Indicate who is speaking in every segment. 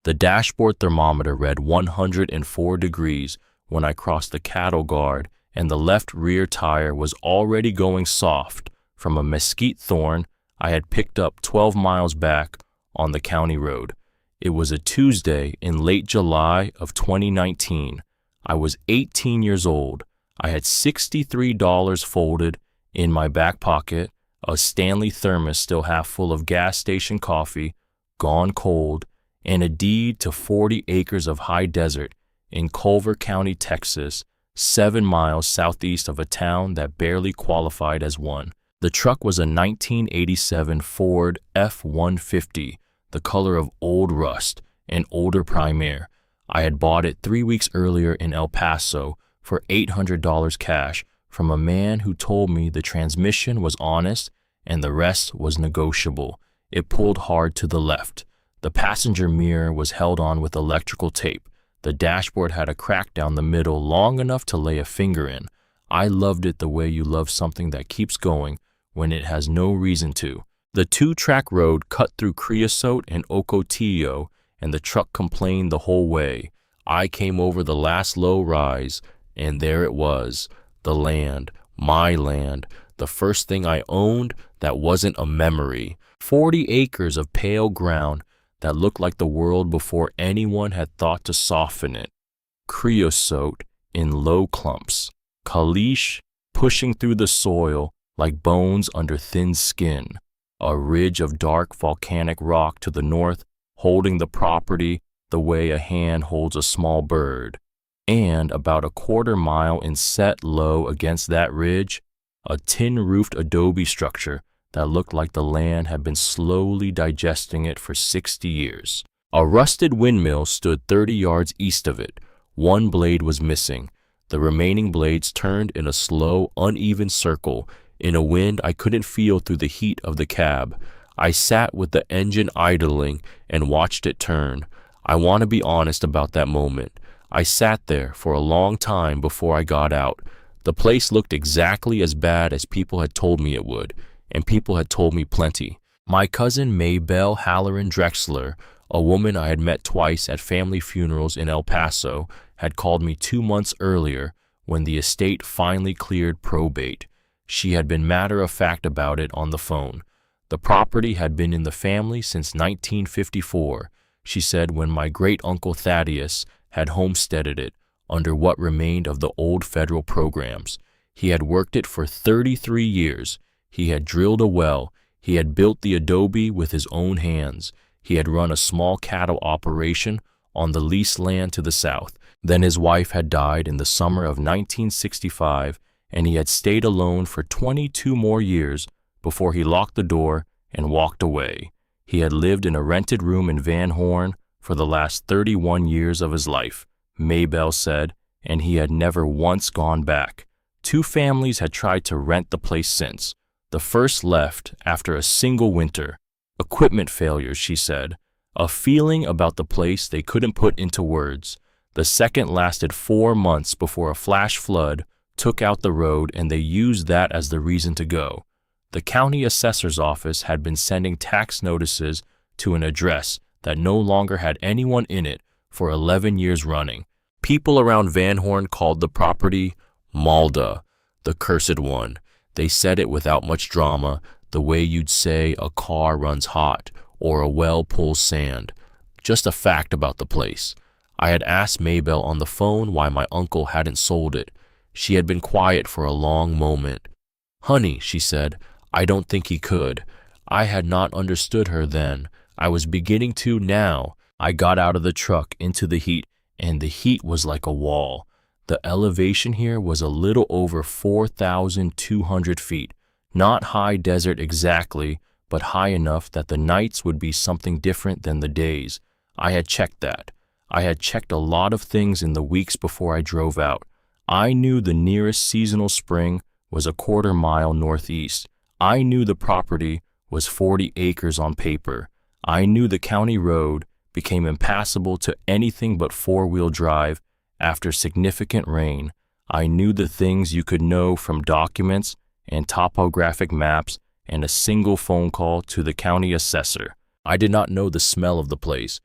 Speaker 1: The dashboard thermometer read 104 degrees when I crossed the cattle guard, and the left rear tire was already going soft from a mesquite thorn I had picked up 12 miles back on the county road. It was a Tuesday in late July of 2019. I was 18 years old. I had $63 folded in my back pocket, a Stanley thermos still half full of gas station coffee, gone cold, and a deed to 40 acres of high desert in Culver County, Texas, 7 miles southeast of a town that barely qualified as one. The truck was a 1987 Ford F-150, the color of old rust, an older Primera. I had bought it 3 weeks earlier in El Paso for $800 cash from a man who told me the transmission was honest and the rest was negotiable. It pulled hard to the left. The passenger mirror was held on with electrical tape. The dashboard had a crack down the middle long enough to lay a finger in. I loved it the way you love something that keeps going when it has no reason to. The 2-track road cut through Creosote and Ocotillo, and the truck complained the whole way. I came over the last low rise, and there it was, the land, my land, the first thing I owned that wasn't a memory. 40 acres of pale ground that looked like the world before anyone had thought to soften it. Creosote in low clumps, caliche pushing through the soil like bones under thin skin, a ridge of dark volcanic rock to the north holding the property the way a hand holds a small bird, and about a quarter mile inset low against that ridge, a tin-roofed adobe structure that looked like the land had been slowly digesting it for 60 years. A rusted windmill stood 30 yards east of it. One blade was missing. The remaining blades turned in a slow, uneven circle in a wind I couldn't feel through the heat of the cab. I sat with the engine idling and watched it turn. I want to be honest about that moment. I sat there for a long time before I got out. The place looked exactly as bad as people had told me it would, and people had told me plenty. My cousin Maybelle Halloran Drexler, a woman I had met twice at family funerals in El Paso, had called me 2 months earlier when the estate finally cleared probate. She had been matter-of-fact about it on the phone. The property had been in the family since 1954, she said, when my great-uncle Thaddeus had homesteaded it under what remained of the old federal programs. He had worked it for 33 years. He had drilled a well. He had built the adobe with his own hands. He had run a small cattle operation on the leased land to the south. Then his wife had died in the summer of 1965, and he had stayed alone for 22 more years before he locked the door and walked away. He had lived in a rented room in Van Horn for the last 31 years of his life, Maybelle said, and he had never once gone back. 2 families had tried to rent the place since. The first left after a single winter. Equipment failures, she said. A feeling about the place they couldn't put into words. The second lasted 4 months before a flash flood took out the road, and they used that as the reason to go. The county assessor's office had been sending tax notices to an address that no longer had anyone in it for 11 years running. People around Van Horn called the property Malda, the cursed one. They said it without much drama, the way you'd say a car runs hot or a well pulls sand. Just a fact about the place. I had asked Maybelle on the phone why my uncle hadn't sold it. She had been quiet for a long moment. "Honey," she said, "I don't think he could." I had not understood her then. I was beginning to now. I got out of the truck into the heat, and the heat was like a wall. The elevation here was a little over 4,200 feet. Not high desert exactly, but high enough that the nights would be something different than the days. I had checked that. I had checked a lot of things in the weeks before I drove out. I knew the nearest seasonal spring was a quarter mile northeast. I knew the property was 40 acres on paper. I knew the county road became impassable to anything but four-wheel drive after significant rain. I knew the things you could know from documents and topographic maps and a single phone call to the county assessor. I did not know the smell of the place.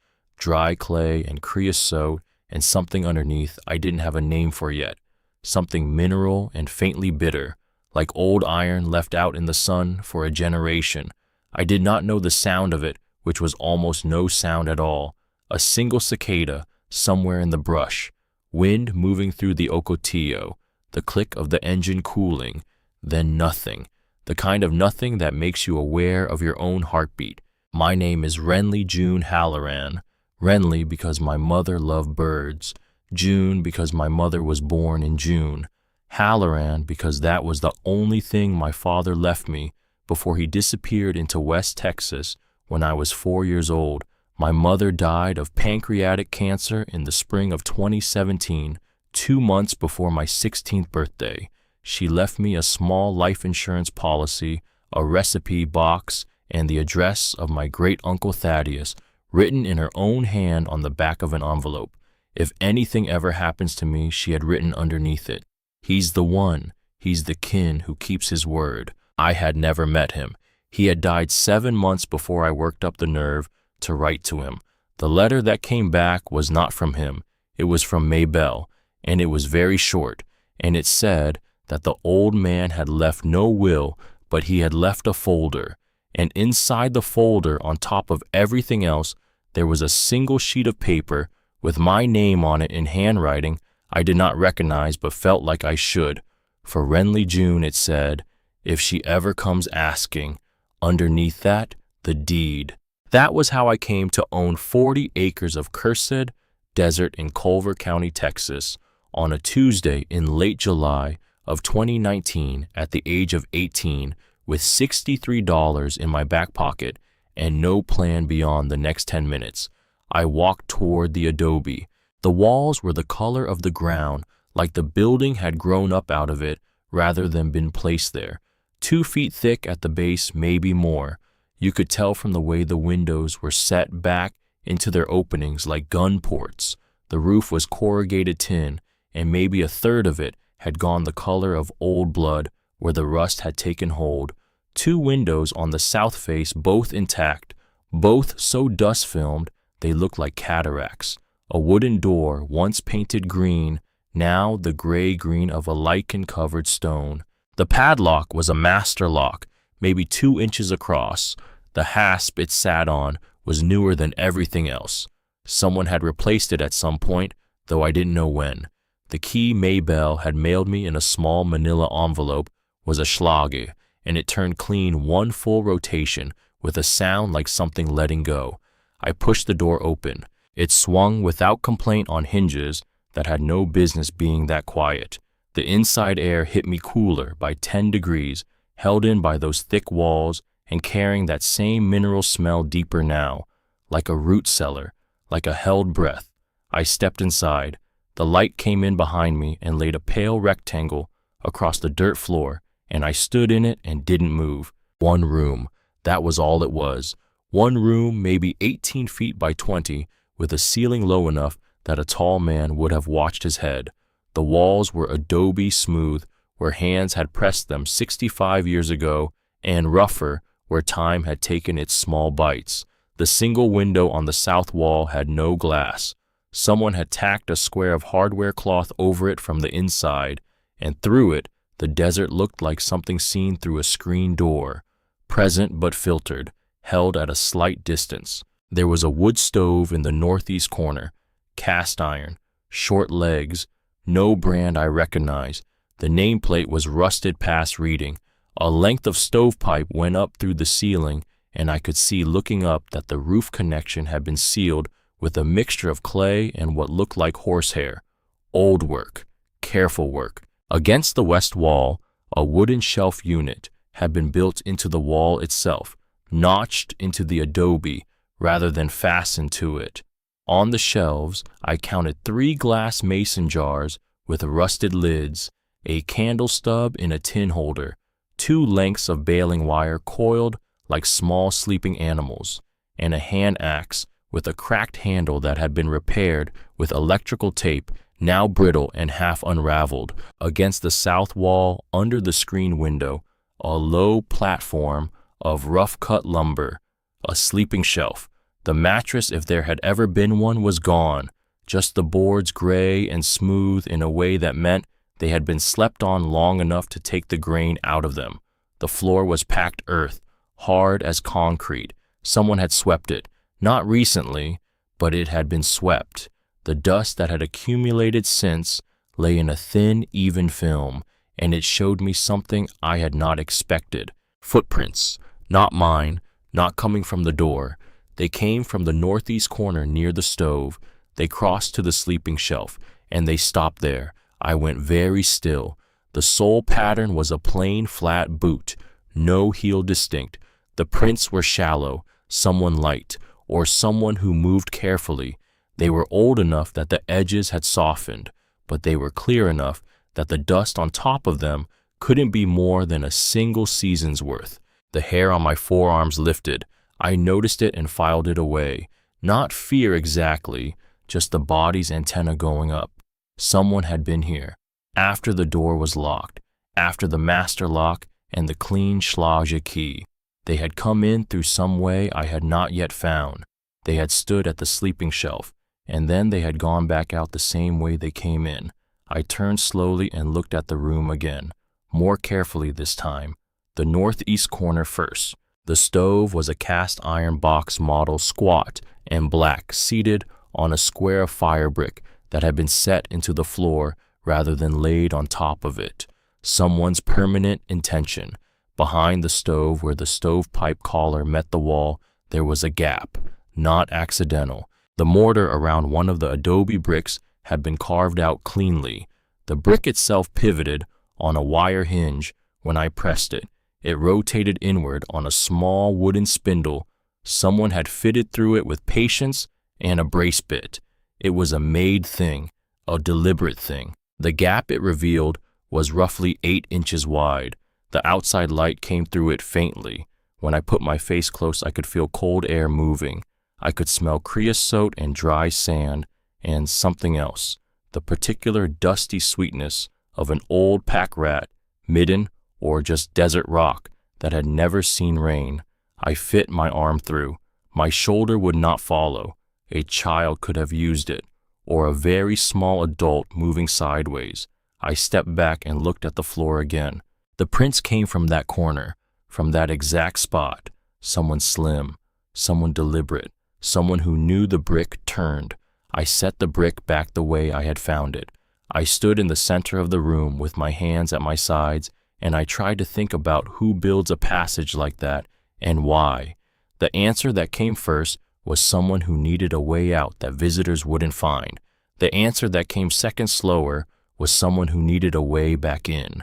Speaker 1: dry clay and creosote and something underneath I didn't have a name for yet, something mineral and faintly bitter, like old iron left out in the sun for a generation. I did not know the sound of it, which was almost no sound at all, a single cicada somewhere in the brush, wind moving through the ocotillo, the click of the engine cooling, then nothing, the kind of nothing that makes you aware of your own heartbeat. My name is Renly June Halloran. Renly because my mother loved birds, June because my mother was born in June, Halloran because that was the only thing my father left me before he disappeared into West Texas when I was 4 years old. My mother died of pancreatic cancer in the spring of 2017, 2 months before my 16th birthday. She left me a small life insurance policy, a recipe box, and the address of my great-uncle Thaddeus, written in her own hand on the back of an envelope. If anything ever happens to me, she had written underneath it, "He's the one, he's the kin who keeps his word." I had never met him. He had died 7 months before I worked up the nerve to write to him. The letter that came back was not from him. It was from Maybelle, and it was very short, and it said that the old man had left no will, but he had left a folder, and inside the folder, on top of everything else, there was a single sheet of paper with my name on it in handwriting I did not recognize but felt like I should. For Renly June, it said, "If she ever comes asking." Underneath that, the deed. That was how I came to own 40 acres of cursed desert in Culver County, Texas, on a Tuesday in late July of 2019 at the age of 18, with $63 in my back pocket and no plan beyond the next 10 minutes. I walked toward the adobe. The walls were the color of the ground, like the building had grown up out of it rather than been placed there. 2 feet thick at the base, maybe more. You could tell from the way the windows were set back into their openings like gun ports. The roof was corrugated tin, and maybe a third of it had gone the color of old blood where the rust had taken hold. 2 windows on the south face, both intact, both so dust-filmed they looked like cataracts. A wooden door, once painted green, now the gray-green of a lichen-covered stone. The padlock was a master lock, maybe 2 inches across. The hasp it sat on was newer than everything else. Someone had replaced it at some point, though I didn't know when. The key Maybelle had mailed me in a small manila envelope was a Schlage, and it turned clean 1 full rotation with a sound like something letting go. I pushed the door open. It swung without complaint on hinges that had no business being that quiet. The inside air hit me cooler by 10 degrees, held in by those thick walls and carrying that same mineral smell deeper now, like a root cellar, like a held breath. I stepped inside. The light came in behind me and laid a pale rectangle across the dirt floor, and I stood in it and didn't move. 1 room, that was all it was. 1 room, maybe 18 feet by 20, with a ceiling low enough that a tall man would have watched his head. The walls were adobe smooth, where hands had pressed them 65 years ago, and rougher, where time had taken its small bites. The single window on the south wall had no glass. Someone had tacked a square of hardware cloth over it from the inside, and through it, the desert looked like something seen through a screen door, present but filtered, held at a slight distance. There was a wood stove in the northeast corner, cast iron, short legs, no brand I recognized. The nameplate was rusted past reading. A length of stovepipe went up through the ceiling, and I could see looking up that the roof connection had been sealed with a mixture of clay and what looked like horsehair. Old work, careful work. Against the west wall, a wooden shelf unit had been built into the wall itself, notched into the adobe rather than fastened to it. On the shelves, I counted 3 glass mason jars with rusted lids, a candle stub in a tin holder, 2 lengths of baling wire coiled like small sleeping animals, and a hand axe with a cracked handle that had been repaired with electrical tape, now brittle and half unraveled. Against the south wall, under the screen window, a low platform of rough-cut lumber, a sleeping shelf, The mattress, if there had ever been one, was gone, just the boards gray and smooth in a way that meant they had been slept on long enough to take the grain out of them. The floor was packed earth, hard as concrete. Someone had swept it, not recently, but it had been swept. The dust that had accumulated since lay in a thin, even film, and it showed me something I had not expected. Footprints, not mine, not coming from the door. They came from the northeast corner near the stove. They crossed to the sleeping shelf, and they stopped there. I went very still. The sole pattern was a plain, flat boot, no heel distinct. The prints were shallow, someone light, or someone who moved carefully. They were old enough that the edges had softened, but they were clear enough that the dust on top of them couldn't be more than a single season's worth. The hair on my forearms lifted. I noticed it and filed it away. Not fear exactly, just the body's antenna going up. Someone had been here, after the door was locked, after the master lock and the clean Schlage key. They had come in through some way I had not yet found. They had stood at the sleeping shelf, and then they had gone back out the same way they came in. I turned slowly and looked at the room again, more carefully this time. The northeast corner first. The stove was a cast iron box model, squat and black, seated on a square of fire brick that had been set into the floor rather than laid on top of it. Someone's permanent intention. Behind the stove, where the stovepipe collar met the wall, there was a gap, not accidental. The mortar around one of the adobe bricks had been carved out cleanly. The brick itself pivoted on a wire hinge when I pressed it. It rotated inward on a small wooden spindle. Someone had fitted through it with patience and a brace bit. It was a made thing, a deliberate thing. The gap it revealed was roughly 8 inches wide. The outside light came through it faintly. When I put my face close, I could feel cold air moving. I could smell creosote and dry sand and something else, the particular dusty sweetness of an old pack rat, midden, or just desert rock that had never seen rain. I fit my arm through. My shoulder would not follow. A child could have used it, or a very small adult moving sideways. I stepped back and looked at the floor again. The prints came from that corner, from that exact spot. Someone slim, someone deliberate, someone who knew the brick turned. I set the brick back the way I had found it. I stood in the center of the room with my hands at my sides, and I tried to think about who builds a passage like that and why. The answer that came first was someone who needed a way out that visitors wouldn't find. The answer that came second, slower, was someone who needed a way back in.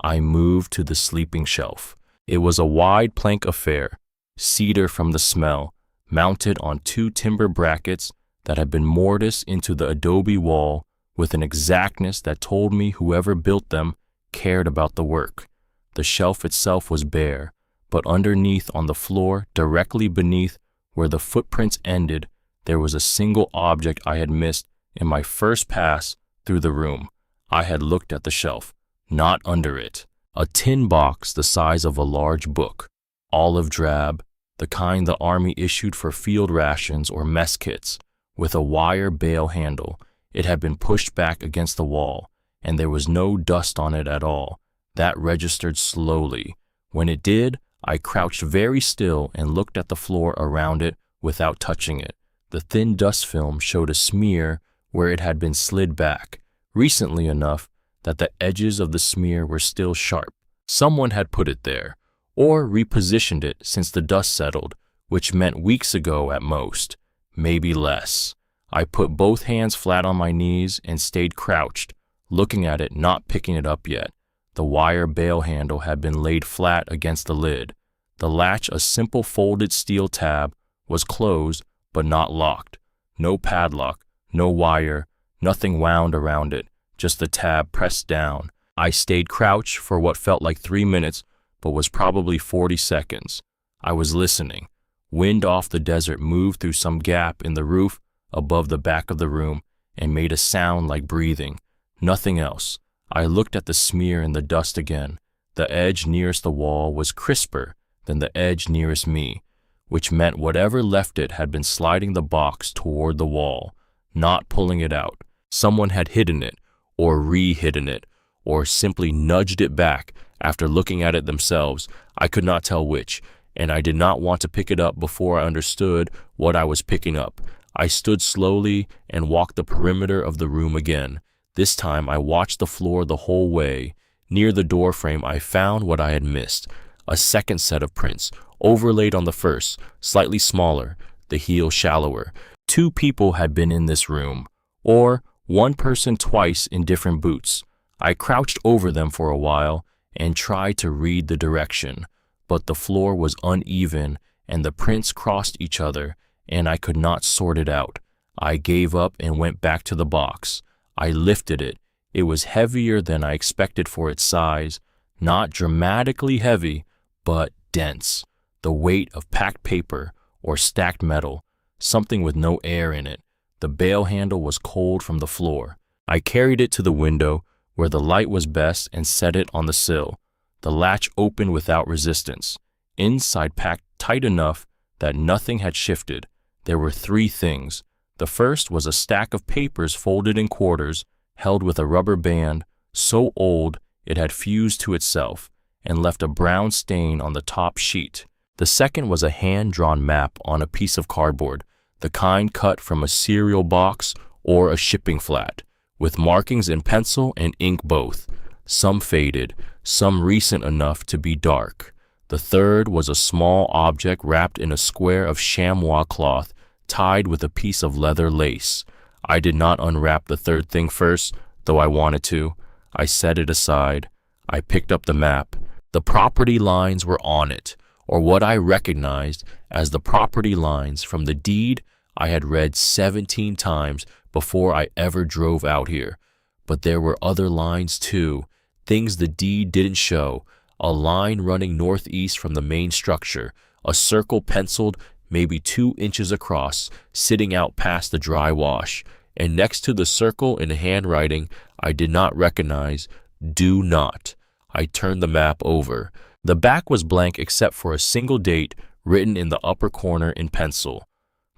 Speaker 1: I moved to the sleeping shelf. It was a wide plank affair, cedar from the smell, mounted on 2 timber brackets that had been mortised into the adobe wall with an exactness that told me whoever built them cared about the work. The shelf itself was bare, but underneath on the floor, directly beneath where the footprints ended, there was a single object I had missed in my first pass through the room. I had looked at the shelf, not under it. A tin box the size of a large book, olive drab, the kind the army issued for field rations or mess kits, with a wire bail handle. It had been pushed back against the wall, and there was no dust on it at all. That registered slowly. When it did, I crouched very still and looked at the floor around it without touching it. The thin dust film showed a smear where it had been slid back, recently enough that the edges of the smear were still sharp. Someone had put it there, or repositioned it since the dust settled, which meant weeks ago at most, maybe less. I put both hands flat on my knees and stayed crouched, looking at it, not picking it up yet. The wire bail handle had been laid flat against the lid. The latch, a simple folded steel tab, was closed but not locked. No padlock, no wire, nothing wound around it, just the tab pressed down. I stayed crouched for what felt like 3 minutes, but was probably 40 seconds. I was listening. Wind off the desert moved through some gap in the roof above the back of the room and made a sound like breathing. Nothing else. I looked at the smear in the dust again. The edge nearest the wall was crisper than the edge nearest me. which meant whatever left it had been sliding the box toward the wall, not pulling it out. Someone had hidden it, or re-hidden it, or simply nudged it back after looking at it themselves. I could not tell which, and I did not want to pick it up before I understood what I was picking up. I stood slowly and walked the perimeter of the room again. This time I watched the floor the whole way. Near the doorframe I found what I had missed, a second set of prints, overlaid on the first, slightly smaller, the heel shallower. 2 people had been in this room, or 1 person twice in different boots. I crouched over them for a while and tried to read the direction, but the floor was uneven and the prints crossed each other, and I could not sort it out. I gave up and went back to the box. I lifted it. It was heavier than I expected for its size, not dramatically heavy, but dense, the weight of packed paper or stacked metal, something with no air in it. The bail handle was cold from the floor. I carried it to the window where the light was best and set it on the sill. The latch opened without resistance. Inside packed tight enough that nothing had shifted. There were 3 things. The first was a stack of papers folded in quarters, held with a rubber band, so old it had fused to itself and left a brown stain on the top sheet. The second was a hand-drawn map on a piece of cardboard, the kind cut from a cereal box or a shipping flat, with markings in pencil and ink both, some faded, some recent enough to be dark. The third was a small object wrapped in a square of chamois cloth tied with a piece of leather lace. I did not unwrap the third thing first, though I wanted to. I set it aside. I picked up the map. The property lines were on it, or what I recognized as the property lines from the deed I had read 17 times before I ever drove out here. But there were other lines too, things the deed didn't show. A line running northeast from the main structure, a circle penciled maybe 2 inches across, sitting out past the dry wash, and next to the circle in handwriting I did not recognize, "Do not." I turned the map over. The back was blank except for a single date written in the upper corner in pencil.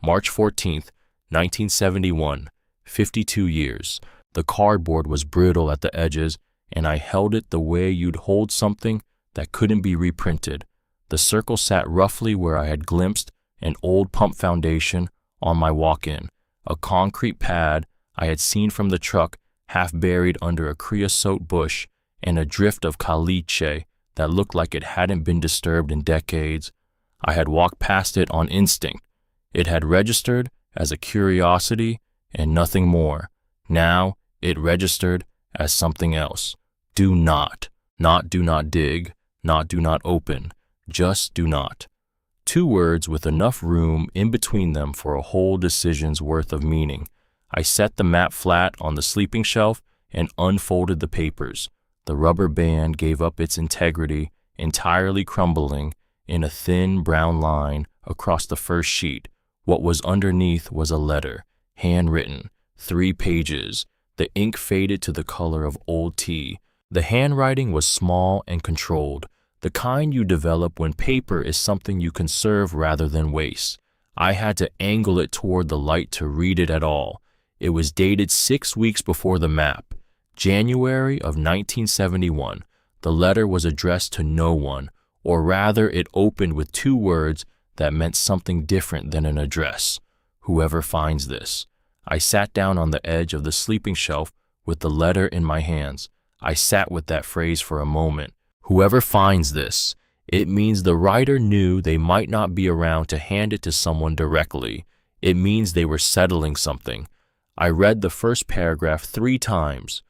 Speaker 1: March 14th, 1971, 52 years. The cardboard was brittle at the edges, and I held it the way you'd hold something that couldn't be reprinted. The circle sat roughly where I had glimpsed an old pump foundation on my walk-in, a concrete pad I had seen from the truck half buried under a creosote bush, and a drift of caliche that looked like it hadn't been disturbed in decades. I had walked past it on instinct. It had registered as a curiosity and nothing more. Now it registered as something else. Do not. Not do not dig, not do not open, just do not. 2 words with enough room in between them for a whole decision's worth of meaning. I set the map flat on the sleeping shelf and unfolded the papers. The rubber band gave up its integrity, entirely crumbling in a thin brown line across the first sheet. What was underneath was a letter, handwritten, 3 pages. The ink faded to the color of old tea. The handwriting was small and controlled, the kind you develop when paper is something you conserve rather than waste. I had to angle it toward the light to read it at all. It was dated 6 weeks before the map, January of 1971. The letter was addressed to no one, or rather it opened with 2 words that meant something different than an address. Whoever finds this. I sat down on the edge of the sleeping shelf with the letter in my hands. I sat with that phrase for a moment. Whoever finds this. It means the writer knew they might not be around to hand it to someone directly. It means they were settling something. I read the first paragraph 3 times.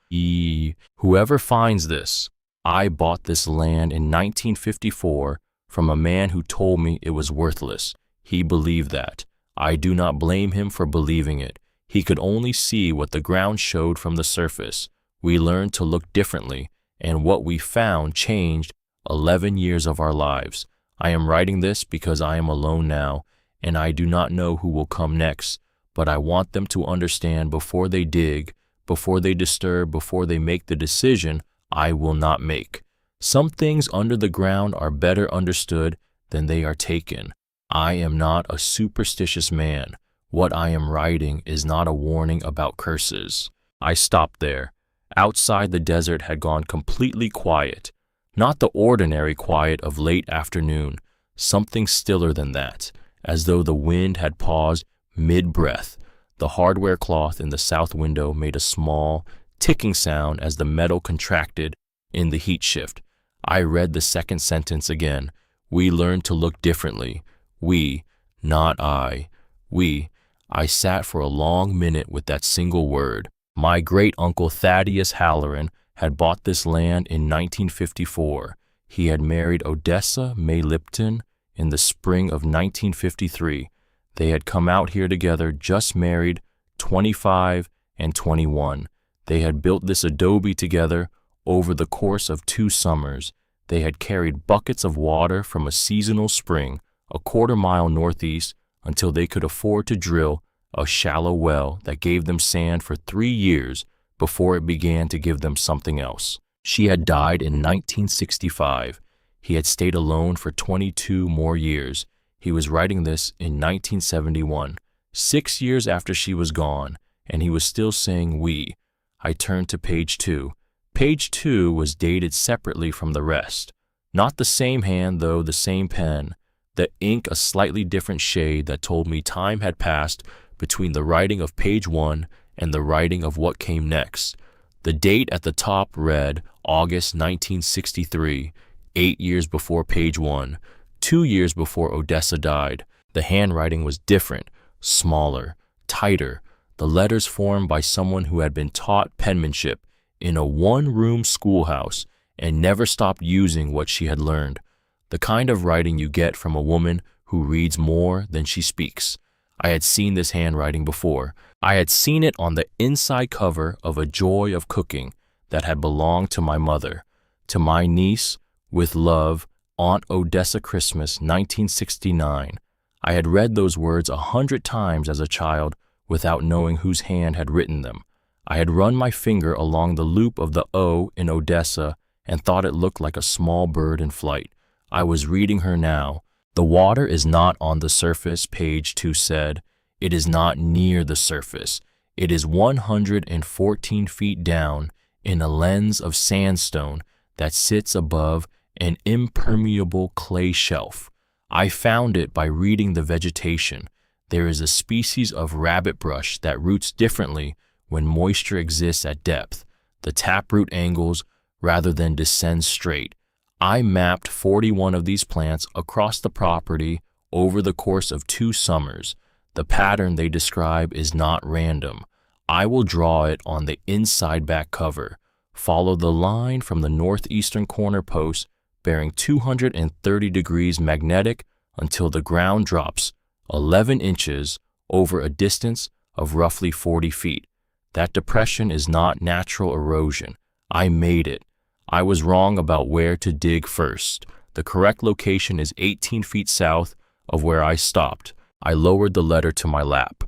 Speaker 1: Whoever finds this. I bought this land in 1954 from a man who told me it was worthless. He believed that. I do not blame him for believing it. He could only see what the ground showed from the surface. We learned to look differently, and what we found changed 11 years of our lives. I am writing this because I am alone now, and I do not know who will come next, but I want them to understand before they dig, before they disturb, before they make the decision I will not make. Some things under the ground are better understood than they are taken. I am not a superstitious man. What I am writing is not a warning about curses. I stopped there. Outside, the desert had gone completely quiet. Not the ordinary quiet of late afternoon, something stiller than that, as though the wind had paused mid-breath. The hardware cloth in the south window made a small, ticking sound as the metal contracted in the heat shift. I read the second sentence again. We learned to look differently. We, not I. We. I sat for a long minute with that single word. My great-uncle Thaddeus Halloran had bought this land in 1954. He had married Odessa May Lipton in the spring of 1953. They had come out here together, just married, 25 and 21. They had built this adobe together over the course of 2 summers. They had carried buckets of water from a seasonal spring a quarter-mile northeast until they could afford to drill a shallow well that gave them sand for 3 years before it began to give them something else. She had died in 1965. He had stayed alone for 22 more years. He was writing this in 1971, 6 years after she was gone, and he was still saying we. I turned to page 2. Page 2 was dated separately from the rest. Not the same hand, though, the same pen. The ink a slightly different shade that told me time had passed between the writing of page 1 and the writing of what came next. The date at the top read August 1963, 8 years before page 1, 2 years before Odessa died. The handwriting was different, smaller, tighter, the letters formed by someone who had been taught penmanship in a one-room schoolhouse and never stopped using what she had learned. The kind of writing you get from a woman who reads more than she speaks. I had seen this handwriting before. I had seen it on the inside cover of A Joy of Cooking that had belonged to my mother. To my niece, with love, Aunt Odessa, Christmas, 1969. I had read those words 100 times as a child without knowing whose hand had written them. I had run my finger along the loop of the O in Odessa and thought it looked like a small bird in flight. I was reading her now. The water is not on the surface, page 2 said. It is not near the surface. It is 114 feet down in a lens of sandstone that sits above an impermeable clay shelf. I found it by reading the vegetation. There is a species of rabbit brush that roots differently when moisture exists at depth. The taproot angles rather than descends straight. I mapped 41 of these plants across the property over the course of 2 summers. The pattern they describe is not random. I will draw it on the inside back cover. Follow the line from the northeastern corner post bearing 230 degrees magnetic until the ground drops 11 inches over a distance of roughly 40 feet. That depression is not natural erosion. I made it. I was wrong about where to dig first. The correct location is 18 feet south of where I stopped. I lowered the letter to my lap.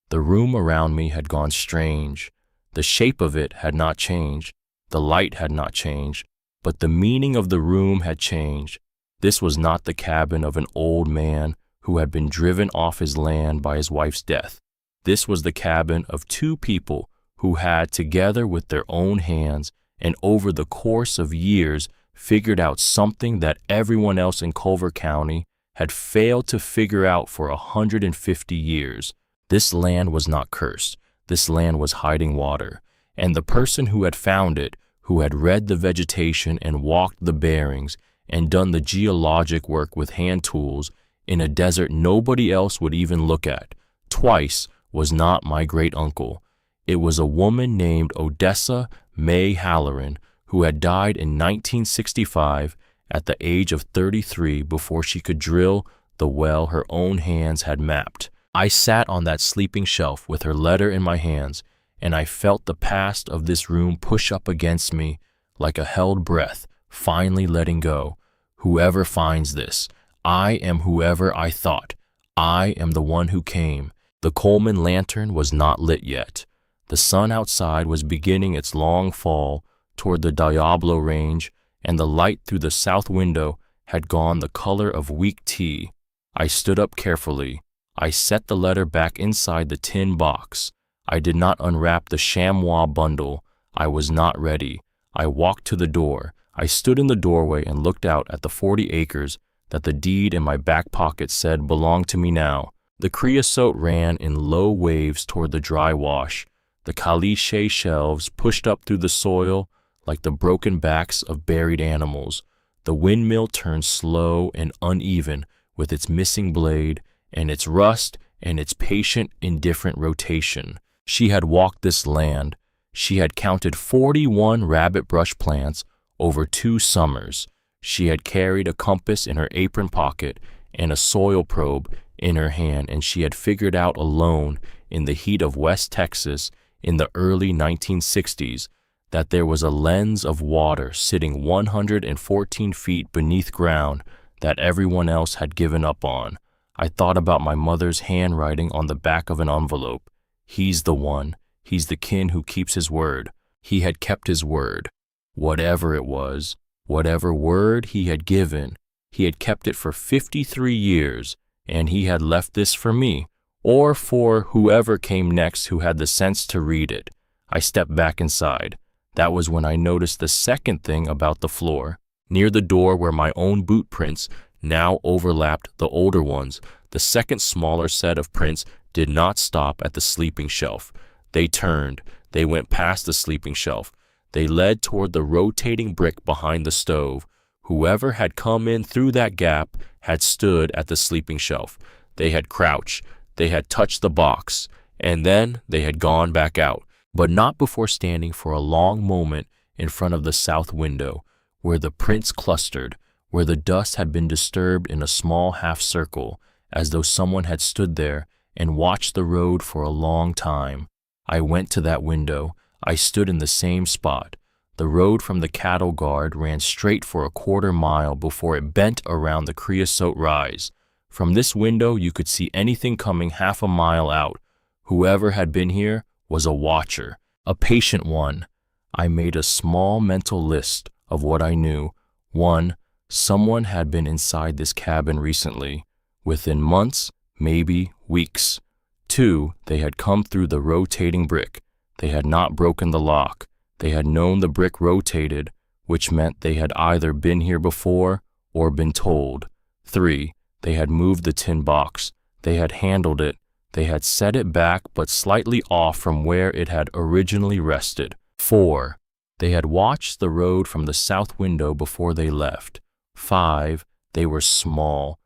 Speaker 1: The room around me had gone strange. The shape of it had not changed. The light had not changed. But the meaning of the room had changed. This was not the cabin of an old man who had been driven off his land by his wife's death. This was the cabin of 2 people who had, together with their own hands, and over the course of years, figured out something that everyone else in Culver County had failed to figure out for 150 years. This land was not cursed. This land was hiding water. And the person who had found it, who had read the vegetation and walked the bearings and done the geologic work with hand tools in a desert nobody else would even look at, twice, was not my great-uncle. It was a woman named Odessa May Halloran, who had died in 1965 at the age of 33 before she could drill the well her own hands had mapped. I sat on that sleeping shelf with her letter in my hands, and I felt the past of this room push up against me like a held breath, finally letting go. Whoever finds this, I am whoever I thought. I am the one who came. The Coleman lantern was not lit yet. The sun outside was beginning its long fall toward the Diablo Range, and the light through the south window had gone the color of weak tea. I stood up carefully. I set the letter back inside the tin box. I did not unwrap the chamois bundle. I was not ready. I walked to the door. I stood in the doorway and looked out at the 40 acres that the deed in my back pocket said belonged to me now. The creosote ran in low waves toward the dry wash. The caliche shelves pushed up through the soil like the broken backs of buried animals. The windmill turned slow and uneven with its missing blade and its rust and its patient, indifferent rotation. She had walked this land. She had counted 41 rabbit brush plants over 2 summers. She had carried a compass in her apron pocket and a soil probe in her hand, and she had figured out alone in the heat of West Texas in the early 1960s that there was a lens of water sitting 114 feet beneath ground that everyone else had given up on. I thought about my mother's handwriting on the back of an envelope. He's the one. He's the kin who keeps his word. He had kept his word. Whatever it was, whatever word he had given, he had kept it for 53 years, and he had left this for me, or for whoever came next who had the sense to read it. I stepped back inside. That was when I noticed the second thing about the floor. Near the door where my own boot prints now overlapped the older ones, the second smaller set of prints did not stop at the sleeping shelf. They turned. They went past the sleeping shelf. They led toward the rotating brick behind the stove. Whoever had come in through that gap had stood at the sleeping shelf. They had crouched. They had touched the box. And then they had gone back out, but not before standing for a long moment in front of the south window, where the prints clustered, where the dust had been disturbed in a small half circle, as though someone had stood there and watched the road for a long time. I went to that window. I stood in the same spot. The road from the cattle guard ran straight for a quarter mile before it bent around the creosote rise. From this window you could see anything coming half a mile out. Whoever had been here was a watcher, a patient one. I made a small mental list of what I knew. 1. Someone had been inside this cabin recently, within months, maybe weeks. 2. They had come through the rotating brick. They had not broken the lock. They had known the brick rotated, which meant they had either been here before or been told. 3. They had moved the tin box. They had handled it. They had set it back but slightly off from where it had originally rested. 4. They had watched the road from the south window before they left. 5. They were small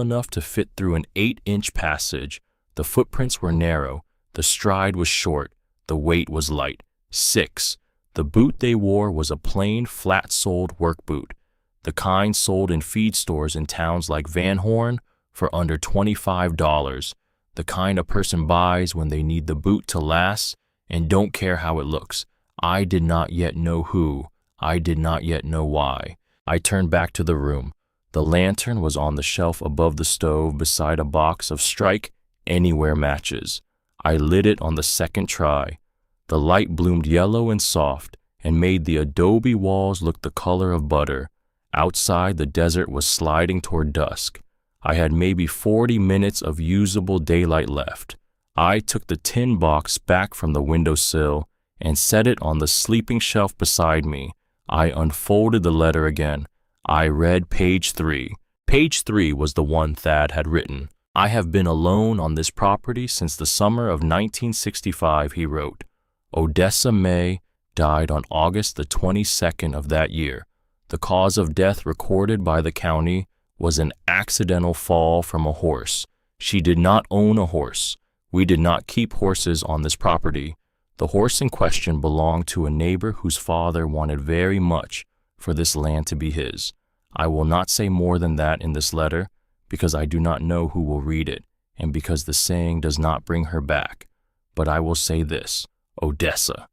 Speaker 1: enough to fit through an 8-inch passage. The footprints were narrow. The stride was short. The weight was light. 6. The boot they wore was a plain, flat-soled work boot, the kind sold in feed stores in towns like Van Horn for under $25, the kind a person buys when they need the boot to last and don't care how it looks. I did not yet know who. I did not yet know why. I turned back to the room. The lantern was on the shelf above the stove beside a box of Strike Anywhere matches. I lit it on the second try. The light bloomed yellow and soft and made the adobe walls look the color of butter. Outside, the desert was sliding toward dusk. I had maybe 40 minutes of usable daylight left. I took the tin box back from the windowsill and set it on the sleeping shelf beside me. I unfolded the letter again. I read page 3. Page 3 was the one Thad had written. I have been alone on this property since the summer of 1965, he wrote. Odessa May died on August the 22nd of that year. The cause of death recorded by the county was an accidental fall from a horse. She did not own a horse. We did not keep horses on this property. The horse in question belonged to a neighbor whose father wanted very much for this land to be his. I will not say more than that in this letter, because I do not know who will read it, and because the saying does not bring her back. But I will say this, Odessa.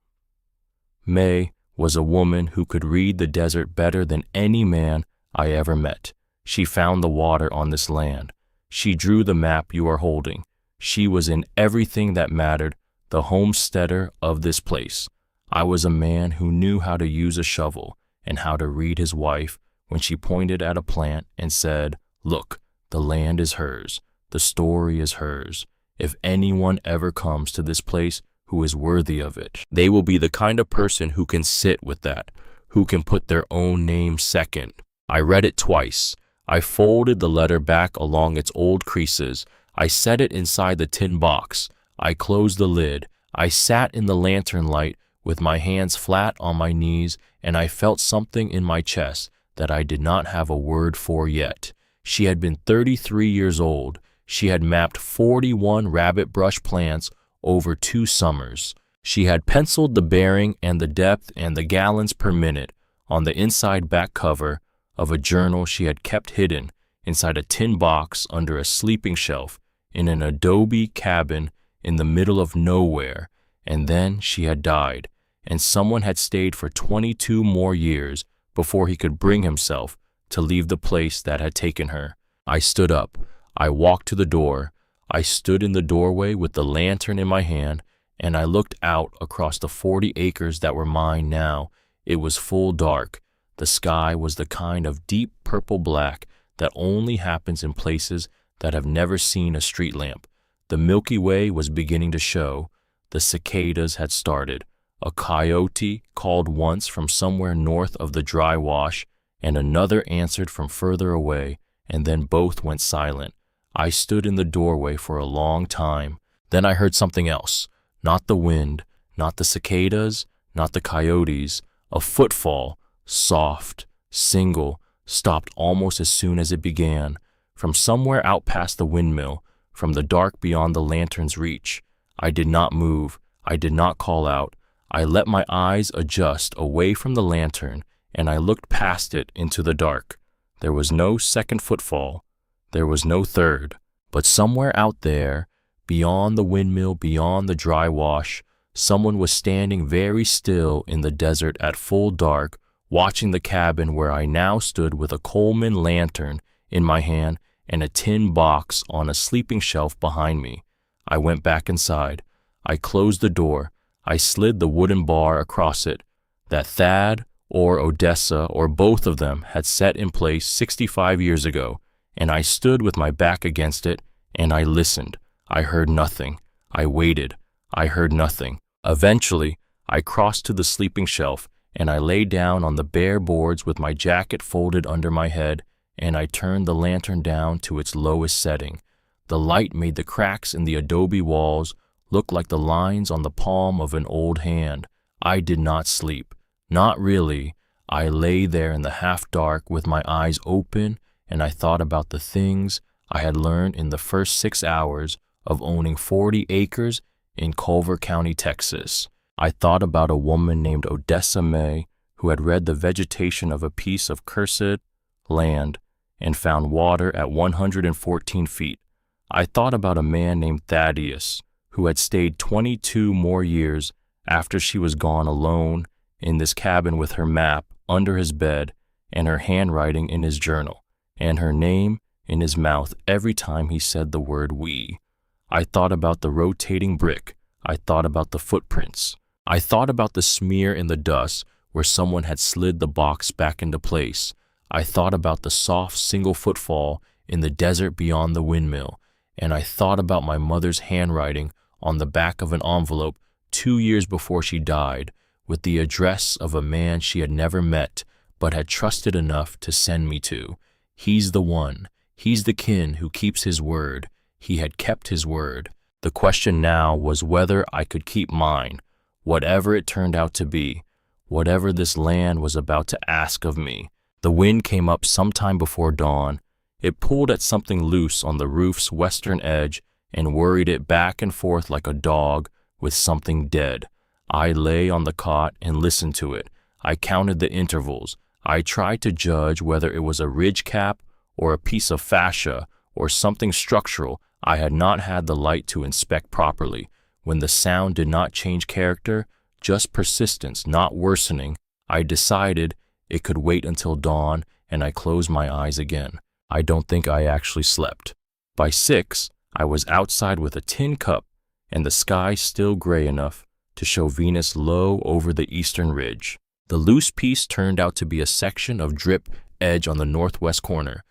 Speaker 1: May was a woman who could read the desert better than any man I ever met. She found the water on this land. She drew the map you are holding. She was in everything that mattered, the homesteader of this place. I was a man who knew how to use a shovel and how to read his wife when she pointed at a plant and said, "Look, The land is hers. The story is hers. If anyone ever comes to this place who is worthy of it, they will be the kind of person who can sit with that, who can put their own name second. I read it twice. I folded the letter back along its old creases. I set it inside the tin box. I closed the lid. I sat in the lantern light with my hands flat on my knees, and I felt something in my chest that I did not have a word for yet. She had been 33 years old. She had mapped 41 rabbit brush plants over 2 summers. She had penciled the bearing and the depth and the gallons per minute on the inside back cover of a journal she had kept hidden inside a tin box under a sleeping shelf in an adobe cabin in the middle of nowhere. And then she had died, and someone had stayed for 22 more years before he could bring himself to leave the place that had taken her. I stood up. I walked to the door. I stood in the doorway with the lantern in my hand, and I looked out across the 40 acres that were mine now. It was full dark. The sky was the kind of deep purple black that only happens in places that have never seen a street lamp. The Milky Way was beginning to show. The cicadas had started. A coyote called once from somewhere north of the dry wash, and another answered from further away, and then both went silent. I stood in the doorway for a long time. Then I heard something else. Not the wind, not the cicadas, not the coyotes. A footfall, soft, single, stopped almost as soon as it began. From somewhere out past the windmill, from the dark beyond the lantern's reach. I did not move. I did not call out. I let my eyes adjust away from the lantern, and I looked past it into the dark. There was no second footfall. There was no third. But somewhere out there, beyond the windmill, beyond the dry wash, someone was standing very still in the desert at full dark, watching the cabin where I now stood with a Coleman lantern in my hand and a tin box on a sleeping shelf behind me. I went back inside. I closed the door. I slid the wooden bar across it that Thad or Odessa or both of them had set in place 65 years ago, and I stood with my back against it, and I listened. I heard nothing. I waited. I heard nothing. Eventually, I crossed to the sleeping shelf, and I lay down on the bare boards with my jacket folded under my head, and I turned the lantern down to its lowest setting. The light made the cracks in the adobe walls look like the lines on the palm of an old hand. I did not sleep. Not really. I lay there in the half-dark with my eyes open, and I thought about the things I had learned in the first 6 hours of owning 40 acres in Culver County, Texas. I thought about a woman named Odessa May who had read the vegetation of a piece of cursed land and found water at 114 feet. I thought about a man named Thaddeus who had stayed 22 more years after she was gone alone in this cabin with her map under his bed and her handwriting in his journal and her name in his mouth every time he said the word we. I thought about the rotating brick. I thought about the footprints. I thought about the smear in the dust where someone had slid the box back into place. I thought about the soft single footfall in the desert beyond the windmill, and I thought about my mother's handwriting on the back of an envelope 2 years before she died, with the address of a man she had never met but had trusted enough to send me to. He's the one. He's the kin who keeps his word. He had kept his word. The question now was whether I could keep mine, whatever it turned out to be, whatever this land was about to ask of me. The wind came up sometime before dawn. It pulled at something loose on the roof's western edge and worried it back and forth like a dog with something dead. I lay on the cot and listened to it. I counted the intervals. I tried to judge whether it was a ridge cap or a piece of fascia or something structural I had not had the light to inspect properly. When the sound did not change character, just persistence, not worsening, I decided it could wait until dawn, and I closed my eyes again. I don't think I actually slept. By 6, I was outside with a tin cup and the sky still gray enough to show Venus low over the eastern ridge. The loose piece turned out to be a section of drip edge on the northwest corner.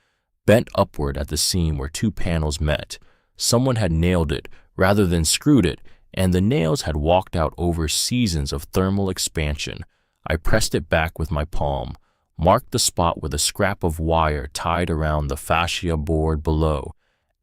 Speaker 1: bent upward at the seam where two panels met. Someone had nailed it rather than screwed it, and the nails had walked out over seasons of thermal expansion. I pressed it back with my palm, marked the spot with a scrap of wire tied around the fascia board below,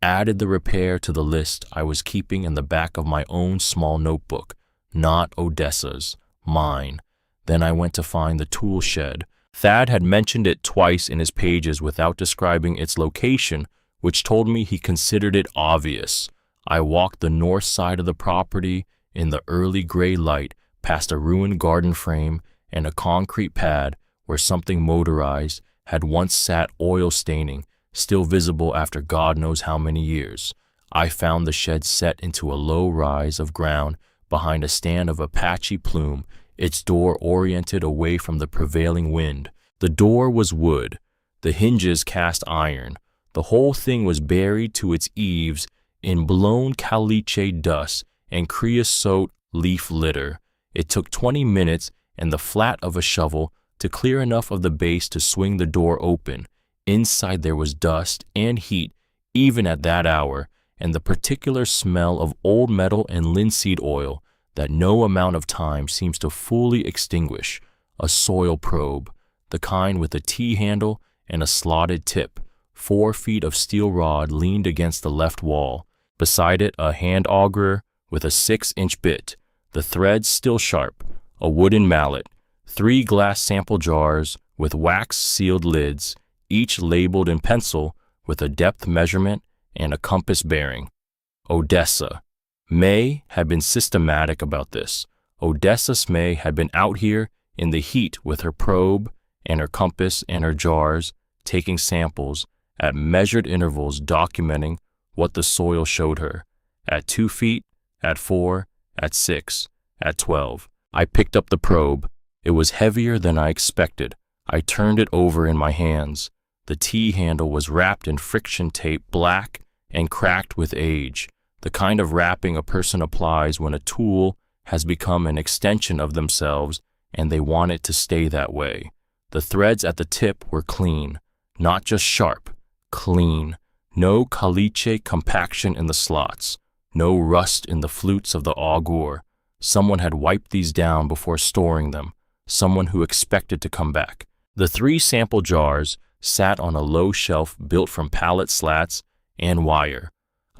Speaker 1: added the repair to the list I was keeping in the back of my own small notebook, not Odessa's, mine. Then I went to find the tool shed. Thad had mentioned it twice in his pages without describing its location, which told me he considered it obvious. I walked the north side of the property in the early gray light past a ruined garden frame and a concrete pad where something motorized had once sat oil staining, still visible after God knows how many years. I found the shed set into a low rise of ground behind a stand of Apache plume, its door oriented away from the prevailing wind. The door was wood, the hinges cast iron. The whole thing was buried to its eaves in blown caliche dust and creosote leaf litter. It took 20 minutes and the flat of a shovel to clear enough of the base to swing the door open. Inside there was dust and heat, even at that hour, and the particular smell of old metal and linseed oil that no amount of time seems to fully extinguish. A soil probe, the kind with a T-handle and a slotted tip. 4 feet of steel rod leaned against the left wall. Beside it, a hand auger with a 6-inch bit, the threads still sharp, a wooden mallet, 3 glass sample jars with wax-sealed lids, each labeled in pencil with a depth measurement and a compass bearing. Odessa. May had been systematic about this. Odessa Smay had been out here in the heat with her probe and her compass and her jars, taking samples at measured intervals, documenting what the soil showed her. At 2 feet, at 4, at 6, at 12. I picked up the probe. It was heavier than I expected. I turned it over in my hands. The T-handle was wrapped in friction tape, black and cracked with age, the kind of wrapping a person applies when a tool has become an extension of themselves and they want it to stay that way. The threads at the tip were clean, not just sharp, clean. No caliche compaction in the slots, no rust in the flutes of the augur. Someone had wiped these down before storing them, someone who expected to come back. The 3 sample jars sat on a low shelf built from pallet slats and wire.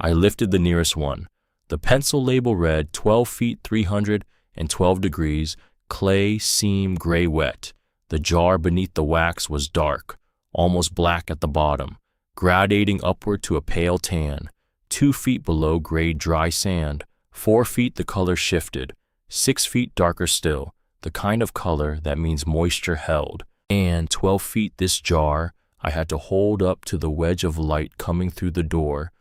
Speaker 1: I lifted the nearest one. The pencil label read 12 feet 312 degrees, clay seam gray wet. The jar beneath the wax was dark, almost black at the bottom, gradating upward to a pale tan. 2 feet below gray dry sand. 4 feet the color shifted. 6 feet darker still, the kind of color that means moisture held. And 12 feet this jar I had to hold up to the wedge of light coming through the door.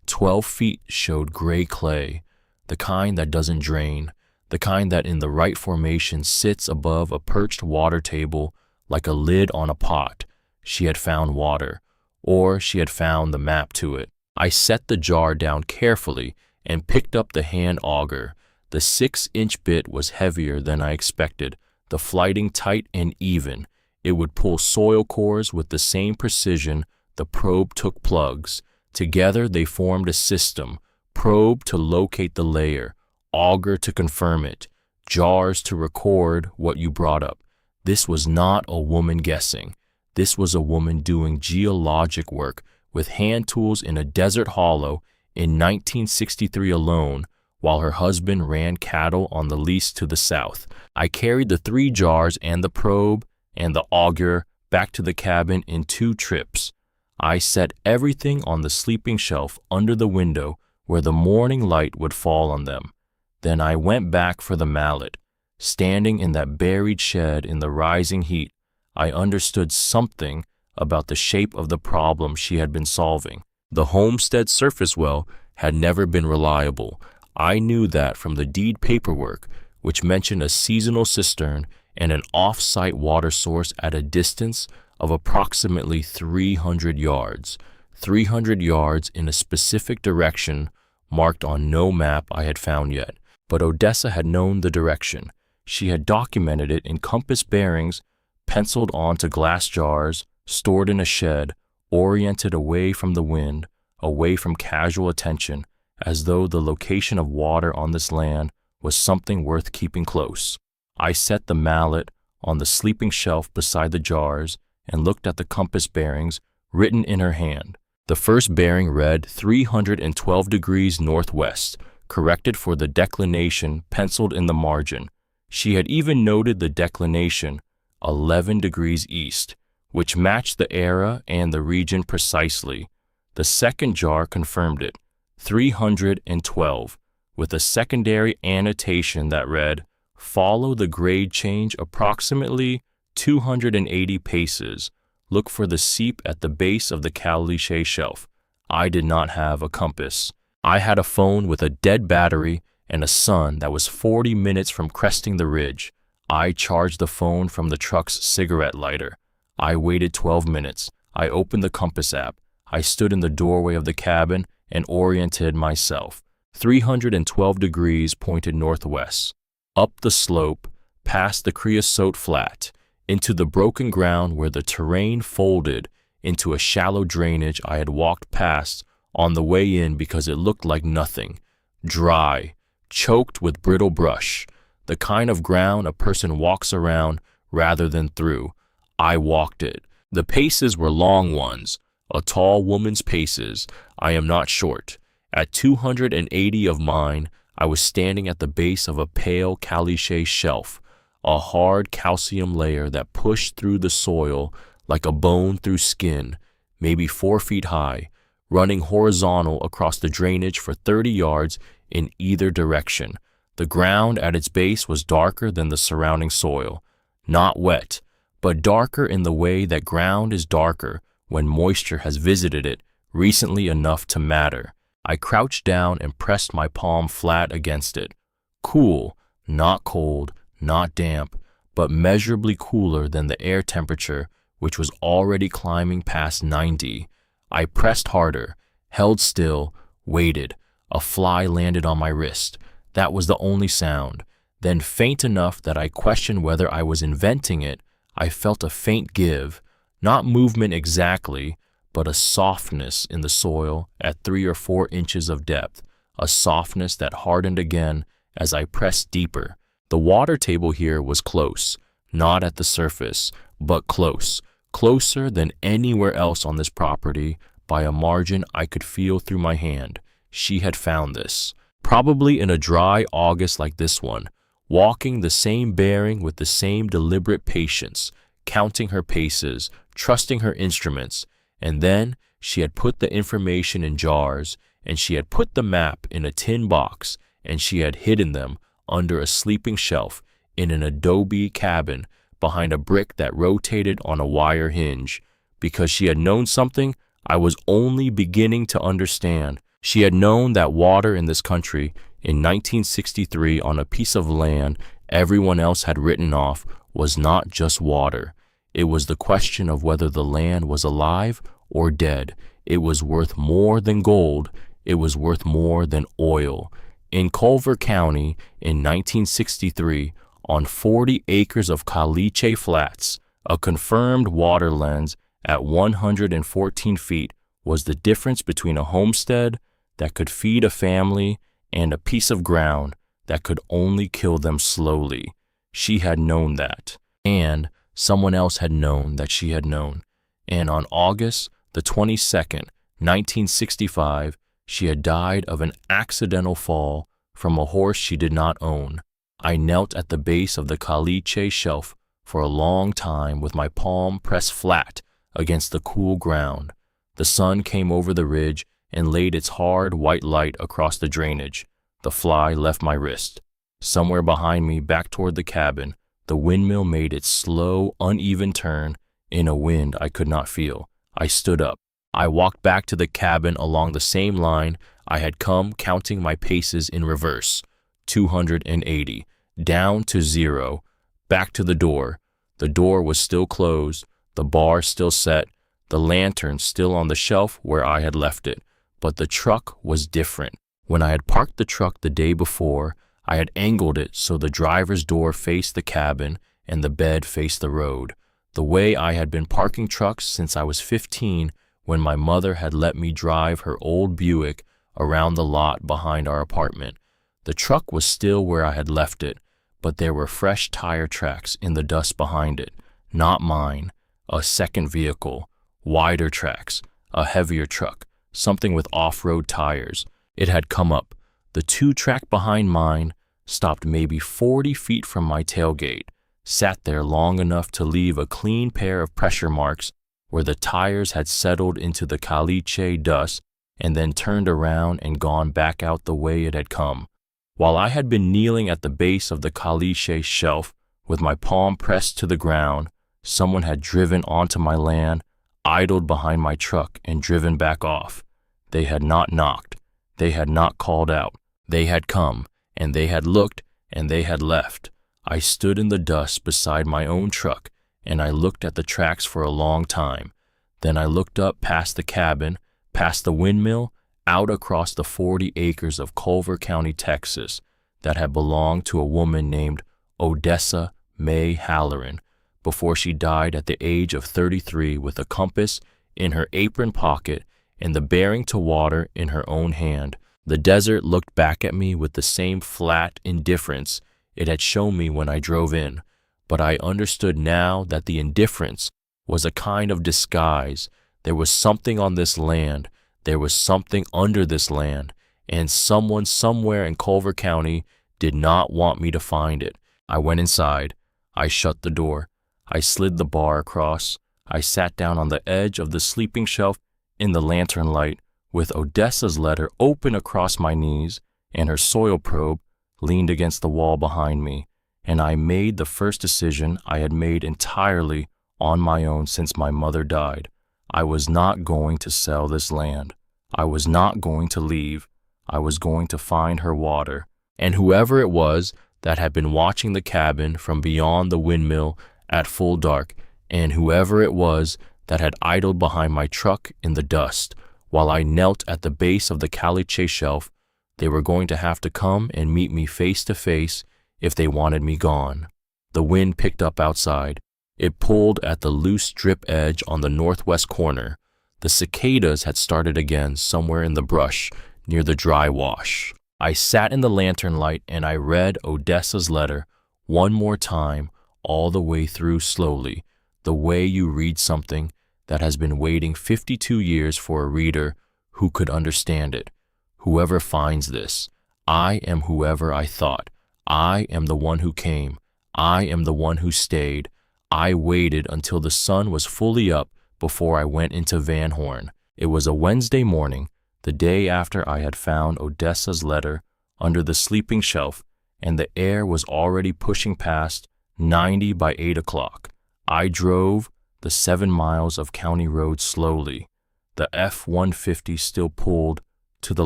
Speaker 1: 12 feet showed gray clay, the kind that doesn't drain, the kind that in the right formation sits above a perched water table like a lid on a pot. She had found water, or she had found the map to it. I set the jar down carefully and picked up the hand auger. The 6-inch bit was heavier than I expected, the flighting tight and even. It would pull soil cores with the same precision the probe took plugs. Together they formed a system, probe to locate the layer, auger to confirm it, jars to record what you brought up. This was not a woman guessing. This was a woman doing geologic work with hand tools in a desert hollow in 1963 alone, while her husband ran cattle on the lease to the south. I carried the 3 jars and the probe and the auger back to the cabin in 2 trips. I set everything on the sleeping shelf under the window where the morning light would fall on them. Then I went back for the mallet. Standing in that buried shed in the rising heat, I understood something about the shape of the problem she had been solving. The homestead surface well had never been reliable. I knew that from the deed paperwork, which mentioned a seasonal cistern and an off-site water source at a distance of approximately 300 yards. 300 yards in a specific direction marked on no map I had found yet. But Odessa had known the direction. She had documented it in compass bearings, penciled onto glass jars, stored in a shed, oriented away from the wind, away from casual attention, as though the location of water on this land was something worth keeping close. I set the mallet on the sleeping shelf beside the jars and looked at the compass bearings written in her hand. The first bearing read 312 degrees northwest, corrected for the declination penciled in the margin. She had even noted the declination, 11 degrees east, which matched the era and the region precisely. The second jar confirmed it, 312, with a secondary annotation that read, "Follow the grade change approximately 280 paces. Look for the seep at the base of the caliche shelf." I did not have a compass. I had a phone with a dead battery and a sun that was 40 minutes from cresting the ridge. I charged the phone from the truck's cigarette lighter. I waited 12 minutes. I opened the compass app. I stood in the doorway of the cabin and oriented myself. 312 degrees pointed northwest. Up the slope, past the creosote flat, into the broken ground where the terrain folded into a shallow drainage I had walked past on the way in because it looked like nothing. Dry, choked with brittle brush, the kind of ground a person walks around rather than through. I walked it. The paces were long ones, a tall woman's paces. I am not short. At 280 of mine, I was standing at the base of a pale caliche shelf, a hard calcium layer that pushed through the soil like a bone through skin, maybe 4 feet high, running horizontal across the drainage for 30 yards in either direction. The ground at its base was darker than the surrounding soil, not wet, but darker in the way that ground is darker when moisture has visited it recently enough to matter. I crouched down and pressed my palm flat against it. Cool, not cold, not damp, but measurably cooler than the air temperature, which was already climbing past 90. I pressed harder, held still, waited. A fly landed on my wrist. That was the only sound. Then, faint enough that I questioned whether I was inventing it, I felt a faint give, not movement exactly, but a softness in the soil at 3 or 4 inches of depth, a softness that hardened again as I pressed deeper. The water table here was close, not at the surface, but close, closer than anywhere else on this property by a margin I could feel through my hand. She had found this, probably in a dry August like this one, walking the same bearing with the same deliberate patience, counting her paces, trusting her instruments, and then she had put the information in jars, and she had put the map in a tin box, and she had hidden them under a sleeping shelf in an adobe cabin behind a brick that rotated on a wire hinge. Because she had known something I was only beginning to understand. She had known that water in this country in 1963 on a piece of land everyone else had written off was not just water. It was the question of whether the land was alive or dead. It was worth more than gold. It was worth more than oil. In Culver County in 1963, on 40 acres of caliche flats, a confirmed water lens at 114 feet was the difference between a homestead that could feed a family and a piece of ground that could only kill them slowly. She had known that, and someone else had known that she had known. And on August the 22nd, 1965, she had died of an accidental fall from a horse she did not own. I knelt at the base of the caliche shelf for a long time with my palm pressed flat against the cool ground. The sun came over the ridge and laid its hard white light across the drainage. The fly left my wrist. Somewhere behind me, back toward the cabin, the windmill made its slow, uneven turn in a wind I could not feel. I stood up. I walked back to the cabin along the same line I had come, counting my paces in reverse. 280, down to 0, back to the door. The door was still closed, the bar still set, the lantern still on the shelf where I had left it. But the truck was different. When I had parked the truck the day before, I had angled it so the driver's door faced the cabin and the bed faced the road. The way I had been parking trucks since I was 15 when my mother had let me drive her old Buick around the lot behind our apartment. The truck was still where I had left it, but there were fresh tire tracks in the dust behind it. Not mine, a second vehicle, wider tracks, a heavier truck, something with off-road tires. It had come up. The two-track behind mine stopped maybe 40 feet from my tailgate, sat there long enough to leave a clean pair of pressure marks where the tires had settled into the caliche dust, and then turned around and gone back out the way it had come. While I had been kneeling at the base of the caliche shelf with my palm pressed to the ground, someone had driven onto my land, idled behind my truck, and driven back off. They had not knocked. They had not called out. They had come, and they had looked, and they had left. I stood in the dust beside my own truck, and I looked at the tracks for a long time. Then I looked up past the cabin, past the windmill, out across the 40 acres of Culver County, Texas, that had belonged to a woman named Odessa May Halloran before she died at the age of 33 with a compass in her apron pocket and the bearing to water in her own hand. The desert looked back at me with the same flat indifference it had shown me when I drove in, but I understood now that the indifference was a kind of disguise. There was something on this land, there was something under this land, and someone somewhere in Culver County did not want me to find it. I went inside. I shut the door. I slid the bar across. I sat down on the edge of the sleeping shelf in the lantern light with Odessa's letter open across my knees, and her soil probe leaned against the wall behind me, and I made the first decision I had made entirely on my own since my mother died. I was not going to sell this land. I was not going to leave. I was going to find her water. And whoever it was that had been watching the cabin from beyond the windmill at full dark, and whoever it was that had idled behind my truck in the dust while I knelt at the base of the caliche shelf, they were going to have to come and meet me face to face if they wanted me gone. The wind picked up outside. It pulled at the loose drip edge on the northwest corner. The cicadas had started again somewhere in the brush near the dry wash. I sat in the lantern light and I read Odessa's letter one more time, all the way through slowly, the way you read something that has been waiting 52 years for a reader who could understand it. Whoever finds this, I am whoever I thought. I am the one who came. I am the one who stayed. I waited until the sun was fully up before I went into Van Horn. It was a Wednesday morning, the day after I had found Odessa's letter under the sleeping shelf, and the air was already pushing past 90 by 8 o'clock. I drove the 7 miles of county road slowly. The F-150 still pulled to the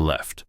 Speaker 1: left.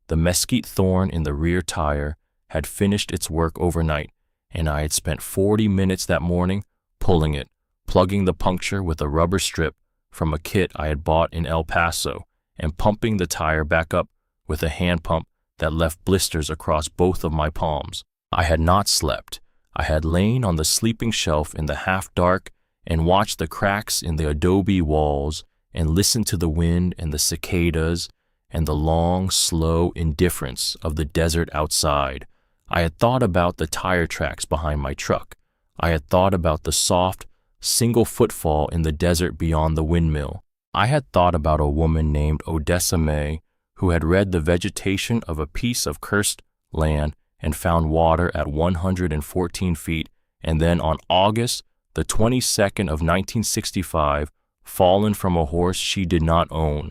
Speaker 1: The mesquite thorn in the rear tire had finished its work overnight, and I had spent 40 minutes that morning pulling it, plugging the puncture with a rubber strip from a kit I had bought in El Paso, and pumping the tire back up with a hand pump that left blisters across both of my palms. I had not slept. I had lain on the sleeping shelf in the half-dark and watched the cracks in the adobe walls and listened to the wind and the cicadas and the long, slow indifference of the desert outside. I had thought about the tire tracks behind my truck. I had thought about the soft, single footfall in the desert beyond the windmill. I had thought about a woman named Odessa May who had read the vegetation of a piece of cursed land and found water at 114 feet, and then on August the 22nd of 1965, fallen from a horse she did not own.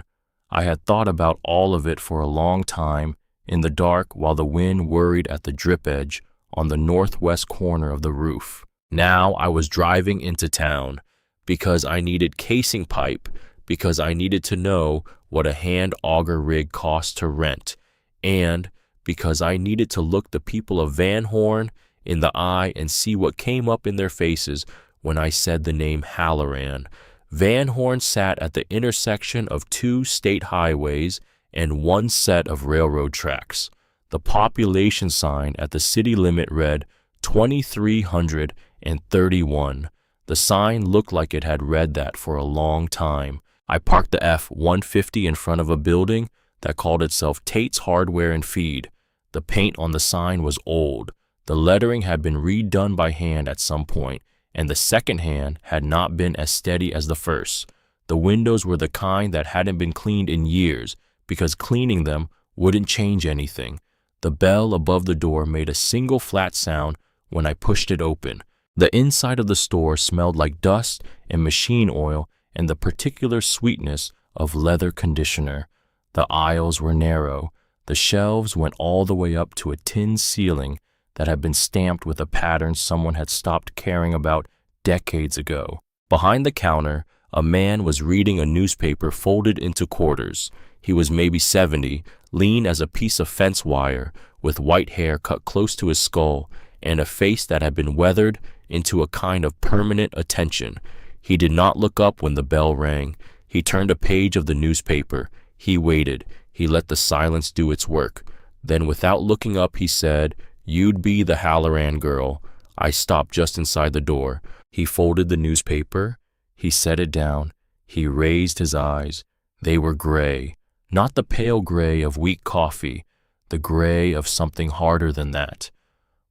Speaker 1: I had thought about all of it for a long time in the dark while the wind worried at the drip edge on the northwest corner of the roof. Now I was driving into town because I needed casing pipe, because I needed to know what a hand auger rig cost to rent, and because I needed to look the people of Van Horn in the eye and see what came up in their faces when I said the name Halloran. Van Horn sat at the intersection of 2 state highways and 1 set of railroad tracks. The population sign at the city limit read 2,331. The sign looked like it had read that for a long time. I parked the F-150 in front of a building that called itself Tate's Hardware and Feed. The paint on the sign was old. The lettering had been redone by hand at some point, and the second hand had not been as steady as the first. The windows were the kind that hadn't been cleaned in years, because cleaning them wouldn't change anything. The bell above the door made a single flat sound when I pushed it open. The inside of the store smelled like dust and machine oil and the particular sweetness of leather conditioner. The aisles were narrow. The shelves went all the way up to a tin ceiling that had been stamped with a pattern someone had stopped caring about decades ago. Behind the counter, a man was reading a newspaper folded into quarters. He was maybe 70, lean as a piece of fence wire, with white hair cut close to his skull, and a face that had been weathered into a kind of permanent attention. He did not look up when the bell rang. He turned a page of the newspaper. He waited. He let the silence do its work. Then, without looking up, he said, "You'd be the Halloran girl." I stopped just inside the door. He folded the newspaper. He set it down. He raised his eyes. They were gray, not the pale gray of weak coffee, the gray of something harder than that.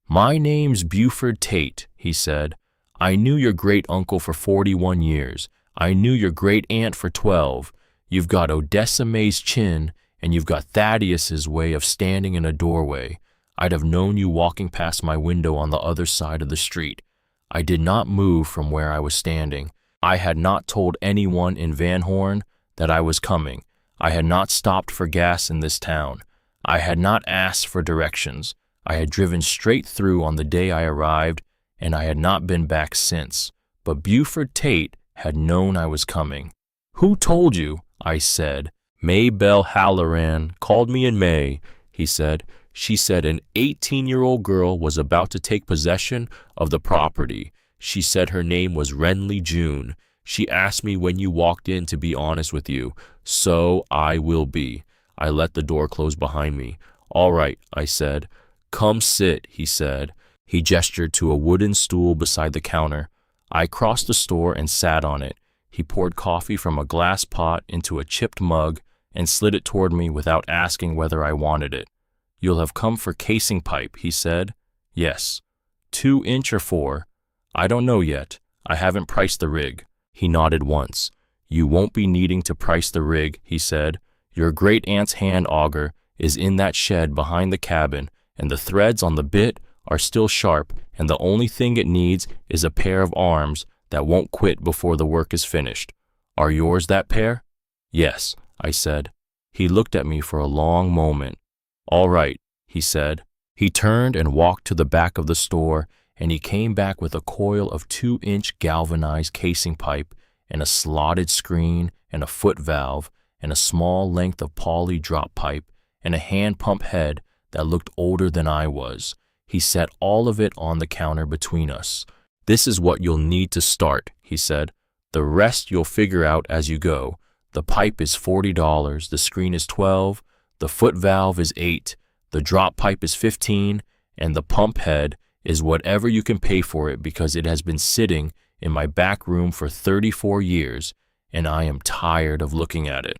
Speaker 1: "My name's Buford Tate," he said. "I knew your great-uncle for 41 years. I knew your great-aunt for 12. You've got Odessa May's chin, and you've got Thaddeus's way of standing in a doorway. I'd have known you walking past my window on the other side of the street." I did not move from where I was standing. I had not told anyone in Van Horn that I was coming. I had not stopped for gas in this town. I had not asked for directions. I had driven straight through on the day I arrived, and I had not been back since. But Buford Tate had known I was coming. "Who told you?" I said. "May Belle Halloran called me in May," he said. "She said an 18-year-old girl was about to take possession of the property. She said her name was Renly June. She asked me when you walked in to be honest with you. So I will be." I let the door close behind me. "All right," I said. "Come sit," he said. He gestured to a wooden stool beside the counter. I crossed the store and sat on it. He poured coffee from a glass pot into a chipped mug and slid it toward me without asking whether I wanted it. "You'll have come for casing pipe," he said. "Yes." 2 inch or 4? "I don't know yet. I haven't priced the rig." He nodded once. "You won't be needing to price the rig," he said. "Your great-aunt's hand auger is in that shed behind the cabin, and the threads on the bit are still sharp, and the only thing it needs is a pair of arms that won't quit before the work is finished. Are yours that pair?" "Yes," I said. He looked at me for a long moment. "All right," he said. He turned and walked to the back of the store, and he came back with a coil of 2-inch galvanized casing pipe and a slotted screen and a foot valve and a small length of poly drop pipe and a hand pump head that looked older than I was. He set all of it on the counter between us. "This is what you'll need to start," he said. "The rest you'll figure out as you go. The pipe is $40, the screen is $12, the foot valve is $8, the drop pipe is $15, and the pump head is whatever you can pay for it because it has been sitting in my back room for 34 years, and I am tired of looking at it."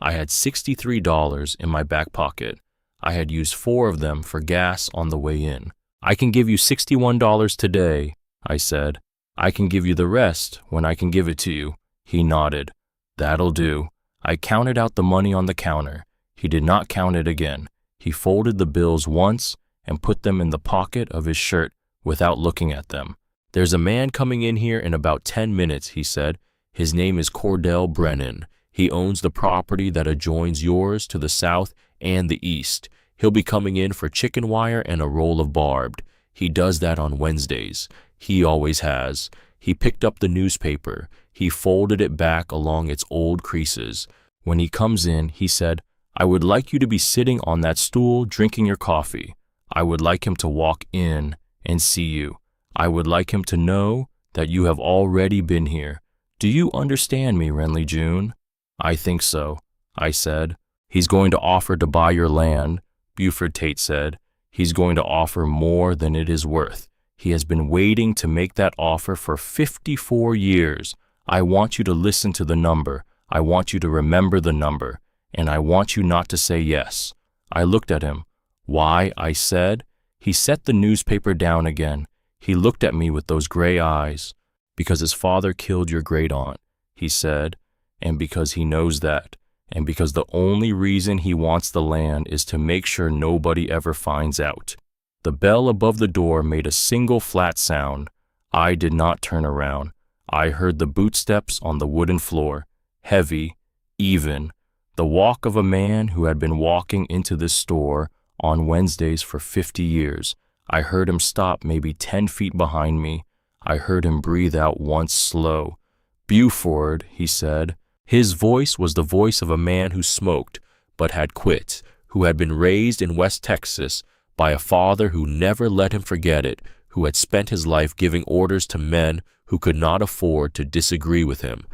Speaker 1: I had $63 in my back pocket. I had used 4 of them for gas on the way in. "I can give you $61 today," I said. "I can give you the rest when I can give it to you." He nodded. "That'll do." I counted out the money on the counter. He did not count it again. He folded the bills once and put them in the pocket of his shirt without looking at them. "There's a man coming in here in about 10 minutes, he said. "His name is Cordell Brennan. He owns the property that adjoins yours to the south and the east. He'll be coming in for chicken wire and a roll of barbed. He does that on Wednesdays. He always has." He picked up the newspaper. He folded it back along its old creases. When he comes in, he said, "I would like you to be sitting on that stool drinking your coffee. I would like him to walk in and see you. I would like him to know that you have already been here. Do you understand me, Renly June?" "I think so," I said. "He's going to offer to buy your land," Buford Tate said. "He's going to offer more than it is worth. He has been waiting to make that offer for 54 years. I want you to listen to the number. I want you to remember the number, and I want you not to say yes. I looked at him. Why, I said. He set the newspaper down again. He looked at me with those gray eyes. Because his father killed your great-aunt, he said, and because he knows that, and because the only reason he wants the land is to make sure nobody ever finds out. The bell above the door made a single flat sound. I did not turn around. I heard the bootsteps on the wooden floor, heavy, even, the walk of a man who had been walking into this store on Wednesdays for 50 years. I heard him stop maybe 10 feet behind me. I heard him breathe out once slow. Buford, he said. His voice was the voice of a man who smoked, but had quit, who had been raised in West Texas by a father who never let him forget it, who had spent his life giving orders to men who could not afford to disagree with him.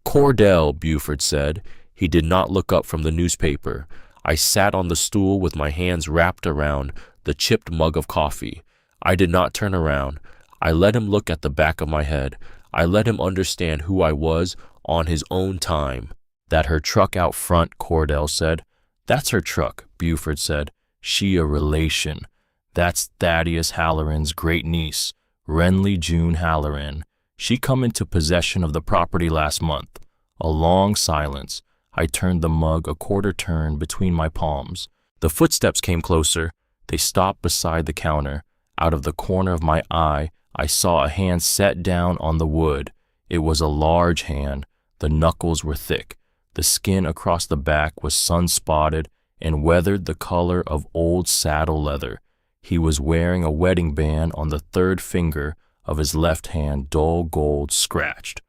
Speaker 1: Cordell, Buford said. He did not look up from the newspaper. I sat on the stool with my hands wrapped around the chipped mug of coffee. I did not turn around. I let him look at the back of my head. I let him understand who I was on his own time. That her truck out front, Cordell said. That's her truck, Buford said. She a relation. That's Thaddeus Halloran's great-niece, Renly June Halloran. She come into possession of the property last month. A long silence. I turned the mug a quarter turn between my palms. The footsteps came closer. They stopped beside the counter. Out of the corner of my eye, I saw a hand set down on the wood. It was a large hand. The knuckles were thick. The skin across the back was sun-spotted and weathered the color of old saddle leather. He was wearing a wedding band on the third finger of his left hand, dull gold, scratched.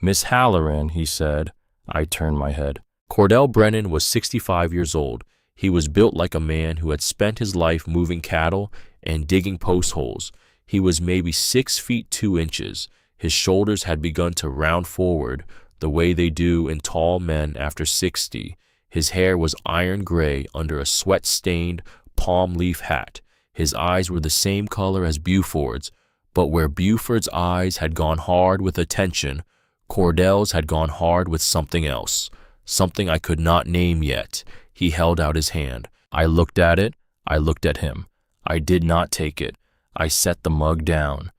Speaker 1: Miss Halloran, he said. I turned my head. Cordell Brennan was 65 years old. He was built like a man who had spent his life moving cattle and digging post holes. He was maybe 6 feet 2 inches. His shoulders had begun to round forward, the way they do in tall men after 60. His hair was iron gray under a sweat-stained palm leaf hat. His eyes were the same color as Buford's, but where Buford's eyes had gone hard with attention, Cordell's had gone hard with something else, something I could not name yet. He held out his hand. I looked at it. I looked at him. I did not take it. I set the mug down.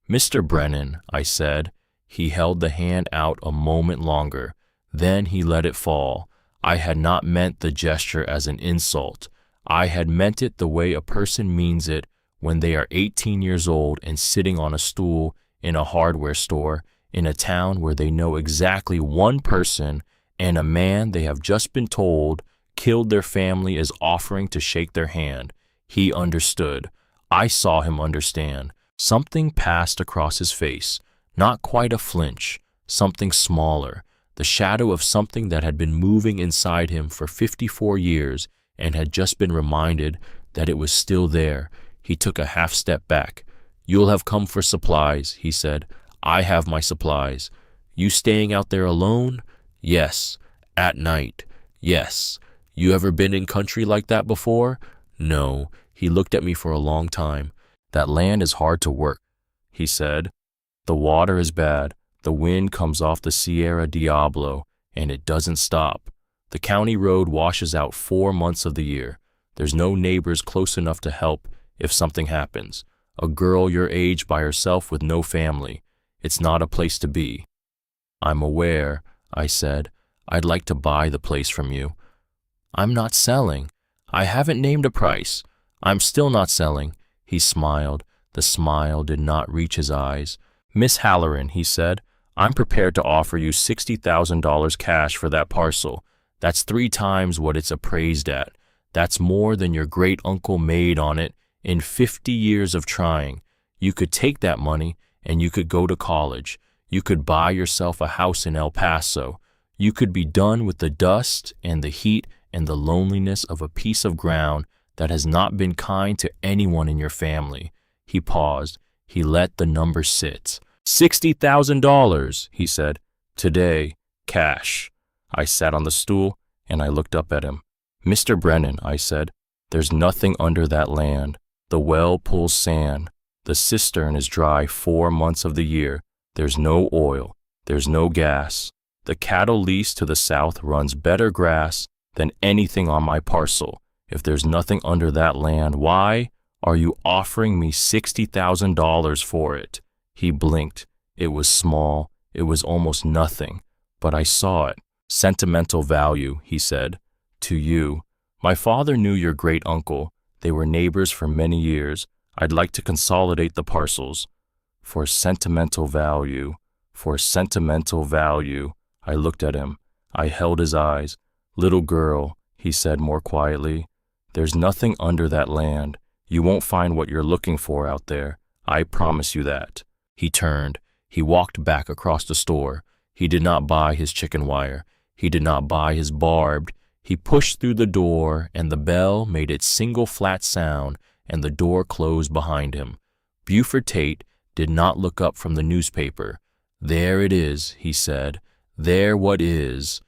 Speaker 1: Mr. Brennan, I said. He held the hand out a moment longer. Then he let it fall. I had not meant the gesture as an insult. I had meant it the way a person means it when they are 18 years old and sitting on a stool in a hardware store in a town where they know exactly one person and a man they have just been told killed their family is offering to shake their hand. He understood. I saw him understand. Something passed across his face, not quite a flinch, something smaller, the shadow of something that had been moving inside him for 54 years and had just been reminded that it was still there. He took a half step back. You'll have come for supplies, he said. I have my supplies. You staying out there alone? Yes. At night? Yes. You ever been in country like that before? No. He looked at me for a long time. That land is hard to work, he said. The water is bad. The wind comes off the Sierra Diablo, and it doesn't stop. The county road washes out 4 months of the year. There's no neighbors close enough to help if something happens. A girl your age by herself with no family. It's not a place to be. I'm aware, I said. I'd like to buy the place from you. I'm not selling. I haven't named a price. I'm still not selling. He smiled. The smile did not reach his eyes. Miss Halloran, he said, I'm prepared to offer you $60,000 cash for that parcel. That's 3 times what it's appraised at. That's more than your great-uncle made on it in 50 years of trying. You could take that money and you could go to college. You could buy yourself a house in El Paso. You could be done with the dust and the heat and the loneliness of a piece of ground that has not been kind to anyone in your family. He paused. He let the number sit. $60,000, he said. Today, cash. I sat on the stool and I looked up at him. Mr. Brennan, I said, there's nothing under that land. The well pulls sand. The cistern is dry 4 months of the year. There's no oil. There's no gas. The cattle lease to the south runs better grass than anything on my parcel. If there's nothing under that land, why are you offering me $60,000 for it?" He blinked. It was small. It was almost nothing. But I saw it. "Sentimental value," he said. "To you. My father knew your great uncle. They were neighbors for many years. I'd like to consolidate the parcels." For sentimental value. For sentimental value. I looked at him. I held his eyes. "Little girl," he said more quietly, "there's nothing under that land. You won't find what you're looking for out there. I promise you that." He turned. He walked back across the store. He did not buy his chicken wire. He did not buy his barbed. He pushed through the door, and the bell made its single flat sound, and the door closed behind him. Buford Tate did not look up from the newspaper. "There it is," he said. "There what is."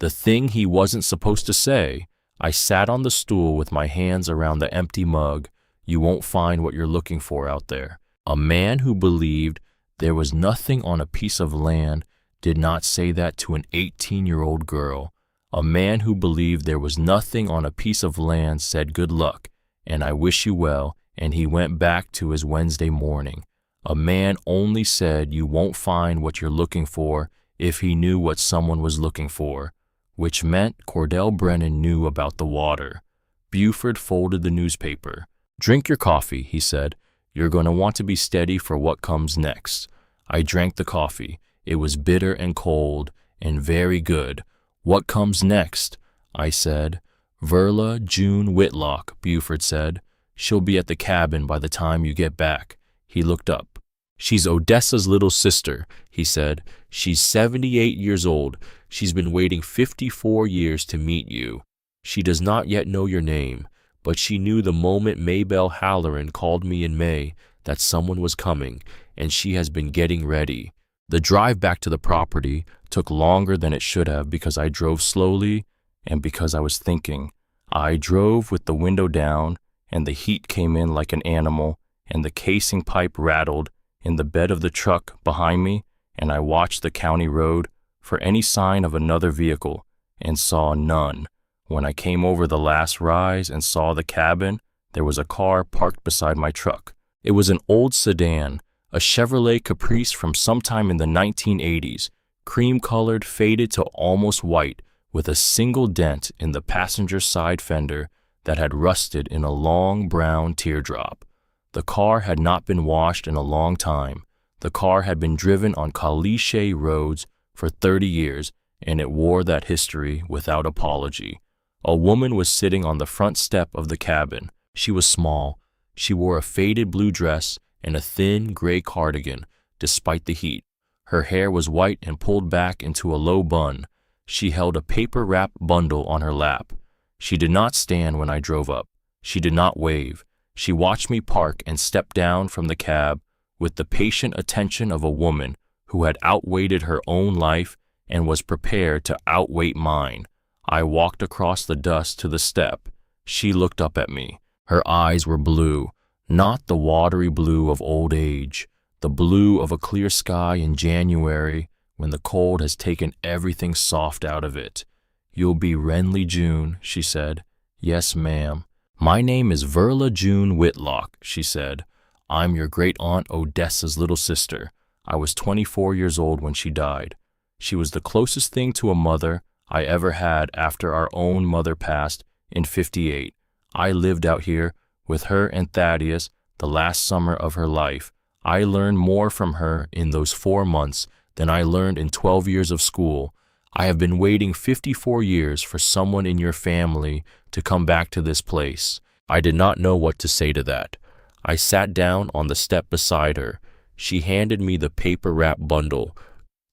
Speaker 1: The thing he wasn't supposed to say. I sat on the stool with my hands around the empty mug. "You won't find what you're looking for out there." A man who believed there was nothing on a piece of land did not say that to an 18-year-old girl. A man who believed there was nothing on a piece of land said good luck, and I wish you well, and he went back to his Wednesday morning. A man only said you won't find what you're looking for if he knew what someone was looking for, which meant Cordell Brennan knew about the water. Buford folded the newspaper. "Drink your coffee," he said. "You're going to want to be steady for what comes next." I drank the coffee. It was bitter and cold and very good. "What comes next?" I said. "Verla June Whitlock," Buford said. "She'll be at the cabin by the time you get back." He looked up. "She's Odessa's little sister," he said. "She's 78 years old. She's been waiting 54 years to meet you. She does not yet know your name, but she knew the moment Maybelle Halloran called me in May that someone was coming, and she has been getting ready." The drive back to the property took longer than it should have because I drove slowly and because I was thinking. I drove with the window down, and the heat came in like an animal, and the casing pipe rattled in the bed of the truck behind me, and I watched the county road for any sign of another vehicle and saw none. When I came over the last rise and saw the cabin, there was a car parked beside my truck. It was an old sedan, a Chevrolet Caprice from sometime in the 1980s, cream-colored, faded to almost white, with a single dent in the passenger side fender that had rusted in a long brown teardrop. The car had not been washed in a long time. The car had been driven on caliche roads for 30 years, and it wore that history without apology. A woman was sitting on the front step of the cabin. She was small. She wore a faded blue dress and a thin gray cardigan, despite the heat. Her hair was white and pulled back into a low bun. She held a paper-wrapped bundle on her lap. She did not stand when I drove up. She did not wave. She watched me park and step down from the cab with the patient attention of a woman who had outwaited her own life and was prepared to outwait mine. I walked across the dust to the step. She looked up at me. Her eyes were blue, not the watery blue of old age, the blue of a clear sky in January when the cold has taken everything soft out of it. "You'll be Renly June," she said. "Yes, ma'am." "My name is Verla June Whitlock," she said. "I'm your great-aunt Odessa's little sister. I was 24 years old when she died. She was the closest thing to a mother I ever had after our own mother passed in '58. I lived out here with her and Thaddeus the last summer of her life. I learned more from her in those 4 months than I learned in 12 years of school. I have been waiting 54 years for someone in your family to come back to this place." I did not know what to say to that. I sat down on the step beside her. She handed me the paper-wrapped bundle.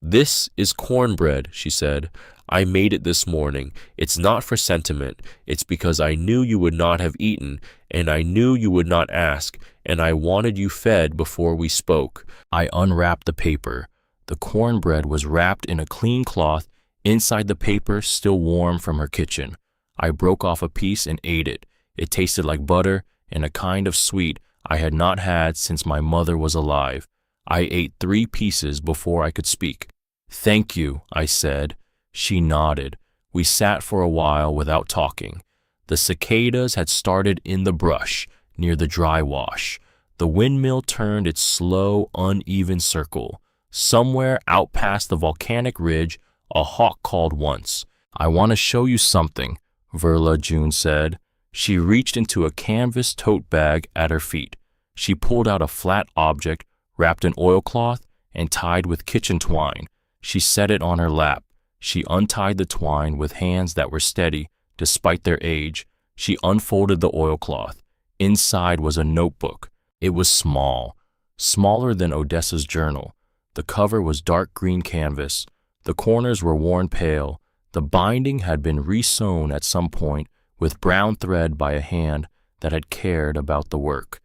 Speaker 1: "This is cornbread," she said. "I made it this morning. It's not for sentiment. It's because I knew you would not have eaten, and I knew you would not ask, and I wanted you fed before we spoke." I unwrapped the paper. The cornbread was wrapped in a clean cloth, inside the paper still warm from her kitchen. I broke off a piece and ate it. It tasted like butter and a kind of sweet I had not had since my mother was alive. I ate 3 pieces before I could speak. Thank you, I said. She nodded. We sat for a while without talking. The cicadas had started in the brush, near the dry wash. The windmill turned its slow, uneven circle. Somewhere out past the volcanic ridge, a hawk called once. I want to show you something, Verla June said. She reached into a canvas tote bag at her feet. She pulled out a flat object, wrapped in oilcloth, and tied with kitchen twine. She set it on her lap. She untied the twine with hands that were steady, despite their age. She unfolded the oilcloth. Inside was a notebook. It was small, smaller than Odessa's journal. The cover was dark green canvas. The corners were worn pale. The binding had been re-sewn at some point with brown thread by a hand that had cared about the work.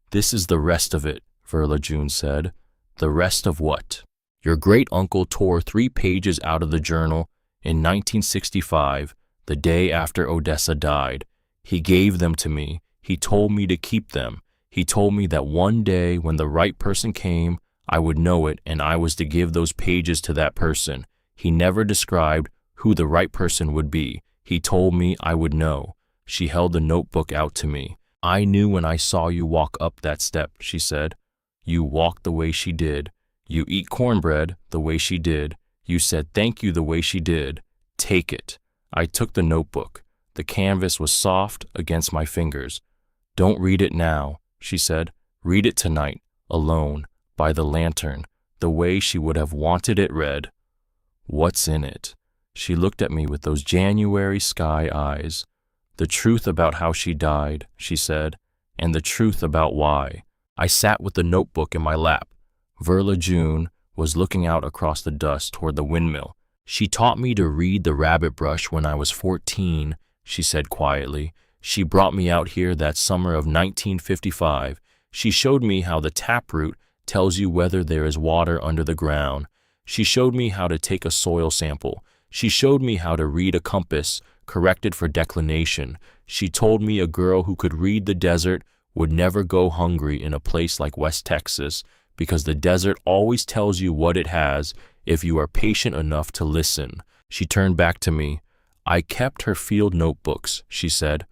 Speaker 1: This is the rest of it, Verla June said. The rest of what? Your great-uncle tore 3 pages out of the journal in 1965, the day after Odessa died. He gave them to me. He told me to keep them. He told me that one day when the right person came, I would know it and I was to give those pages to that person. He never described who the right person would be. He told me I would know. She held the notebook out to me. I knew when I saw you walk up that step, she said. You walked the way she did. You eat cornbread the way she did. You said thank you the way she did. Take it. I took the notebook. The canvas was soft against my fingers. Don't read it now, she said. Read it tonight, alone, by the lantern, the way she would have wanted it read. What's in it? She looked at me with those January sky eyes. The truth about how she died, she said, and the truth about why. I sat with the notebook in my lap. Verla June was looking out across the dust toward the windmill. She taught me to read the rabbit brush when I was 14, she said quietly. She brought me out here that summer of 1955. She showed me how the taproot tells you whether there is water under the ground. She showed me how to take a soil sample. She showed me how to read a compass, corrected for declination. She told me a girl who could read the desert would never go hungry in a place like West Texas, because the desert always tells you what it has if you are patient enough to listen. She turned back to me. I kept her field notebooks, she said.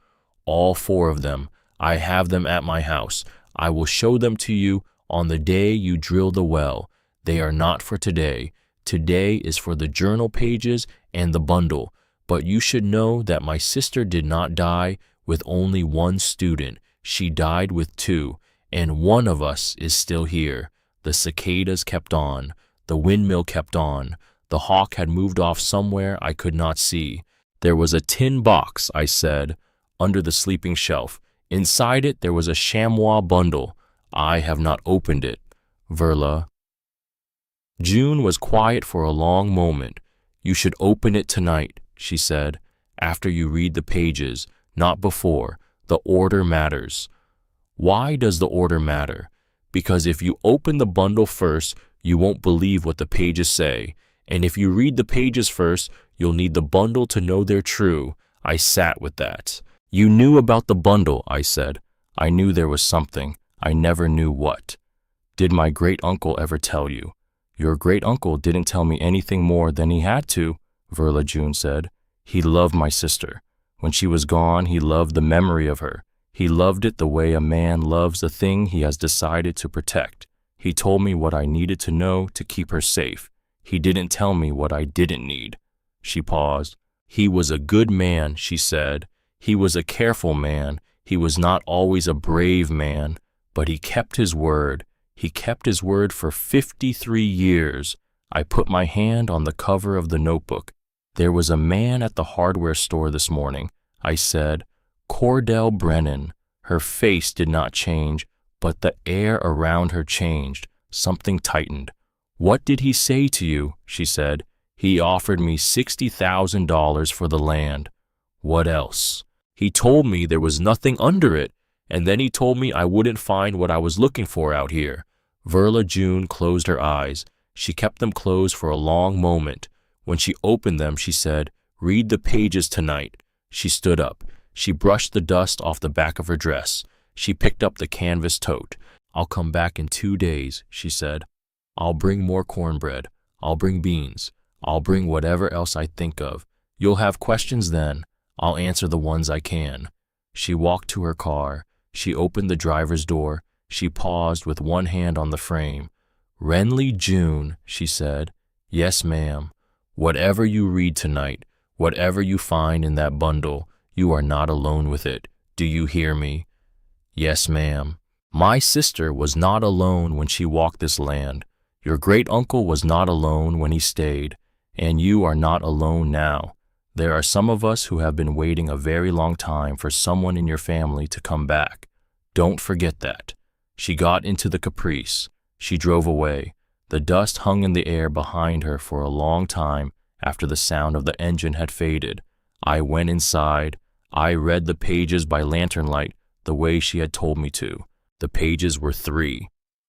Speaker 1: All 4 of them. I have them at my house. I will show them to you on the day you drill the well. They are not for today. Today is for the journal pages and the bundle. But you should know that my sister did not die with only 1 student. She died with 2, and one of us is still here. The cicadas kept on. The windmill kept on. The hawk had moved off somewhere I could not see. There was a tin box, I said, under the sleeping shelf. Inside it there was a chamois bundle. I have not opened it. Verla June was quiet for a long moment. You should open it tonight, she said, after you read the pages, not before. The order matters. Why does the order matter? Because if you open the bundle first, you won't believe what the pages say. And if you read the pages first, you'll need the bundle to know they're true. I sat with that. You knew about the bundle, I said. I knew there was something. I never knew what. Did my great-uncle ever tell you? Your great-uncle didn't tell me anything more than he had to, Verla June said. He loved my sister. When she was gone, he loved the memory of her. He loved it the way a man loves the thing he has decided to protect. He told me what I needed to know to keep her safe. He didn't tell me what I didn't need. She paused. He was a good man, she said. He was a careful man. He was not always a brave man, but he kept his word. He kept his word for 53 years. I put my hand on the cover of the notebook. There was a man at the hardware store this morning. I said, Cordell Brennan. Her face did not change, but the air around her changed. Something tightened. What did he say to you? She said. He offered me $60,000 for the land. What else? He told me there was nothing under it, and then he told me I wouldn't find what I was looking for out here. Verla June closed her eyes. She kept them closed for a long moment. When she opened them, she said, Read the pages tonight. She stood up. She brushed the dust off the back of her dress. She picked up the canvas tote. I'll come back in 2 days, she said. I'll bring more cornbread. I'll bring beans. I'll bring whatever else I think of. You'll have questions then. I'll answer the ones I can." She walked to her car. She opened the driver's door. She paused with one hand on the frame. "Renly June," she said. "Yes, ma'am. Whatever you read tonight, whatever you find in that bundle, you are not alone with it. Do you hear me?" "Yes, ma'am." "My sister was not alone when she walked this land. Your great-uncle was not alone when he stayed, and you are not alone now. There are some of us who have been waiting a very long time for someone in your family to come back. Don't forget that." She got into the Caprice. She drove away. The dust hung in the air behind her for a long time after the sound of the engine had faded. I went inside. I read the pages by lantern light the way she had told me to. The pages were 3.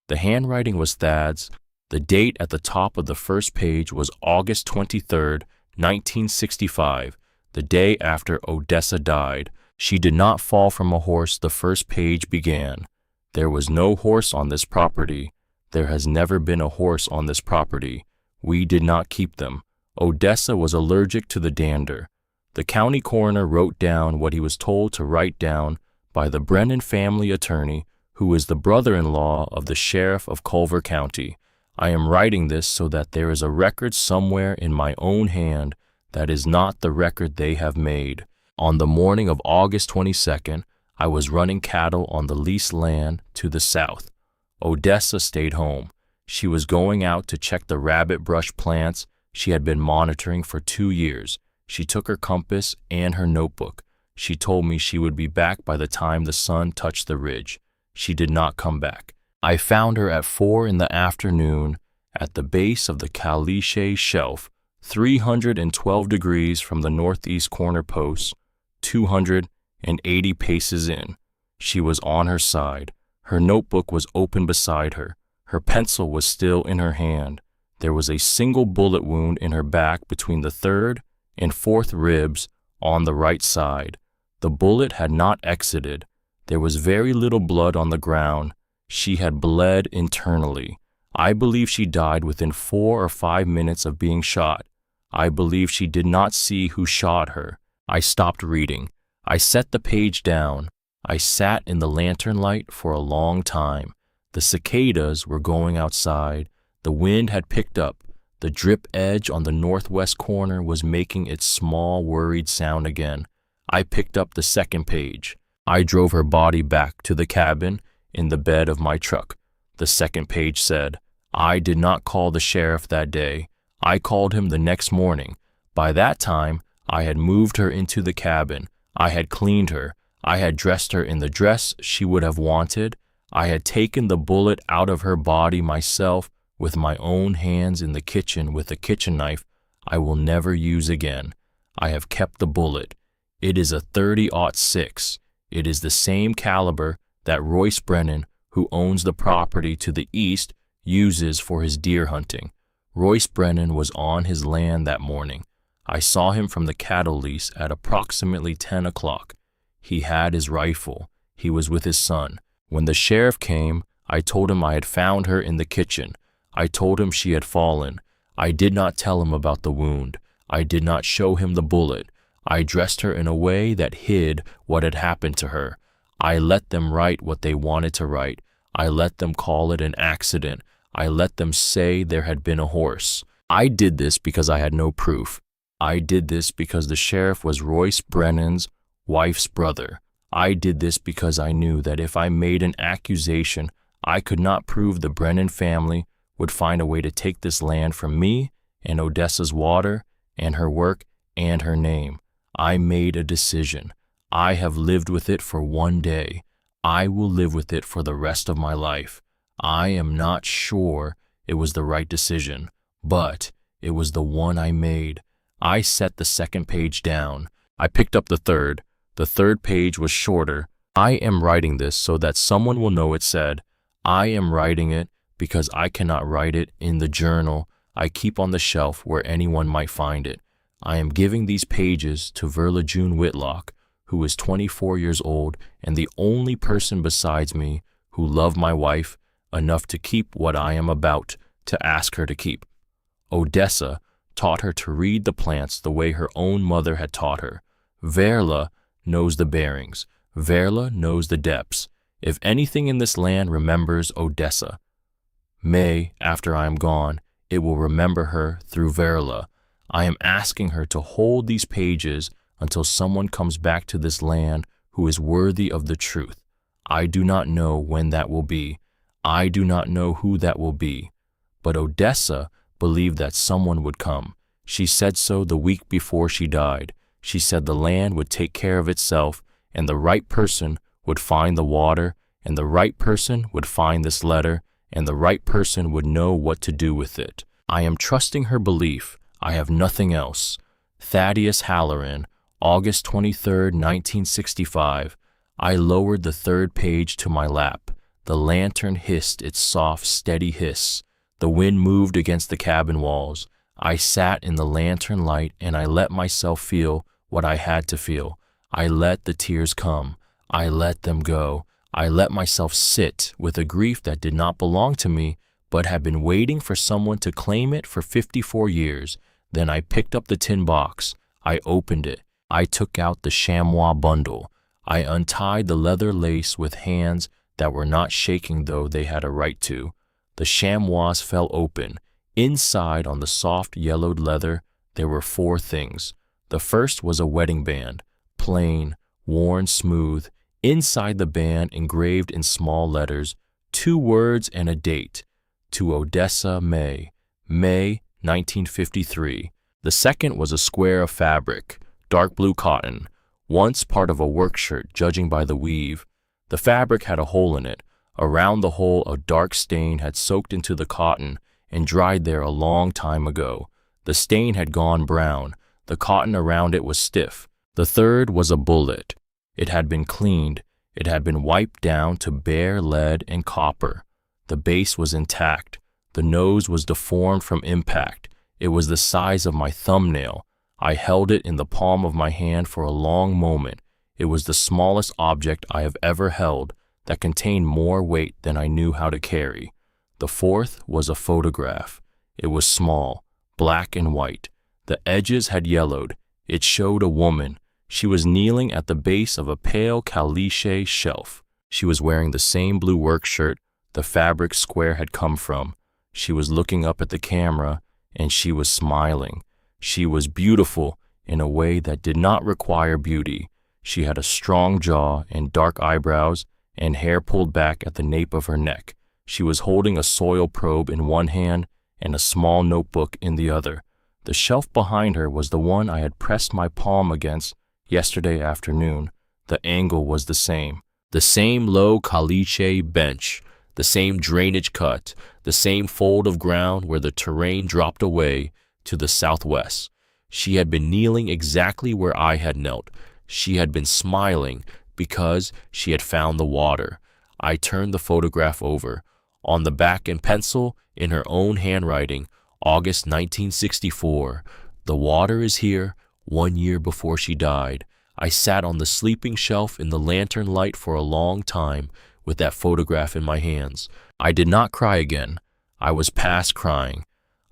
Speaker 1: The handwriting was Thad's. The date at the top of the first page was August 23rd, 1965, the day after Odessa died. She did not fall from a horse, the first page began. There was no horse on this property. There has never been a horse on this property. We did not keep them. Odessa was allergic to the dander. The county coroner wrote down what he was told to write down by the Brennan family attorney, who is the brother-in-law of the sheriff of Culver County. I am writing this so that there is a record somewhere in my own hand that is not the record they have made. On the morning of August 22nd, I was running cattle on the leased land to the south. Odessa stayed home. She was going out to check the rabbit brush plants she had been monitoring for 2 years. She took her compass and her notebook. She told me she would be back by the time the sun touched the ridge. She did not come back. I found her at 4 in the afternoon at the base of the Caliche Shelf, 312 degrees from the northeast corner post, 280 paces in. She was on her side. Her notebook was open beside her. Her pencil was still in her hand. There was a single bullet wound in her back between the 3rd and 4th ribs on the right side. The bullet had not exited. There was very little blood on the ground. She had bled internally. I believe she died within 4 or 5 minutes of being shot. I believe she did not see who shot her. I stopped reading. I set the page down. I sat in the lantern light for a long time. The cicadas were going outside. The wind had picked up. The drip edge on the northwest corner was making its small, worried sound again. I picked up the second page. I drove her body back to the cabin in the bed of my truck. The second page said, "I did not call the sheriff that day. I called him the next morning. By that time, I had moved her into the cabin. I had cleaned her. I had dressed her in the dress she would have wanted. I had taken the bullet out of her body myself with my own hands in the kitchen with a kitchen knife I will never use again. I have kept the bullet. It is a .30-06. It is the same caliber that Royce Brennan, who owns the property to the east, uses for his deer hunting. Royce Brennan was on his land that morning. I saw him from the cattle lease at approximately 10 o'clock. He had his rifle. He was with his son. When the sheriff came, I told him I had found her in the kitchen. I told him she had fallen. I did not tell him about the wound. I did not show him the bullet. I dressed her in a way that hid what had happened to her. I let them write what they wanted to write. I let them call it an accident. I let them say there had been a horse. I did this because I had no proof. I did this because the sheriff was Royce Brennan's wife's brother. I did this because I knew that if I made an accusation, I could not prove the Brennan family would find a way to take this land from me and Odessa's water and her work and her name. I made a decision. I have lived with it for one day. I will live with it for the rest of my life. I am not sure it was the right decision, but it was the one I made. I set the second page down. I picked up the third. The third page was shorter. I am writing this so that someone will know it said. I am writing it because I cannot write it in the journal I keep on the shelf where anyone might find it. I am giving these pages to Verla June Whitlock, who is 24 years old and the only person besides me who loved my wife enough to keep what I am about to ask her to keep. Odessa taught her to read the plants the way her own mother had taught her. Verla knows the bearings. Verla knows the depths. If anything in this land remembers Odessa, may, after I am gone, it will remember her through Verla. I am asking her to hold these pages until someone comes back to this land who is worthy of the truth. I do not know when that will be. I do not know who that will be. But Odessa believed that someone would come. She said so the week before she died. She said the land would take care of itself, and the right person would find the water, and the right person would find this letter, and the right person would know what to do with it. I am trusting her belief. I have nothing else. Thaddeus Halloran, August 23, 1965. I lowered the third page to my lap. The lantern hissed its soft, steady hiss. The wind moved against the cabin walls. I sat in the lantern light and I let myself feel what I had to feel. I let the tears come. I let them go. I let myself sit with a grief that did not belong to me, but had been waiting for someone to claim it for 54 years. Then I picked up the tin box. I opened it. I took out the chamois bundle. I untied the leather lace with hands that were not shaking, though they had a right to. The chamois fell open. Inside, on the soft yellowed leather, there were 4 things. The first was a wedding band, plain, worn smooth. Inside the band, engraved in small letters, 2 words and a date. To Odessa, May 1953. The second was a square of fabric, dark blue cotton, once part of a work shirt judging by the weave. The fabric had a hole in it. Around the hole a dark stain had soaked into the cotton and dried there a long time ago. The stain had gone brown. The cotton around it was stiff. The third was a bullet. It had been cleaned. It had been wiped down to bare lead and copper. The base was intact. The nose was deformed from impact. It was the size of my thumbnail. I held it in the palm of my hand for a long moment. It was the smallest object I have ever held, that contained more weight than I knew how to carry. The fourth was a photograph. It was small, black and white. The edges had yellowed. It showed a woman. She was kneeling at the base of a pale caliche shelf. She was wearing the same blue work shirt the fabric square had come from. She was looking up at the camera, and she was smiling. She was beautiful in a way that did not require beauty. She had a strong jaw and dark eyebrows and hair pulled back at the nape of her neck. She was holding a soil probe in one hand and a small notebook in the other. The shelf behind her was the one I had pressed my palm against yesterday afternoon. The angle was the same low caliche bench, the same drainage cut, the same fold of ground where the terrain dropped away to the southwest. She had been kneeling exactly where I had knelt. She had been smiling because she had found the water. I turned the photograph over. On the back in pencil, in her own handwriting, August 1964. The water is here, 1 year before she died. I sat on the sleeping shelf in the lantern light for a long time with that photograph in my hands. I did not cry again. I was past crying.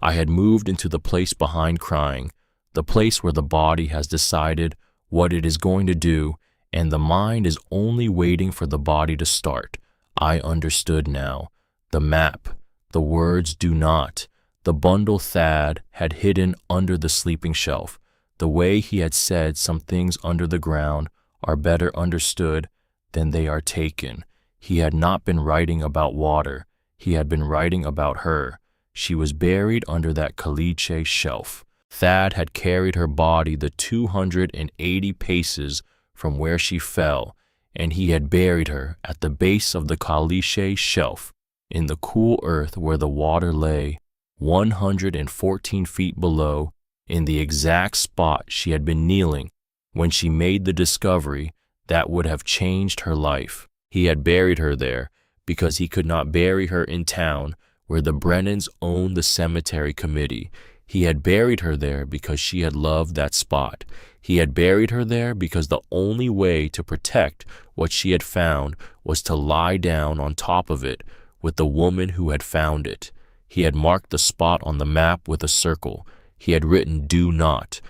Speaker 1: I had moved into the place behind crying, the place where the body has decided what it is going to do, and the mind is only waiting for the body to start. I understood now. The map, the words do not, the bundle Thad had hidden under the sleeping shelf, the way he had said some things under the ground are better understood than they are taken. He had not been writing about water. He had been writing about her. She was buried under that caliche shelf. Thad had carried her body the 280 paces from where she fell, and he had buried her at the base of the caliche shelf, in the cool earth where the water lay, 114 feet below, in the exact spot she had been kneeling when she made the discovery that would have changed her life. He had buried her there because he could not bury her in town where the Brennans owned the cemetery committee. He had buried her there because she had loved that spot. He had buried her there because the only way to protect what she had found was to lie down on top of it with the woman who had found it. He had marked the spot on the map with a circle. He had written do not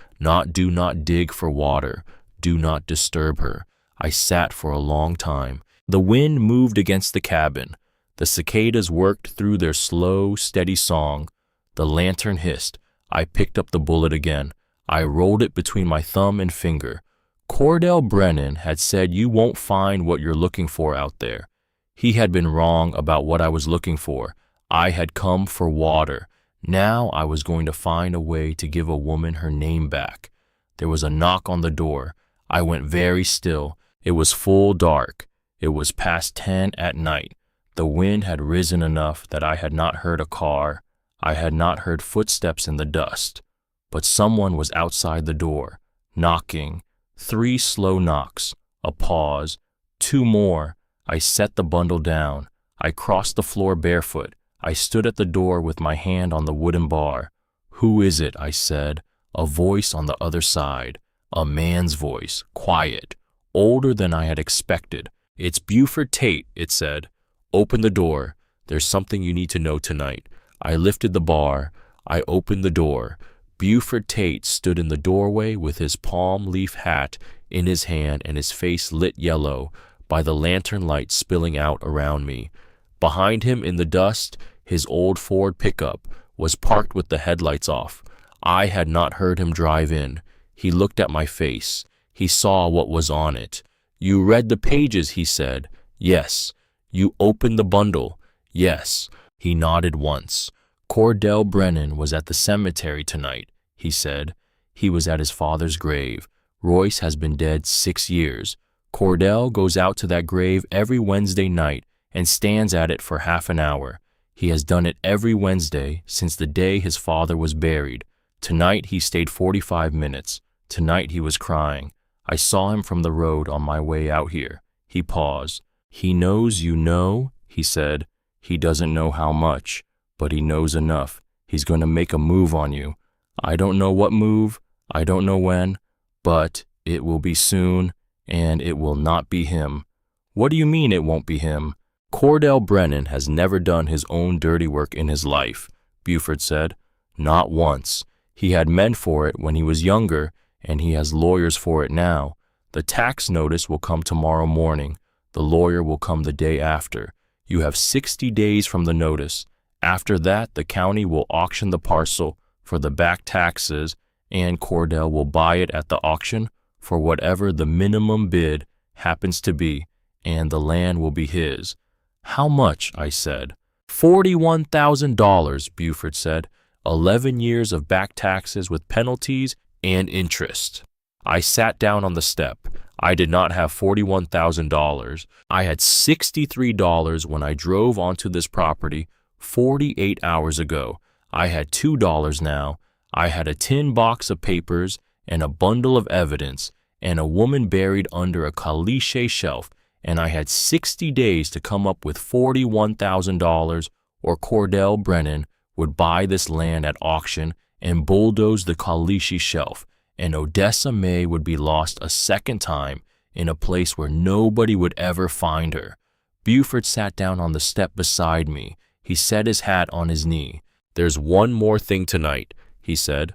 Speaker 1: do not dig for water, do not disturb her. I sat for a long time. The wind moved against the cabin. The cicadas worked through their slow, steady song. The lantern hissed. I picked up the bullet again. I rolled it between my thumb and finger. Cordell Brennan had said you won't find what you're looking for out there. He had been wrong about what I was looking for. I had come for water. Now I was going to find a way to give a woman her name back. There was a knock on the door. I went very still. It was full dark. It was past 10 at night. The wind had risen enough that I had not heard a car. I had not heard footsteps in the dust. But someone was outside the door, knocking. 3 slow knocks, a pause, 2 more. I set the bundle down. I crossed the floor barefoot. I stood at the door with my hand on the wooden bar. Who is it? I said. A voice on the other side. A man's voice, quiet, older than I had expected. It's Buford Tate, it said. Open the door. There's something you need to know tonight. I lifted the bar. I opened the door. Buford Tate stood in the doorway with his palm leaf hat in his hand and his face lit yellow by the lantern light spilling out around me. Behind him in the dust, his old Ford pickup was parked with the headlights off. I had not heard him drive in. He looked at my face. He saw what was on it. You read the pages, he said. Yes. You opened the bundle. Yes. He nodded once. Cordell Brennan was at the cemetery tonight, he said. He was at his father's grave. Royce has been dead 6 years. Cordell goes out to that grave every Wednesday night and stands at it for half an hour. He has done it every Wednesday since the day his father was buried. Tonight he stayed 45 minutes. Tonight he was crying. I saw him from the road on my way out here. He paused. He knows you know, he said. He doesn't know how much, but he knows enough. He's going to make a move on you. I don't know what move, I don't know when, but it will be soon, and it will not be him. What do you mean it won't be him? Cordell Brennan has never done his own dirty work in his life, Buford said. Not once. He had men for it when he was younger, and he has lawyers for it now. The tax notice will come tomorrow morning. The lawyer will come the day after. You have 60 days from the notice. After that, the county will auction the parcel for the back taxes, and Cordell will buy it at the auction for whatever the minimum bid happens to be, and the land will be his. How much? I said. $41,000, Buford said. 11 years of back taxes with penalties and interest. I sat down on the step. I did not have $41,000. I had $63 when I drove onto this property 48 hours ago. I had $2 now. I had a tin box of papers and a bundle of evidence and a woman buried under a caliche shelf, and I had 60 days to come up with $41,000 or Cordell Brennan would buy this land at auction and bulldoze the caliche shelf, and Odessa May would be lost a second time in a place where nobody would ever find her. Buford sat down on the step beside me. He set his hat on his knee. There's one more thing tonight, he said.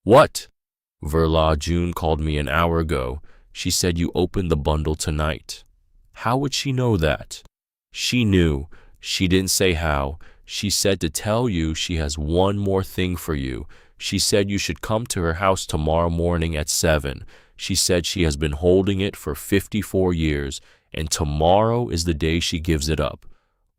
Speaker 1: What? Verla June called me an hour ago. She said you opened the bundle tonight. How would she know that? She knew. She didn't say how. She said to tell you she has one more thing for you. She said you should come to her house tomorrow morning at 7. She said she has been holding it for 54 years, and tomorrow is the day she gives it up.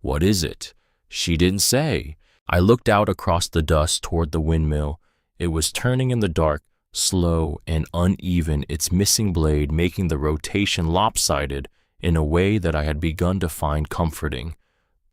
Speaker 1: What is it? She didn't say. I looked out across the dust toward the windmill. It was turning in the dark, slow and uneven, its missing blade making the rotation lopsided in a way that I had begun to find comforting.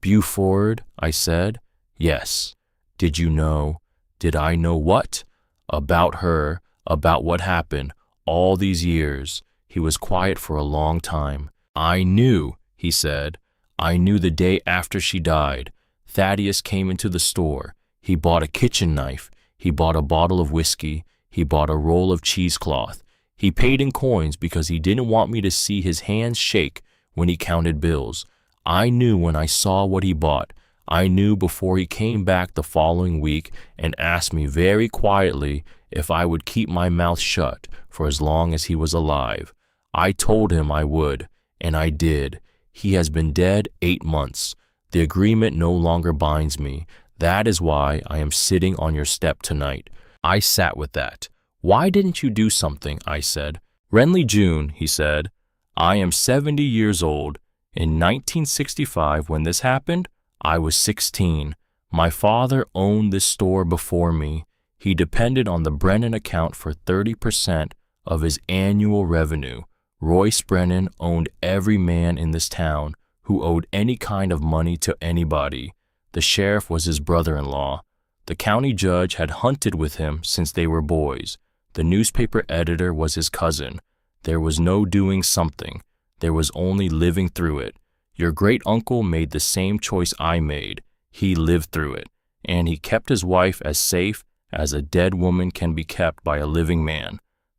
Speaker 1: Buford, I said. Yes. Did you know? Did I know what? About her, about what happened all these years. He was quiet for a long time. I knew, he said. I knew the day after she died. Thaddeus came into the store. He bought a kitchen knife. He bought a bottle of whiskey. He bought a roll of cheesecloth. He paid in coins because he didn't want me to see his hands shake when he counted bills. I knew when I saw what he bought. I knew before he came back the following week and asked me very quietly if I would keep my mouth shut for as long as he was alive. I told him I would, and I did. He has been dead 8 months. The agreement no longer binds me. That is why I am sitting on your step tonight. I sat with that. Why didn't you do something? I said. Renly June, he said. I am 70 years old. In 1965, when this happened, I was 16. My father owned this store before me. He depended on the Brennan account for 30% of his annual revenue. Royce Brennan owned every man in this town who owed any kind of money to anybody. The sheriff was his brother-in-law. The county judge had hunted with him since they were boys. The newspaper editor was his cousin. There was no doing something. There was only living through it. Your great-uncle made the same choice I made. He lived through it, and he kept his wife as safe as a dead woman can be kept by a living man.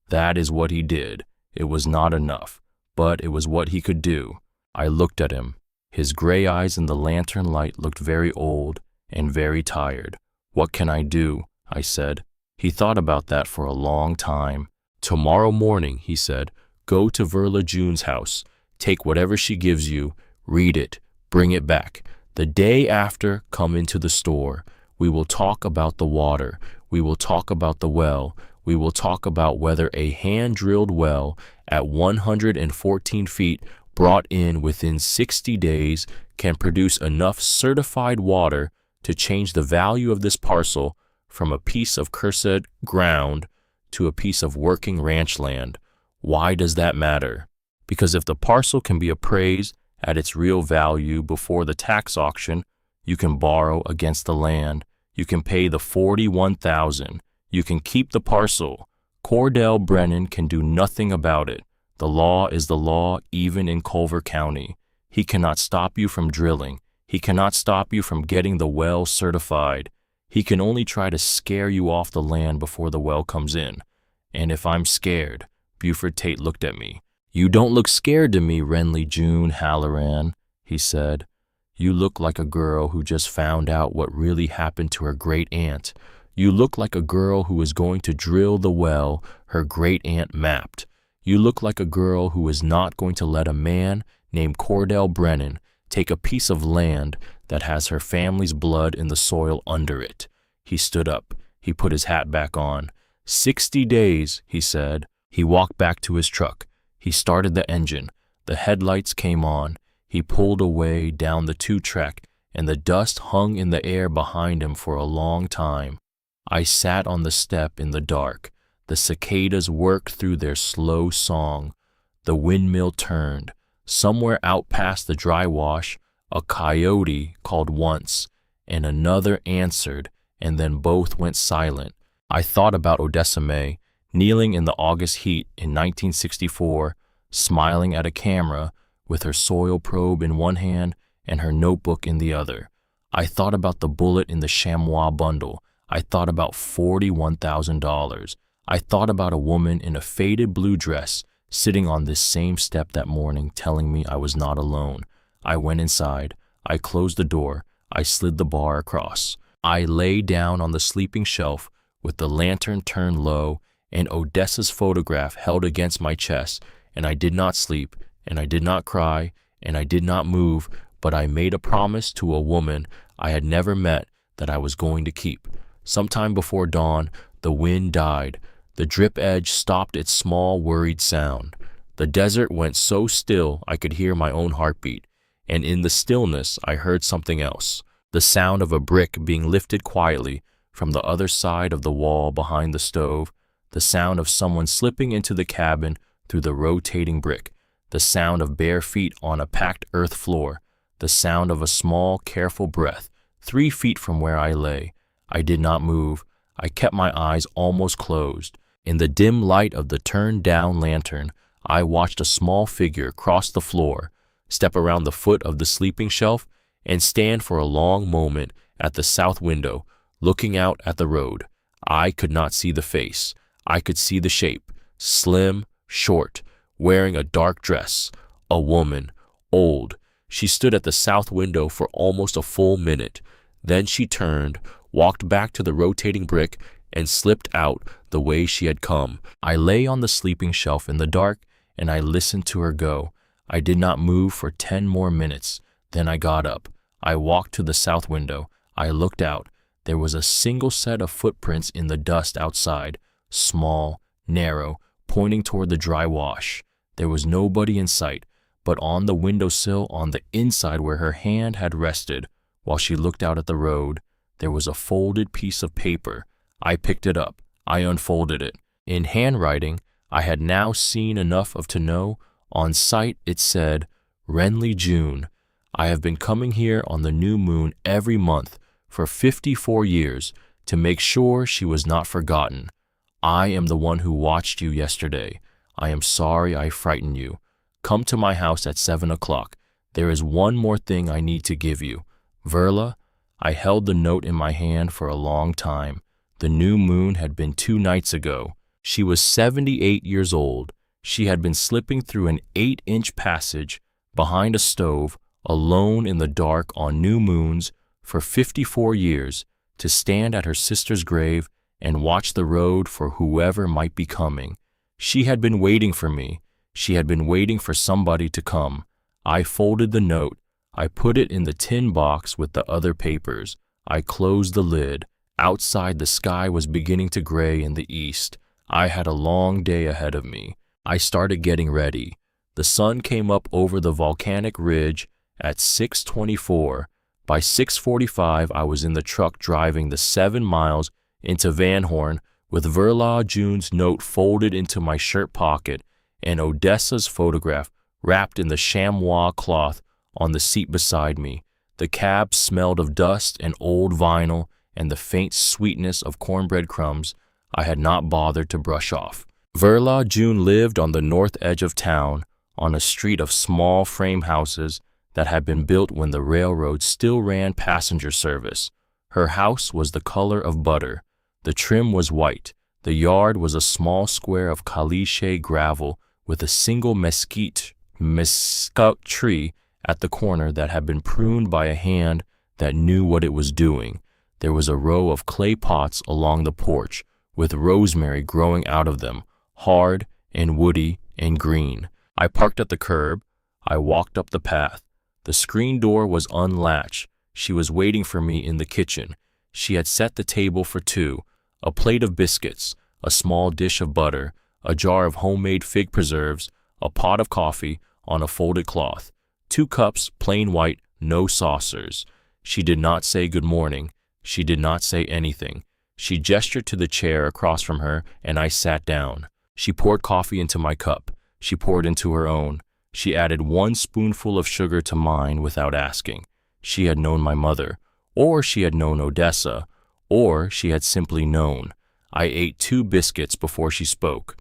Speaker 1: That is what he did. It was not enough, but it was what he could do. I looked at him. His gray eyes in the lantern light looked very old and very tired. What can I do? I said. He thought about that for a long time. Tomorrow morning, he said, go to Verla June's house. Take whatever she gives you, read it, bring it back. The day after, come into the store. We will talk about the water. We will talk about the well. We will talk about whether a hand-drilled well at 114 feet brought in within 60 days can produce enough certified water to change the value of this parcel from a piece of cursed ground to a piece of working ranch land. Why does that matter? Because if the parcel can be appraised at its real value before the tax auction, you can borrow against the land. You can pay the $41,000. You can keep the parcel. Cordell Brennan can do nothing about it. The law is the law even in Culver County. He cannot stop you from drilling. He cannot stop you from getting the well certified. He can only try to scare you off the land before the well comes in. And if I'm scared, Buford Tate looked at me. You don't look scared to me, Renly June Halloran, he said. You look like a girl who just found out what really happened to her great-aunt. You look like a girl who is going to drill the well her great-aunt mapped. You look like a girl who is not going to let a man named Cordell Brennan take a piece of land that has her family's blood in the soil under it. He stood up. He put his hat back on. 60 days, he said. He walked back to his truck. He started the engine. The headlights came on. He pulled away down the 2-track, and the dust hung in the air behind him for a long time. I sat on the step in the dark. The cicadas worked through their slow song. The windmill turned. Somewhere out past the dry wash, a coyote called once, and another answered, and then both went silent. I thought about Odessa May, kneeling in the August heat in 1964, smiling at a camera, with her soil probe in one hand and her notebook in the other. I thought about the bullet in the chamois bundle. I thought about $41,000. I thought about a woman in a faded blue dress sitting on this same step that morning telling me I was not alone. I went inside. I closed the door. I slid the bar across. I lay down on the sleeping shelf with the lantern turned low and Odessa's photograph held against my chest, and I did not sleep, and I did not cry, and I did not move, but I made a promise to a woman I had never met that I was going to keep. Sometime before dawn, the wind died. The drip edge stopped its small, worried sound. The desert went so still I could hear my own heartbeat, and in the stillness I heard something else, the sound of a brick being lifted quietly from the other side of the wall behind the stove, the sound of someone slipping into the cabin through the rotating brick, the sound of bare feet on a packed earth floor, the sound of a small, careful breath 3 feet from where I lay. I did not move. I kept my eyes almost closed. In the dim light of the turned-down lantern, I watched a small figure cross the floor, step around the foot of the sleeping shelf, and stand for a long moment at the south window, looking out at the road. I could not see the face. I could see the shape, slim, short, wearing a dark dress, a woman, old. She stood at the south window for almost a full minute. Then she turned, walked back to the rotating brick, and slipped out the way she had come. I lay on the sleeping shelf in the dark, and I listened to her go. I did not move for 10 more minutes. Then I got up. I walked to the south window. I looked out. There was a single set of footprints in the dust outside, small, narrow, pointing toward the dry wash. There was nobody in sight, but on the windowsill on the inside where her hand had rested, while she looked out at the road, there was a folded piece of paper. I picked it up. I unfolded it. In handwriting I had now seen enough of to know, on sight it said, Renly June. I have been coming here on the new moon every month for 54 years to make sure she was not forgotten. I am the one who watched you yesterday. I am sorry I frightened you. Come to my house at 7 o'clock. There is one more thing I need to give you. Verla, I held the note in my hand for a long time. The new moon had been 2 nights ago. She was 78 years old. She had been slipping through an 8-inch passage behind a stove, alone in the dark on new moons for 54 years, to stand at her sister's grave and watch the road for whoever might be coming. She had been waiting for me. She had been waiting for somebody to come. I folded the note. I put it in the tin box with the other papers. I closed the lid. Outside, the sky was beginning to gray in the east. I had a long day ahead of me. I started getting ready. The sun came up over the volcanic ridge at 6:24. By 6:45, I was in the truck driving the 7 miles into Van Horn with Verla June's note folded into my shirt pocket and Odessa's photograph wrapped in the chamois cloth on the seat beside me. The cab smelled of dust and old vinyl and the faint sweetness of cornbread crumbs I had not bothered to brush off. Verla June lived on the north edge of town, on a street of small frame houses that had been built when the railroad still ran passenger service. Her house was the color of butter. The trim was white. The yard was a small square of caliche gravel with a single mesquite tree at the corner that had been pruned by a hand that knew what it was doing. There was a row of clay pots along the porch, with rosemary growing out of them, hard and woody and green. I parked at the curb. I walked up the path. The screen door was unlatched. She was waiting for me in the kitchen. She had set the table for 2, a plate of biscuits, a small dish of butter, a jar of homemade fig preserves, a pot of coffee on a folded cloth, 2 cups, plain white, no saucers. She did not say good morning. She did not say anything. She gestured to the chair across from her, and I sat down. She poured coffee into my cup. She poured into her own. She added 1 spoonful of sugar to mine without asking. She had known my mother, or she had known Odessa, or she had simply known. I ate 2 biscuits before she spoke.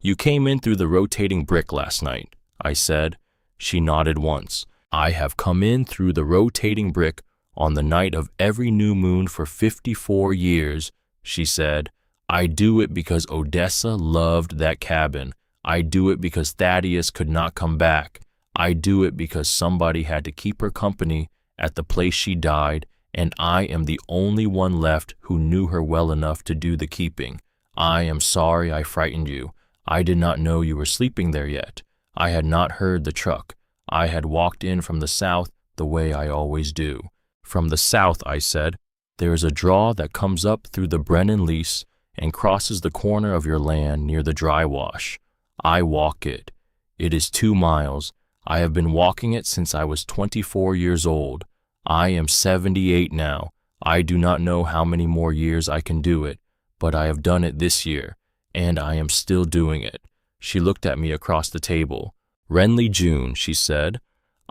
Speaker 1: You came in through the rotating brick last night, I said. She nodded once. I have come in through the rotating brick on the night of every new moon for 54 years, she said. I do it because Odessa loved that cabin. I do it because Thaddeus could not come back. I do it because somebody had to keep her company at the place she died, and I am the only one left who knew her well enough to do the keeping. I am sorry I frightened you. I did not know you were sleeping there yet. I had not heard the truck. I had walked in from the south the way I always do. From the south, I said, there is a draw that comes up through the Brennan lease and crosses the corner of your land near the dry wash. I walk it. It is 2 miles. I have been walking it since I was 24 years old. I am 78 now. I do not know how many more years I can do it, but I have done it this year, and I am still doing it. She looked at me across the table. Renly June, she said,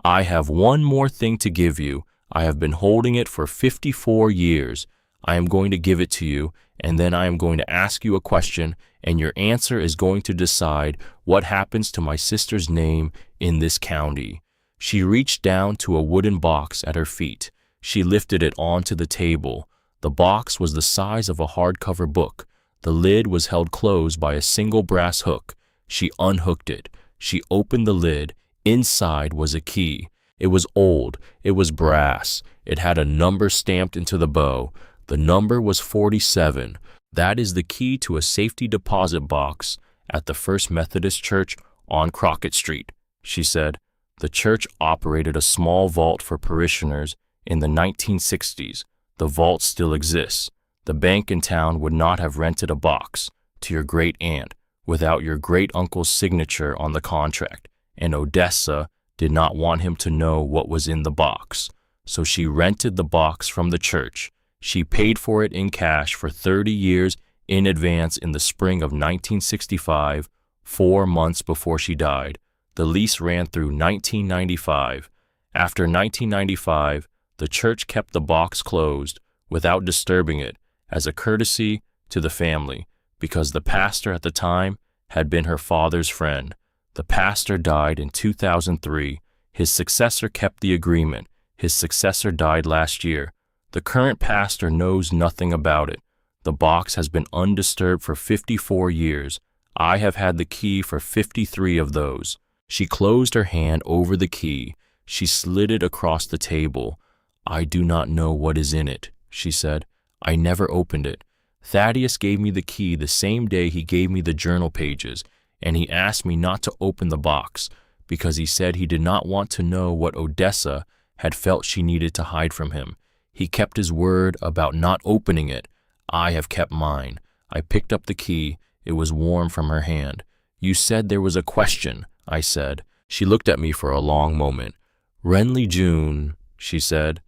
Speaker 1: I have one more thing to give you. I have been holding it for 54 years. I am going to give it to you, and then I am going to ask you a question, and your answer is going to decide what happens to my sister's name in this county. She reached down to a wooden box at her feet. She lifted it onto the table. The box was the size of a hardcover book. The lid was held closed by a single brass hook. She unhooked it. She opened the lid. Inside was a key. It was old, it was brass, it had a number stamped into the bow. The number was 47. That is the key to a safety deposit box at the First Methodist Church on Crockett Street, she said. The church operated a small vault for parishioners in the 1960s. The vault still exists. The bank in town would not have rented a box to your great-aunt without your great-uncle's signature on the contract, and Odessa did not want him to know what was in the box. So she rented the box from the church. She paid for it in cash for 30 years in advance in the spring of 1965, 4 months before she died. The lease ran through 1995. After 1995, the church kept the box closed without disturbing it as a courtesy to the family, because the pastor at the time had been her father's friend. The pastor died in 2003. His successor kept the agreement. His successor died last year. The current pastor knows nothing about it. The box has been undisturbed for 54 years. I have had the key for 53 of those. She closed her hand over the key. She slid it across the table. I do not know what is in it, she said. I never opened it. Thaddeus gave me the key the same day he gave me the journal pages, and he asked me not to open the box because he said he did not want to know what Odessa had felt she needed to hide from him. He kept his word about not opening it. I have kept mine. I picked up the key. It was warm from her hand. You said there was a question, I said. She looked at me for a long moment. Renly June, she said,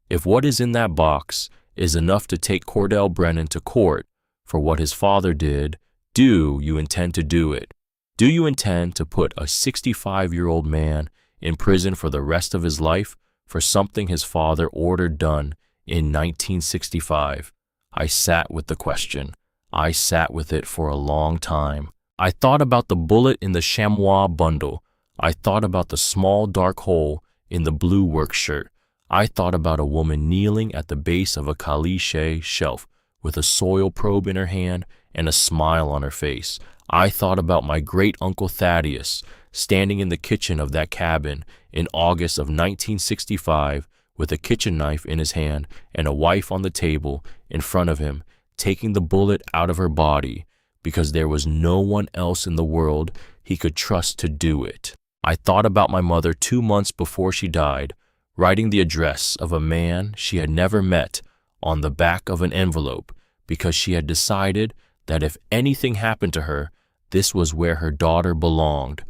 Speaker 1: if what is in that box is enough to take Cordell Brennan to court for what his father did, do you intend to do it? Do you intend to put a 65-year-old man in prison for the rest of his life for something his father ordered done in 1965? I sat with the question. I sat with it for a long time. I thought about the bullet in the chamois bundle. I thought about the small dark hole in the blue work shirt. I thought about a woman kneeling at the base of a caliche shelf with a soil probe in her hand and a smile on her face. I thought about my great-uncle Thaddeus standing in the kitchen of that cabin in August of 1965 with a kitchen knife in his hand and a wife on the table in front of him, taking the bullet out of her body because there was no one else in the world he could trust to do it. I thought about my mother 2 months before she died, writing the address of a man she had never met on the back of an envelope because she had decided that if anything happened to her, this was where her daughter belonged.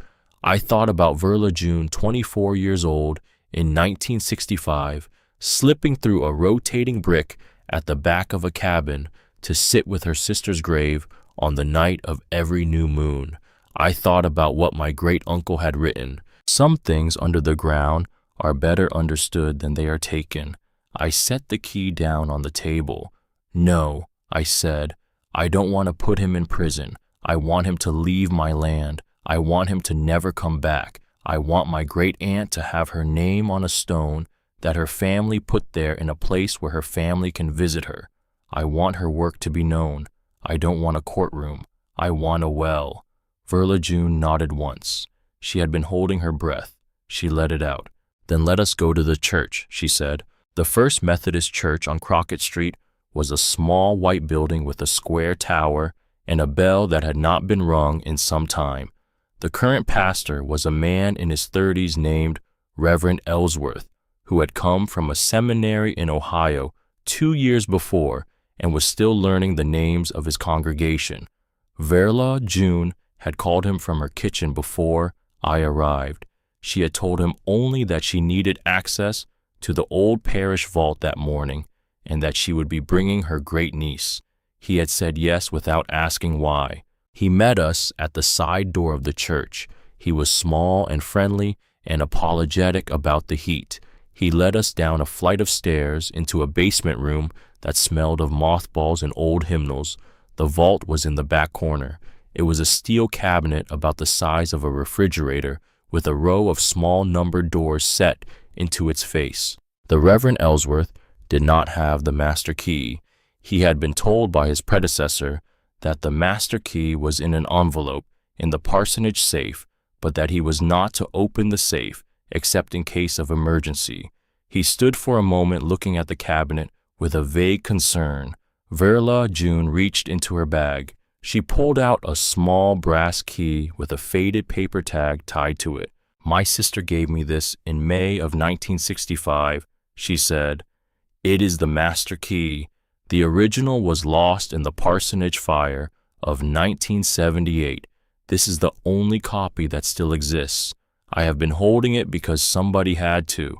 Speaker 1: I thought about Verla June, 24 years old, in 1965, slipping through a rotating brick at the back of a cabin to sit with her sister's grave on the night of every new moon. I thought about what my great-uncle had written. Some things under the ground are better understood than they are taken. I set the key down on the table. No, I said, I don't want to put him in prison. I want him to leave my land. I want him to never come back. I want my great-aunt to have her name on a stone that her family put there in a place where her family can visit her. I want her work to be known. I don't want a courtroom. I want a well. Verla June nodded once. She had been holding her breath. She let it out. Then let us go to the church, she said. The First Methodist Church on Crockett Street was a small white building with a square tower and a bell that had not been rung in some time. The current pastor was a man in his 30s named Reverend Ellsworth, who had come from a seminary in Ohio 2 years before and was still learning the names of his congregation. Verla June had called him from her kitchen before I arrived. She had told him only that she needed access to the old parish vault that morning and that she would be bringing her great-niece. He had said yes without asking why. He met us at the side door of the church. He was small and friendly and apologetic about the heat. He led us down a flight of stairs into a basement room that smelled of mothballs and old hymnals. The vault was in the back corner. It was a steel cabinet about the size of a refrigerator with a row of small numbered doors set into its face. The Reverend Ellsworth did not have the master key. He had been told by his predecessor that the master key was in an envelope in the parsonage safe, but that he was not to open the safe except in case of emergency. He stood for a moment looking at the cabinet with a vague concern. Verla June reached into her bag. She pulled out a small brass key with a faded paper tag tied to it. "My sister gave me this in May of 1965, she said. "It is the master key. The original was lost in the parsonage fire of 1978. This is the only copy that still exists. I have been holding it because somebody had to."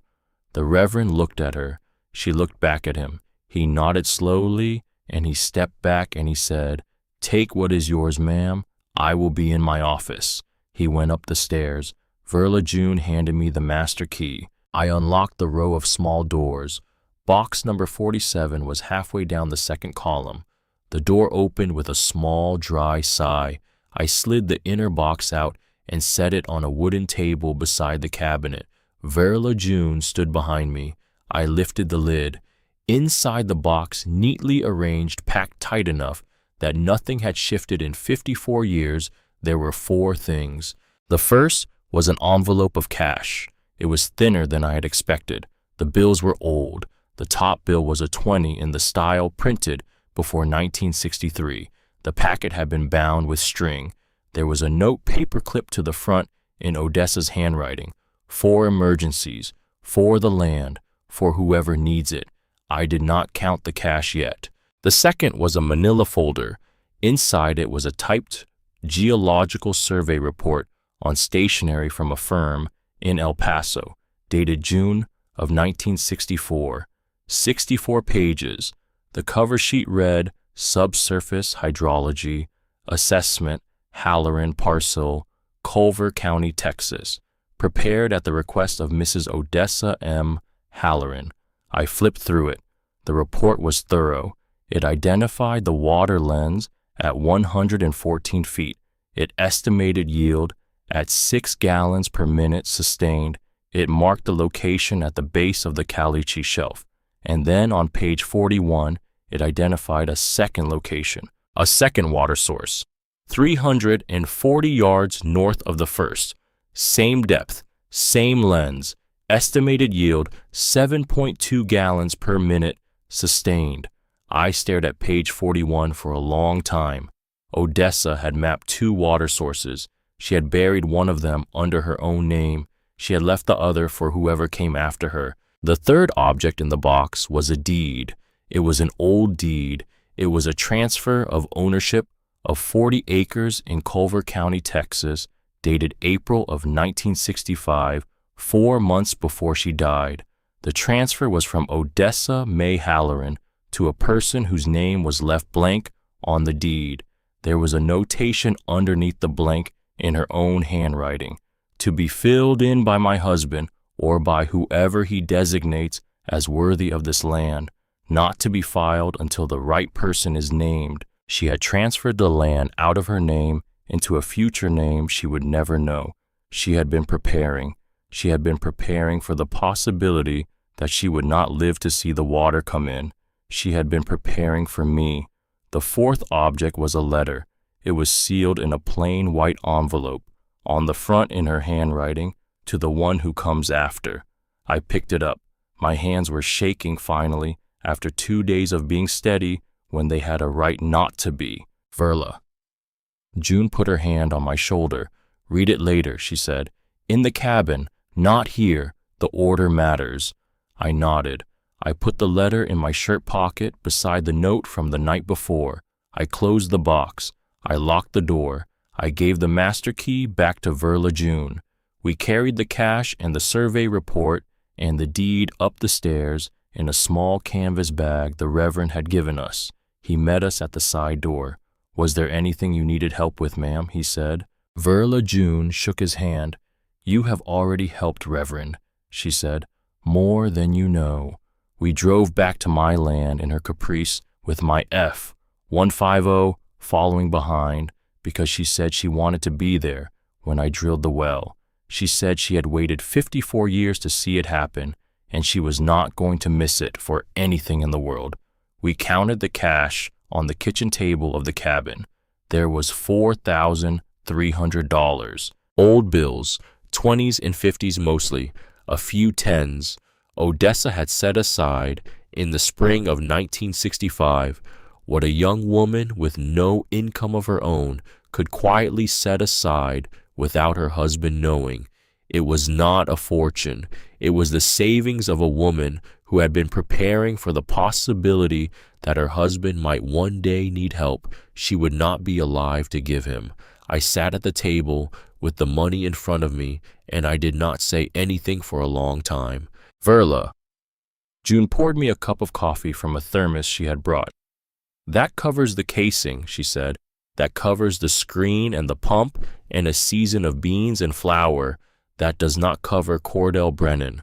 Speaker 1: The Reverend looked at her. She looked back at him. He nodded slowly, and he stepped back and he said, "Take what is yours, ma'am. I will be in my office." He went up the stairs. Verla June handed me the master key. I unlocked the row of small doors. Box number 47 was halfway down the second column. The door opened with a small, dry sigh. I slid the inner box out and set it on a wooden table beside the cabinet. Verla June stood behind me. I lifted the lid. Inside the box, neatly arranged, packed tight enough that nothing had shifted in 54 years, there were 4 things. The first was an envelope of cash. It was thinner than I had expected. The bills were old. The top bill was a 20 in the style printed before 1963. The packet had been bound with string. There was a note paper clipped to the front in Odessa's handwriting. 4 emergencies, for the land, for whoever needs it. I did not count the cash yet. The second was a manila folder. Inside it was a typed geological survey report on stationery from a firm in El Paso, dated June of 1964. 64 pages. The cover sheet read, "Subsurface Hydrology, Assessment, Halloran Parcel, Culver County, Texas. Prepared at the request of Mrs. Odessa M. Halloran." I flipped through it. The report was thorough. It identified the water lens at 114 feet. It estimated yield at 6 gallons per minute sustained. It marked the location at the base of the Caliche Shelf. And then on page 41, it identified a second location, a second water source, 340 yards north of the first. Same depth, same lens, estimated yield 7.2 gallons per minute sustained. I stared at page 41 for a long time. Odessa had mapped 2 water sources. She had buried one of them under her own name. She had left the other for whoever came after her. The third object in the box was a deed. It was an old deed. It was a transfer of ownership of 40 acres in Culver County, Texas, dated April of 1965, 4 months before she died. The transfer was from Odessa May Halloran to a person whose name was left blank on the deed. There was a notation underneath the blank in her own handwriting, "To be filled in by my husband or by whoever he designates as worthy of this land, not to be filed until the right person is named." She had transferred the land out of her name into a future name she would never know. She had been preparing. She had been preparing for the possibility that she would not live to see the water come in. She had been preparing for me. The fourth object was a letter. It was sealed in a plain white envelope. On the front in her handwriting, "To the one who comes after." I picked it up. My hands were shaking finally after 2 days of being steady when they had a right not to be. "Verla." June put her hand on my shoulder. "Read it later," she said. "In the cabin, not here. The order matters." I nodded. I put the letter in my shirt pocket beside the note from the night before. I closed the box. I locked the door. I gave the master key back to Verla June. We carried the cash and the survey report and the deed up the stairs in a small canvas bag the Reverend had given us. He met us at the side door. "Was there anything you needed help with, ma'am?" he said. Verla June shook his hand. "You have already helped, Reverend," she said. "More than you know." We drove back to my land in her Caprice with my F-150 following behind because she said she wanted to be there when I drilled the well. She said she had waited 54 years to see it happen, and she was not going to miss it for anything in the world. We counted the cash on the kitchen table of the cabin. There was $4,300. Old bills, 20s and 50s mostly, a few 10s. Odessa had set aside, in the spring of 1965, what a young woman with no income of her own could quietly set aside without her husband knowing. It was not a fortune. It was the savings of a woman who had been preparing for the possibility that her husband might one day need help she would not be alive to give him. I sat at the table with the money in front of me, and I did not say anything for a long time. Verla. June poured me a cup of coffee from a thermos she had brought. That covers the casing, she said. That covers the screen and the pump and a season of beans and flour. That does not cover Cordell Brennan.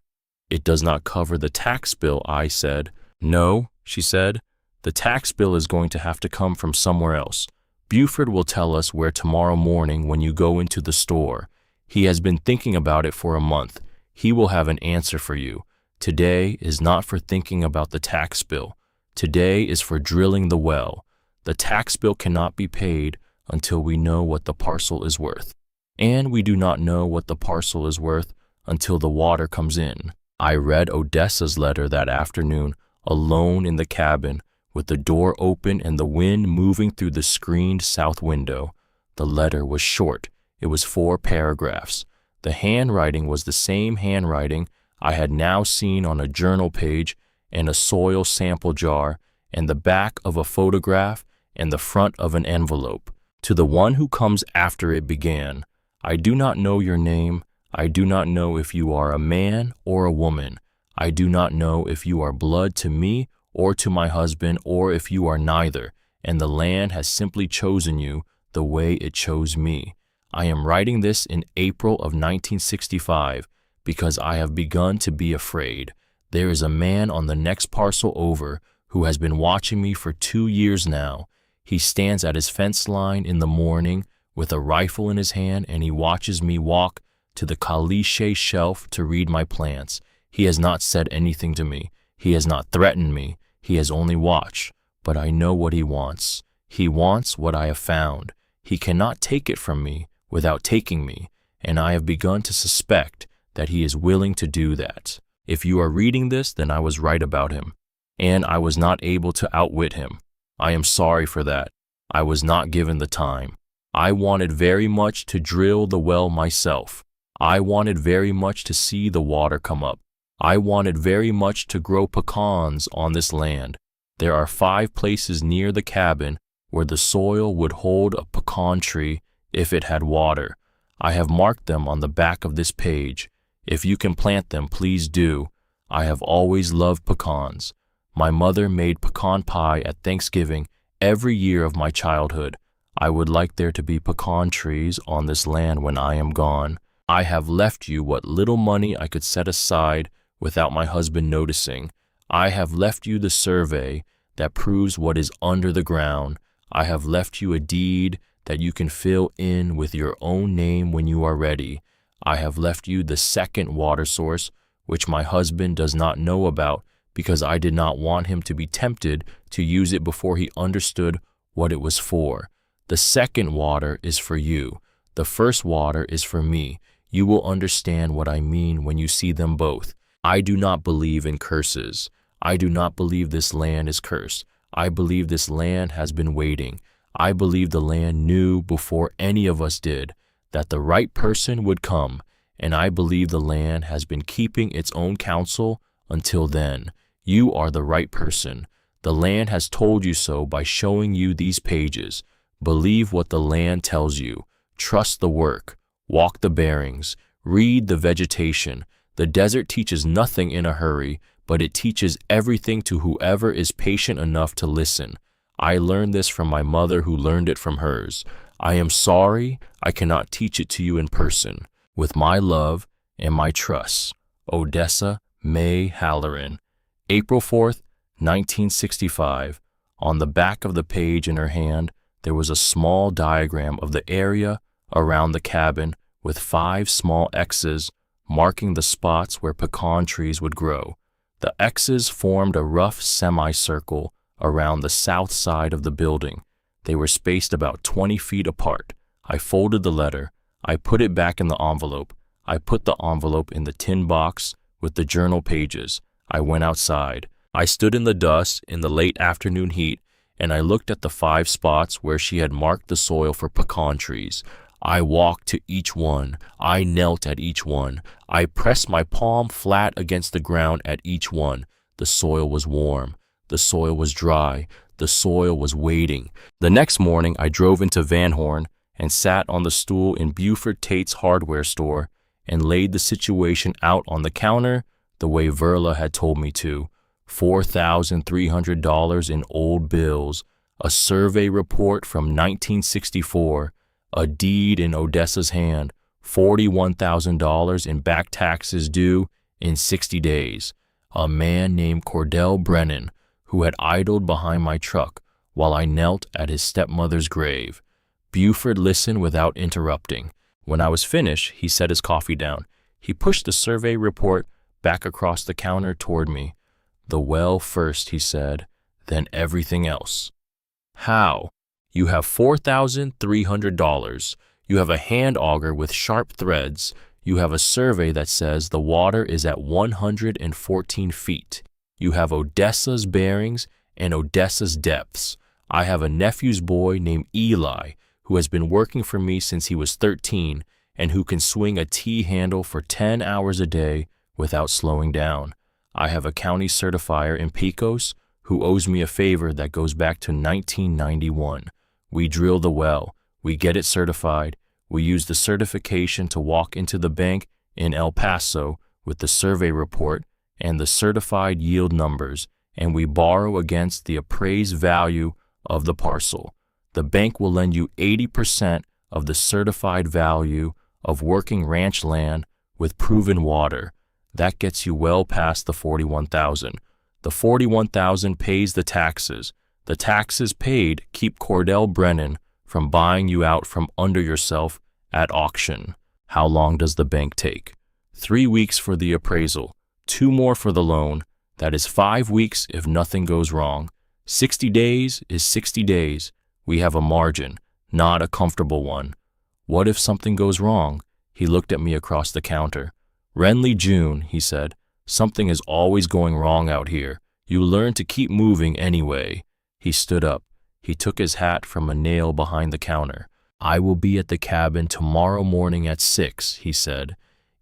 Speaker 1: It does not cover the tax bill, I said. No, she said. The tax bill is going to have to come from somewhere else. Buford will tell us where tomorrow morning when you go into the store. He has been thinking about it for a month. He will have an answer for you. Today is not for thinking about the tax bill. Today is for drilling the well. The tax bill cannot be paid until we know what the parcel is worth. And we do not know what the parcel is worth until the water comes in. I read Odessa's letter that afternoon, alone in the cabin, with the door open and the wind moving through the screened south window. The letter was short. It was 4 paragraphs. The handwriting was the same handwriting I had now seen on a journal page and a soil sample jar and the back of a photograph and the front of an envelope. To the one who comes after it began, I do not know your name. I do not know if you are a man or a woman. I do not know if you are blood to me or to my husband, or if you are neither, and the land has simply chosen you the way it chose me. I am writing this in April of 1965 because I have begun to be afraid. There is a man on the next parcel over who has been watching me for 2 years now. He stands at his fence line in the morning with a rifle in his hand, and he watches me walk to the caliche shelf to read my plants. He has not said anything to me. He has not threatened me. He has only watched. But I know what he wants. He wants what I have found. He cannot take it from me without taking me, and I have begun to suspect that he is willing to do that. If you are reading this, then I was right about him, and I was not able to outwit him. I am sorry for that. I was not given the time. I wanted very much to drill the well myself. I wanted very much to see the water come up. I wanted very much to grow pecans on this land. There are 5 places near the cabin where the soil would hold a pecan tree if it had water. I have marked them on the back of this page. If you can plant them, please do. I have always loved pecans. My mother made pecan pie at Thanksgiving every year of my childhood. I would like there to be pecan trees on this land when I am gone. I have left you what little money I could set aside without my husband noticing. I have left you the survey that proves what is under the ground. I have left you a deed that you can fill in with your own name when you are ready. I have left you the second water source, which my husband does not know about because I did not want him to be tempted to use it before he understood what it was for. The second water is for you. The first water is for me. You will understand what I mean when you see them both. I do not believe in curses. I do not believe this land is cursed. I believe this land has been waiting. I believe the land knew before any of us did that the right person would come, and I believe the land has been keeping its own counsel until then. You are the right person. The land has told you so by showing you these pages. Believe what the land tells you. Trust the work. Walk the bearings. Read the vegetation. The desert teaches nothing in a hurry, but it teaches everything to whoever is patient enough to listen. I learned this from my mother, who learned it from hers. I am sorry I cannot teach it to you in person. With my love and my trust, Odessa May Halloran. April 4th, 1965. On the back of the page in her hand, there was a small diagram of the area around the cabin with 5 small X's marking the spots where pecan trees would grow. The X's formed a rough semicircle around the south side of the building. They were spaced about 20 feet apart. I folded the letter. I put it back in the envelope. I put the envelope in the tin box with the journal pages. I went outside. I stood in the dust in the late afternoon heat, and I looked at the 5 spots where she had marked the soil for pecan trees. I walked to each one. I knelt at each one. I pressed my palm flat against the ground at each one. The soil was warm. The soil was dry. The soil was waiting. The next morning, I drove into Van Horn and sat on the stool in Buford Tate's hardware store and laid the situation out on the counter the way Verla had told me to. $4,300 in old bills, a survey report from 1964, a deed in Odessa's hand, $41,000 in back taxes due in 60 days. A man named Cordell Brennan, who had idled behind my truck while I knelt at his stepmother's grave. Buford listened without interrupting. When I was finished, he set his coffee down. He pushed the survey report back across the counter toward me. "The well first," he said, "then everything else." "How?" "You have $4,300. You have a hand auger with sharp threads. You have a survey that says the water is at 114 feet. You have Odessa's bearings and Odessa's depths. I have a nephew's boy named Eli who has been working for me since he was 13 and who can swing a T-handle for 10 hours a day without slowing down. I have a county certifier in Pecos who owes me a favor that goes back to 1991. We drill the well. We get it certified. We use the certification to walk into the bank in El Paso with the survey report and the certified yield numbers, and we borrow against the appraised value of the parcel. The bank will lend you 80% of the certified value of working ranch land with proven water. That gets you well past the $41,000. The $41,000 pays the taxes. The taxes paid keep Cordell Brennan from buying you out from under yourself at auction. How long does the bank take? 3 weeks for the appraisal, 2 more for the loan. That is 5 weeks if nothing goes wrong. 60 days is 60 days. We have a margin, not a comfortable one. What if something goes wrong? He looked at me across the counter. Renly June, he said, something is always going wrong out here. You learn to keep moving anyway. He stood up. He took his hat from a nail behind the counter. I will be at the cabin tomorrow morning at 6, he said.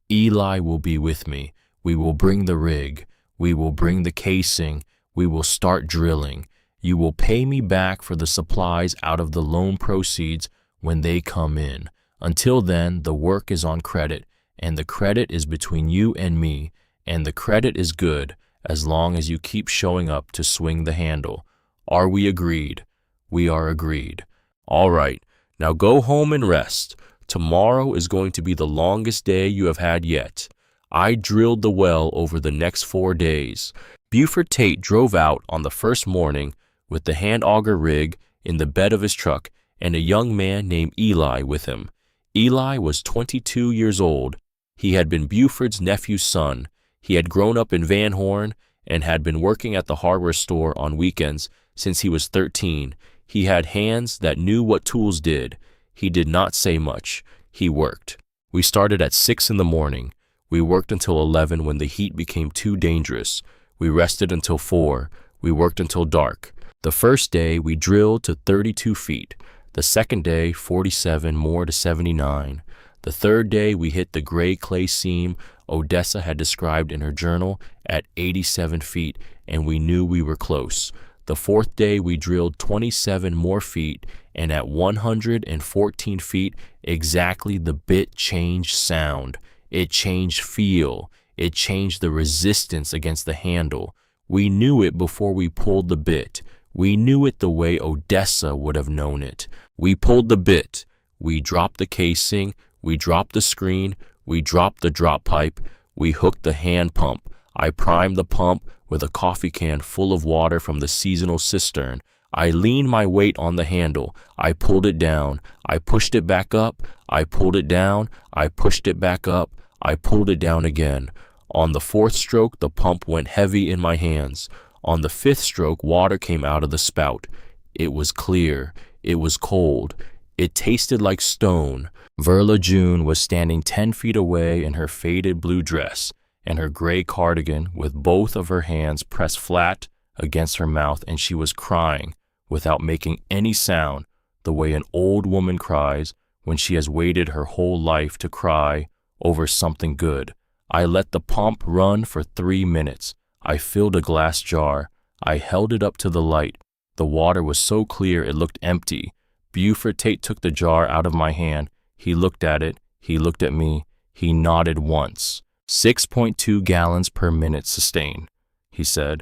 Speaker 1: Eli will be with me. We will bring the rig. We will bring the casing. We will start drilling. You will pay me back for the supplies out of the loan proceeds when they come in. Until then, the work is on credit, and the credit is between you and me, and the credit is good as long as you keep showing up to swing the handle. Are we agreed? We are agreed. All right, now go home and rest. Tomorrow is going to be the longest day you have had yet. I drilled the well over the next 4 days. Buford Tate drove out on the first morning with the hand auger rig in the bed of his truck and a young man named Eli with him. Eli was 22 years old. He had been Buford's nephew's son. He had grown up in Van Horn and had been working at the hardware store on weekends since he was 13. He had hands that knew what tools did. He did not say much. He worked. We started at 6 in the morning. We worked until 11 when the heat became too dangerous. We rested until 4. We worked until dark. The first day, we drilled to 32 feet. The second day, 47 more to 79. The third day, we hit the gray clay seam Odessa had described in her journal at 87 feet, and we knew we were close. The fourth day, we drilled 27 more feet, and at 114 feet, exactly the bit changed sound. It changed feel. It changed the resistance against the handle. We knew it before we pulled the bit. We knew it the way Odessa would have known it. We pulled the bit. We dropped the casing. We dropped the screen. We dropped the drop pipe. We hooked the hand pump. I primed the pump with a coffee can full of water from the seasonal cistern. I leaned my weight on the handle. I pulled it down. I pushed it back up. I pulled it down. I pushed it back up. I pulled it down again. On the fourth stroke, the pump went heavy in my hands. On the fifth stroke, water came out of the spout. It was clear. It was cold. It tasted like stone. Verla June was standing 10 feet away in her faded blue dress and her gray cardigan with both of her hands pressed flat against her mouth, and she was crying without making any sound, the way an old woman cries when she has waited her whole life to cry over something good. I let the pump run for 3 minutes. I filled a glass jar. I held it up to the light. The water was so clear it looked empty. Buford Tate took the jar out of my hand. He looked at it. He looked at me. He nodded once. 6.2 gallons per minute sustain, he said.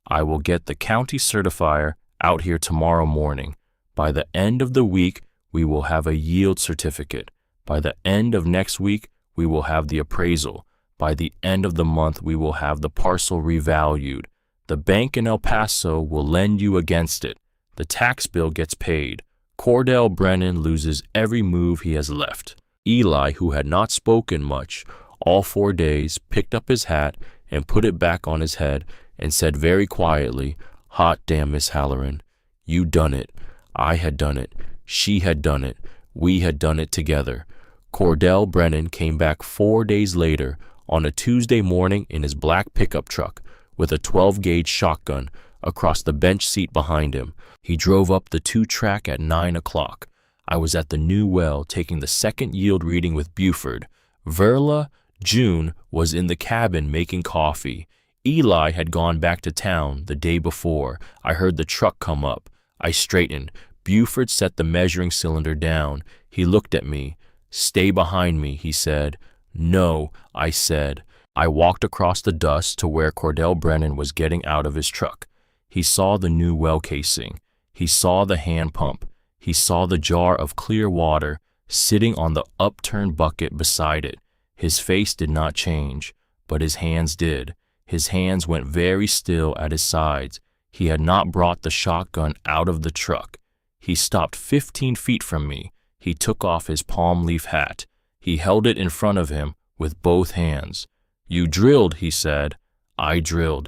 Speaker 1: I will get the county certifier out here tomorrow morning. By the end of the week, we will have a yield certificate. By the end of next week, we will have the appraisal. By the end of the month, we will have the parcel revalued. The bank in El Paso will lend you against it. The tax bill gets paid. Cordell Brennan loses every move he has left. Eli, who had not spoken much all 4 days, picked up his hat and put it back on his head and said very quietly, "Hot damn, Miss Halloran, you done it. I had done it. She had done it. We had done it together." Cordell Brennan came back 4 days later on a Tuesday morning in his black pickup truck with a 12-gauge shotgun across the bench seat behind him. He drove up the 2-track at 9 o'clock. I was at the new well taking the second yield reading with Buford. Verla June was in the cabin making coffee. Eli had gone back to town the day before. I heard the truck come up. I straightened. Buford set the measuring cylinder down. He looked at me. "Stay behind me," he said. "No," I said. I walked across the dust to where Cordell Brennan was getting out of his truck. He saw the new well casing. He saw the hand pump. He saw the jar of clear water sitting on the upturned bucket beside it. His face did not change, but his hands did. His hands went very still at his sides. He had not brought the shotgun out of the truck. He stopped 15 feet from me. He took off his palm leaf hat. He held it in front of him with both hands. "You drilled," he said. "I drilled.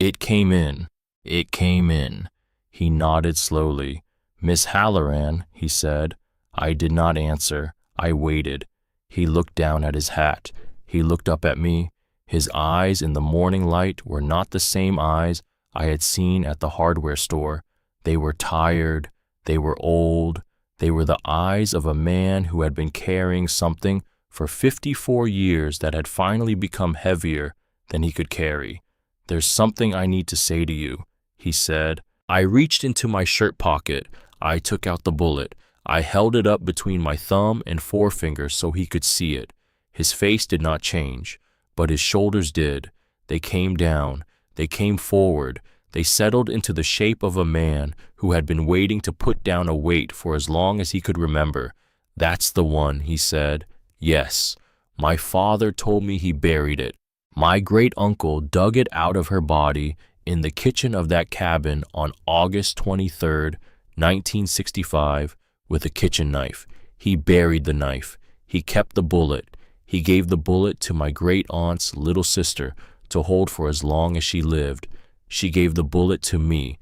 Speaker 1: It came in. It came in." He nodded slowly. "Miss Halloran," he said. I did not answer. I waited. He looked down at his hat. He looked up at me. His eyes in the morning light were not the same eyes I had seen at the hardware store. They were tired. They were old. They were the eyes of a man who had been carrying something for 54 years that had finally become heavier than he could carry. "There's something I need to say to you," he said. I reached into my shirt pocket. I took out the bullet. I held it up between my thumb and forefinger so he could see it. His face did not change, but his shoulders did. They came down. They came forward. They settled into the shape of a man who had been waiting to put down a weight for as long as he could remember. "That's the one," he said. "Yes. My father told me he buried it. My great-uncle dug it out of her body in the kitchen of that cabin on August 23rd, 1965, with a kitchen knife. He buried the knife. He kept the bullet. He gave the bullet to my great-aunt's little sister to hold for as long as she lived. She gave the bullet to me."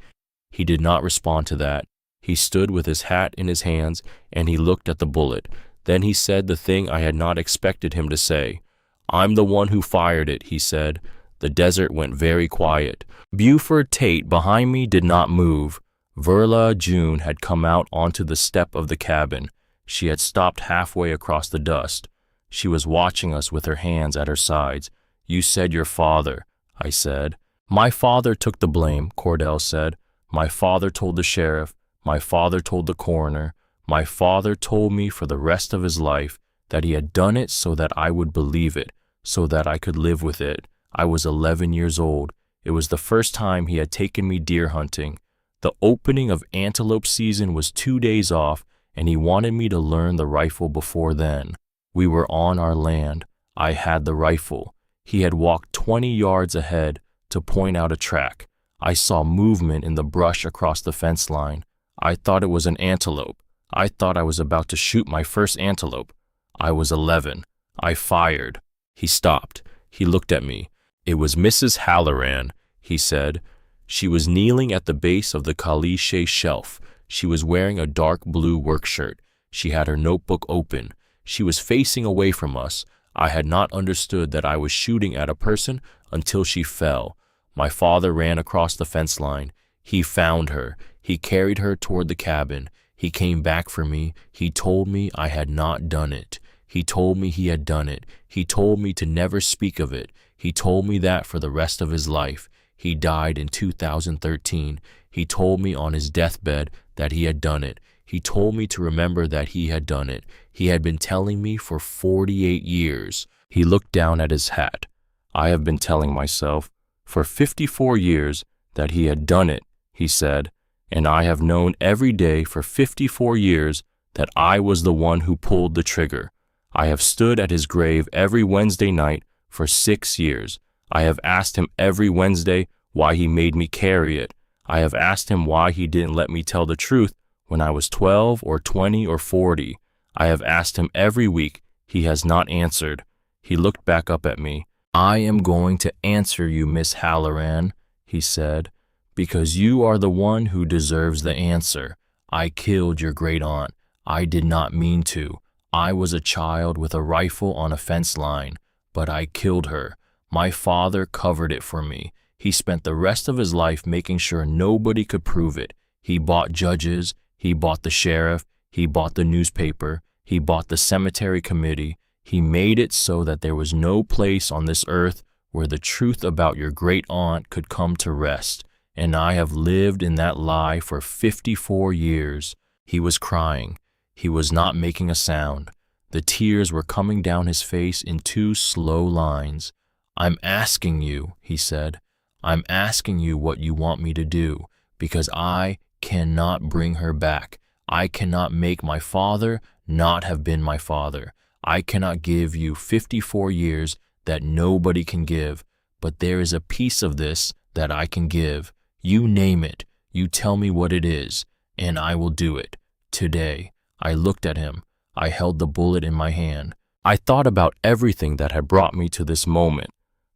Speaker 1: He did not respond to that. He stood with his hat in his hands, and he looked at the bullet. Then he said the thing I had not expected him to say. "I'm the one who fired it," he said. The desert went very quiet. Buford Tate behind me did not move. Verla June had come out onto the step of the cabin. She had stopped halfway across the dust. She was watching us with her hands at her sides. "You said your father," I said. "My father took the blame," Cordell said. "My father told the sheriff. My father told the coroner. My father told me for the rest of his life that he had done it so that I would believe it, so that I could live with it. I was 11 years old. It was the first time he had taken me deer hunting. The opening of antelope season was 2 days off, and he wanted me to learn the rifle before then. We were on our land. I had the rifle. He had walked 20 yards ahead to point out a track. I saw movement in the brush across the fence line. I thought it was an antelope. I thought I was about to shoot my first antelope. I was 11. I fired. He stopped. He looked at me. "It was Mrs. Halloran," he said. She was kneeling at the base of the caliche shelf. She was wearing a dark blue work shirt. She had her notebook open. She was facing away from us. I had not understood that I was shooting at a person until she fell. My father ran across the fence line. He found her. He carried her toward the cabin. He came back for me. He told me I had not done it. He told me he had done it. He told me to never speak of it. He told me that for the rest of his life. He died in 2013. He told me on his deathbed that he had done it. He told me to remember that he had done it. He had been telling me for 48 years. He looked down at his hat. I have been telling myself for 54 years that he had done it, he said, and I have known every day for 54 years that I was the one who pulled the trigger. I have stood at his grave every Wednesday night for 6 years. I have asked him every Wednesday why he made me carry it. I have asked him why he didn't let me tell the truth when I was 12 or 20 or 40. I have asked him every week. He has not answered. He looked back up at me. I am going to answer you, Miss Halloran, he said, because you are the one who deserves the answer. I killed your great aunt. I did not mean to. I was a child with a rifle on a fence line, but I killed her. My father covered it for me. He spent the rest of his life making sure nobody could prove it. He bought judges. He bought the sheriff. He bought the newspaper. He bought the cemetery committee. He made it so that there was no place on this earth where the truth about your great aunt could come to rest. And I have lived in that lie for 54 years. He was crying. He was not making a sound. The tears were coming down his face in 2 slow lines. I'm asking you, he said. I'm asking you what you want me to do, because I cannot bring her back. I cannot make my father not have been my father. I cannot give you 54 years that nobody can give, but there is a piece of this that I can give. You name it. You tell me what it is, and I will do it. Today. I looked at him. I held the bullet in my hand. I thought about everything that had brought me to this moment.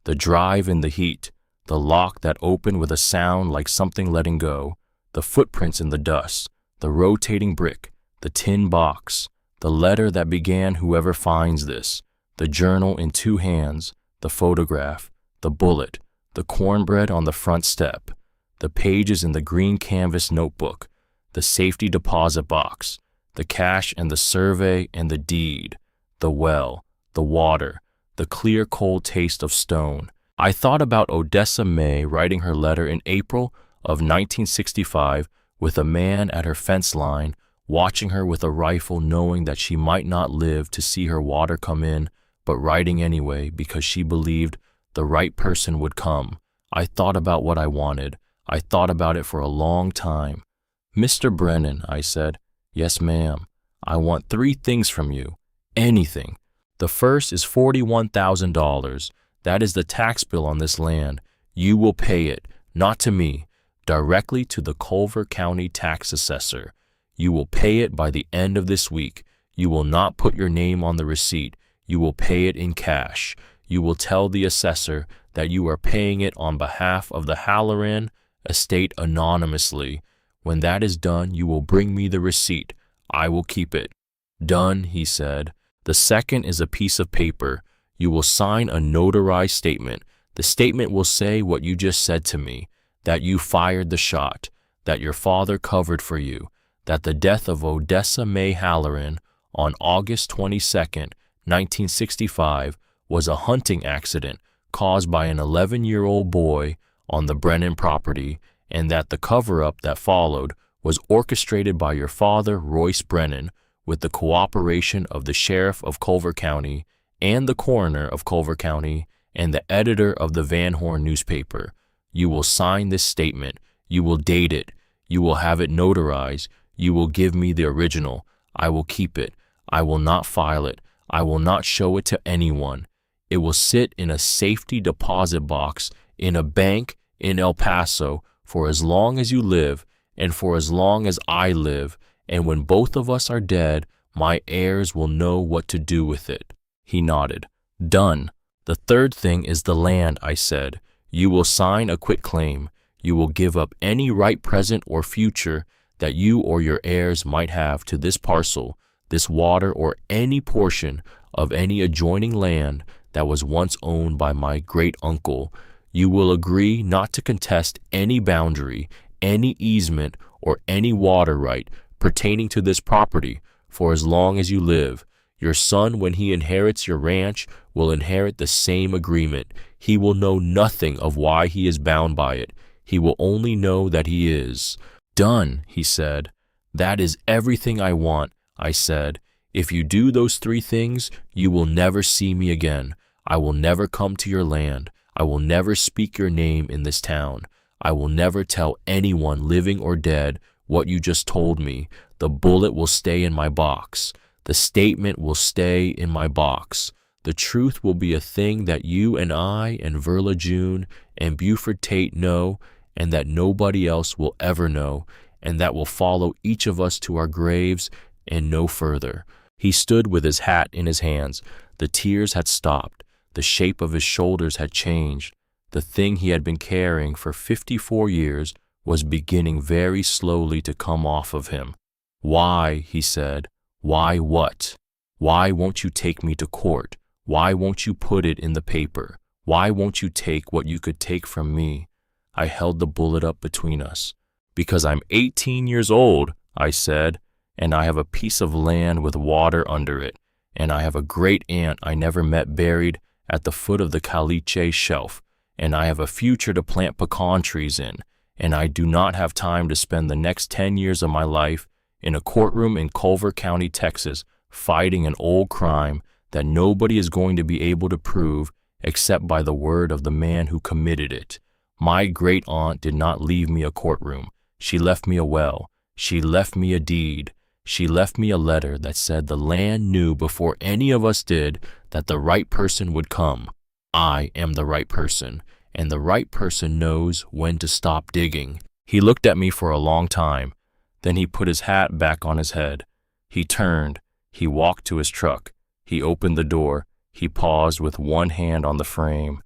Speaker 1: The drive in the heat, the lock that opened with a sound like something letting go, the footprints in the dust, the rotating brick, the tin box, the letter that began whoever finds this, the journal in 2 hands, the photograph, the bullet, the cornbread on the front step, the pages in the green canvas notebook, the safety deposit box, the cash and the survey and the deed, the well, the water, the clear cold taste of stone. I thought about Odessa May writing her letter in April of 1965 with a man at her fence line, watching her with a rifle, knowing that she might not live to see her water come in, but writing anyway because she believed the right person would come. I thought about what I wanted. I thought about it for a long time. Mr. Brennan, I said. Yes, ma'am. I want 3 things from you. Anything. The first is $41,000. That is the tax bill on this land. You will pay it, not to me, directly to the Culver County tax assessor. You will pay it by the end of this week. You will not put your name on the receipt. You will pay it in cash. You will tell the assessor that you are paying it on behalf of the Halloran estate anonymously. When that is done, you will bring me the receipt. I will keep it. Done, he said. The second is a piece of paper. You will sign a notarized statement. The statement will say what you just said to me, that you fired the shot, that your father covered for you, that the death of Odessa May Halloran on August 22nd, 1965 was a hunting accident caused by an 11-year-old boy on the Brennan property, and that the cover-up that followed was orchestrated by your father, Royce Brennan, with the cooperation of the sheriff of Culver County and the coroner of Culver County and the editor of the Van Horn newspaper. You will sign this statement. You will date it. You will have it notarized. You will give me the original. I will keep it. I will not file it. I will not show it to anyone. It will sit in a safety deposit box in a bank in El Paso for as long as you live and for as long as I live, and when both of us are dead, my heirs will know what to do with it. He nodded. Done. The third thing is the land, I said. You will sign a quitclaim. You will give up any right present or future that you or your heirs might have to this parcel. this water, or any portion of any adjoining land that was once owned by my great-uncle, you will agree not to contest any boundary, any easement, or any water right pertaining to this property for as long as you live. Your son, when he inherits your ranch, will inherit the same agreement. He will know nothing of why he is bound by it. He will only know that he is. Done, he said. That is everything I want, I said. If you do those 3 things, you will never see me again. I will never come to your land. I will never speak your name in this town. I will never tell anyone, living or dead, what you just told me. The bullet will stay in my box. The statement will stay in my box. The truth will be a thing that you and I and Verla June and Buford Tate know, and that nobody else will ever know, and that will follow each of us to our graves and no further. He stood with his hat in his hands. The tears had stopped. The shape of his shoulders had changed. The thing he had been carrying for 54 years was beginning very slowly to come off of him. Why, he said. Why what? Why won't you take me to court? Why won't you put it in the paper? Why won't you take what you could take from me? I held the bullet up between us. Because I'm 18 years old, I said, and I have a piece of land with water under it, and I have a great aunt I never met buried at the foot of the Caliche shelf, and I have a future to plant pecan trees in, and I do not have time to spend the next 10 years of my life in a courtroom in Culver County, Texas, fighting an old crime that nobody is going to be able to prove except by the word of the man who committed it. My great-aunt did not leave me a courtroom. She left me a well. She left me a deed. She left me a letter that said the land knew before any of us did that the right person would come. I am the right person, and the right person knows when to stop digging. He looked at me for a long time. Then he put his hat back on his head. He turned. He walked to his truck. He opened the door. He paused with one hand on the frame.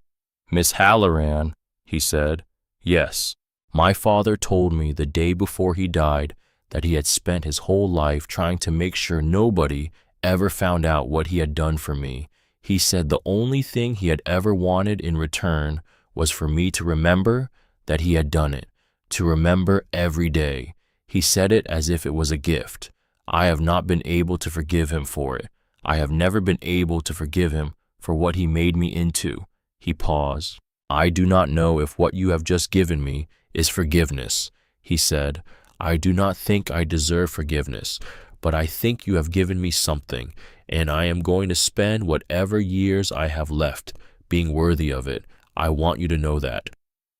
Speaker 1: Miss Halloran, he said. Yes. My father told me the day before he died that he had spent his whole life trying to make sure nobody ever found out what he had done for me. He said the only thing he had ever wanted in return was for me to remember that he had done it, to remember every day. He said it as if it was a gift. I have not been able to forgive him for it. I have never been able to forgive him for what he made me into. He paused. I do not know if what you have just given me is forgiveness, he said. I do not think I deserve forgiveness, but I think you have given me something, and I am going to spend whatever years I have left being worthy of it. I want you to know that.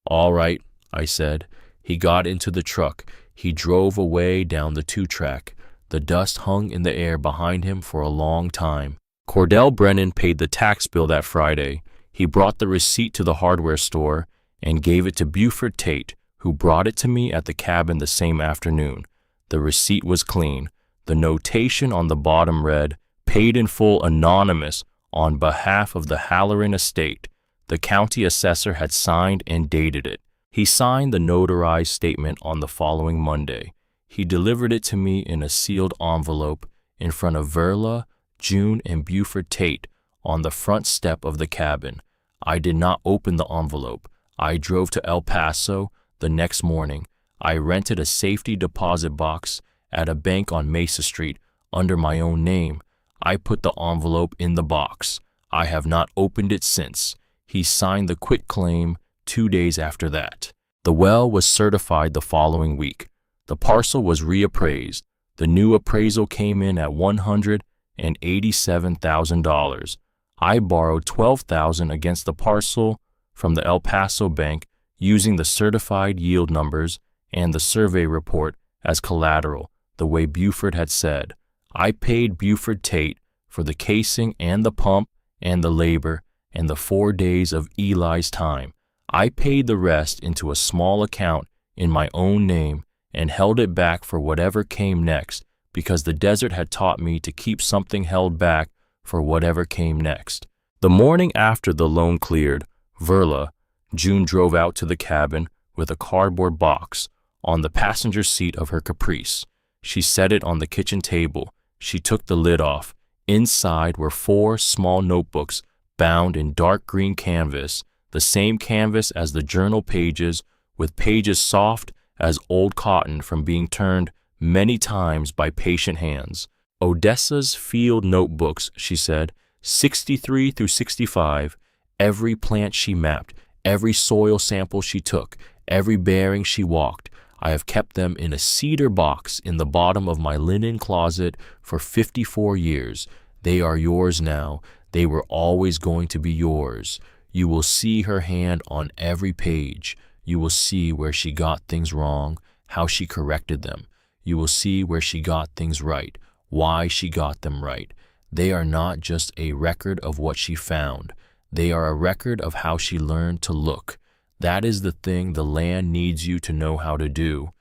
Speaker 1: All right, I said. He got into the truck. He drove away down the 2-track. The dust hung in the air behind him for a long time. Cordell Brennan paid the tax bill that Friday. He brought the receipt to the hardware store and gave it to Buford Tate, who brought it to me at the cabin the same afternoon. The receipt was clean. The notation on the bottom read, "Paid in full, anonymous, on behalf of the Halloran estate." The county assessor had signed and dated it. He signed the notarized statement on the following Monday. He delivered it to me in a sealed envelope in front of Verla, June, and Buford Tate on the front step of the cabin. I did not open the envelope. I drove to El Paso the next morning. I rented a safety deposit box at a bank on Mesa Street under my own name. I put the envelope in the box. I have not opened it since. He signed the quitclaim 2 days after that. The well was certified the following week. The parcel was reappraised. The new appraisal came in at $187,000. I borrowed $12,000 against the parcel from the El Paso bank using the certified yield numbers and the survey report as collateral, the way Buford had said. I paid Buford Tate for the casing and the pump and the labor and the 4 days of Eli's time. I paid the rest into a small account in my own name and held it back for whatever came next, because the desert had taught me to keep something held back for whatever came next. The morning after the loan cleared, Verla, June, drove out to the cabin with a cardboard box on the passenger seat of her Caprice. She set it on the kitchen table. She took the lid off. Inside were 4 small notebooks bound in dark green canvas, the same canvas as the journal pages, with pages soft as old cotton from being turned many times by patient hands. Odessa's field notebooks, she said, 63 through 65, every plant she mapped, every soil sample she took, every bearing she walked. I have kept them in a cedar box in the bottom of my linen closet for 54 years. They are yours now. They were always going to be yours. You will see her hand on every page. You will see where she got things wrong, how she corrected them. You will see where she got things right, why she got them right. They are not just a record of what she found. They are a record of how she learned to look. That is the thing the land needs you to know how to do.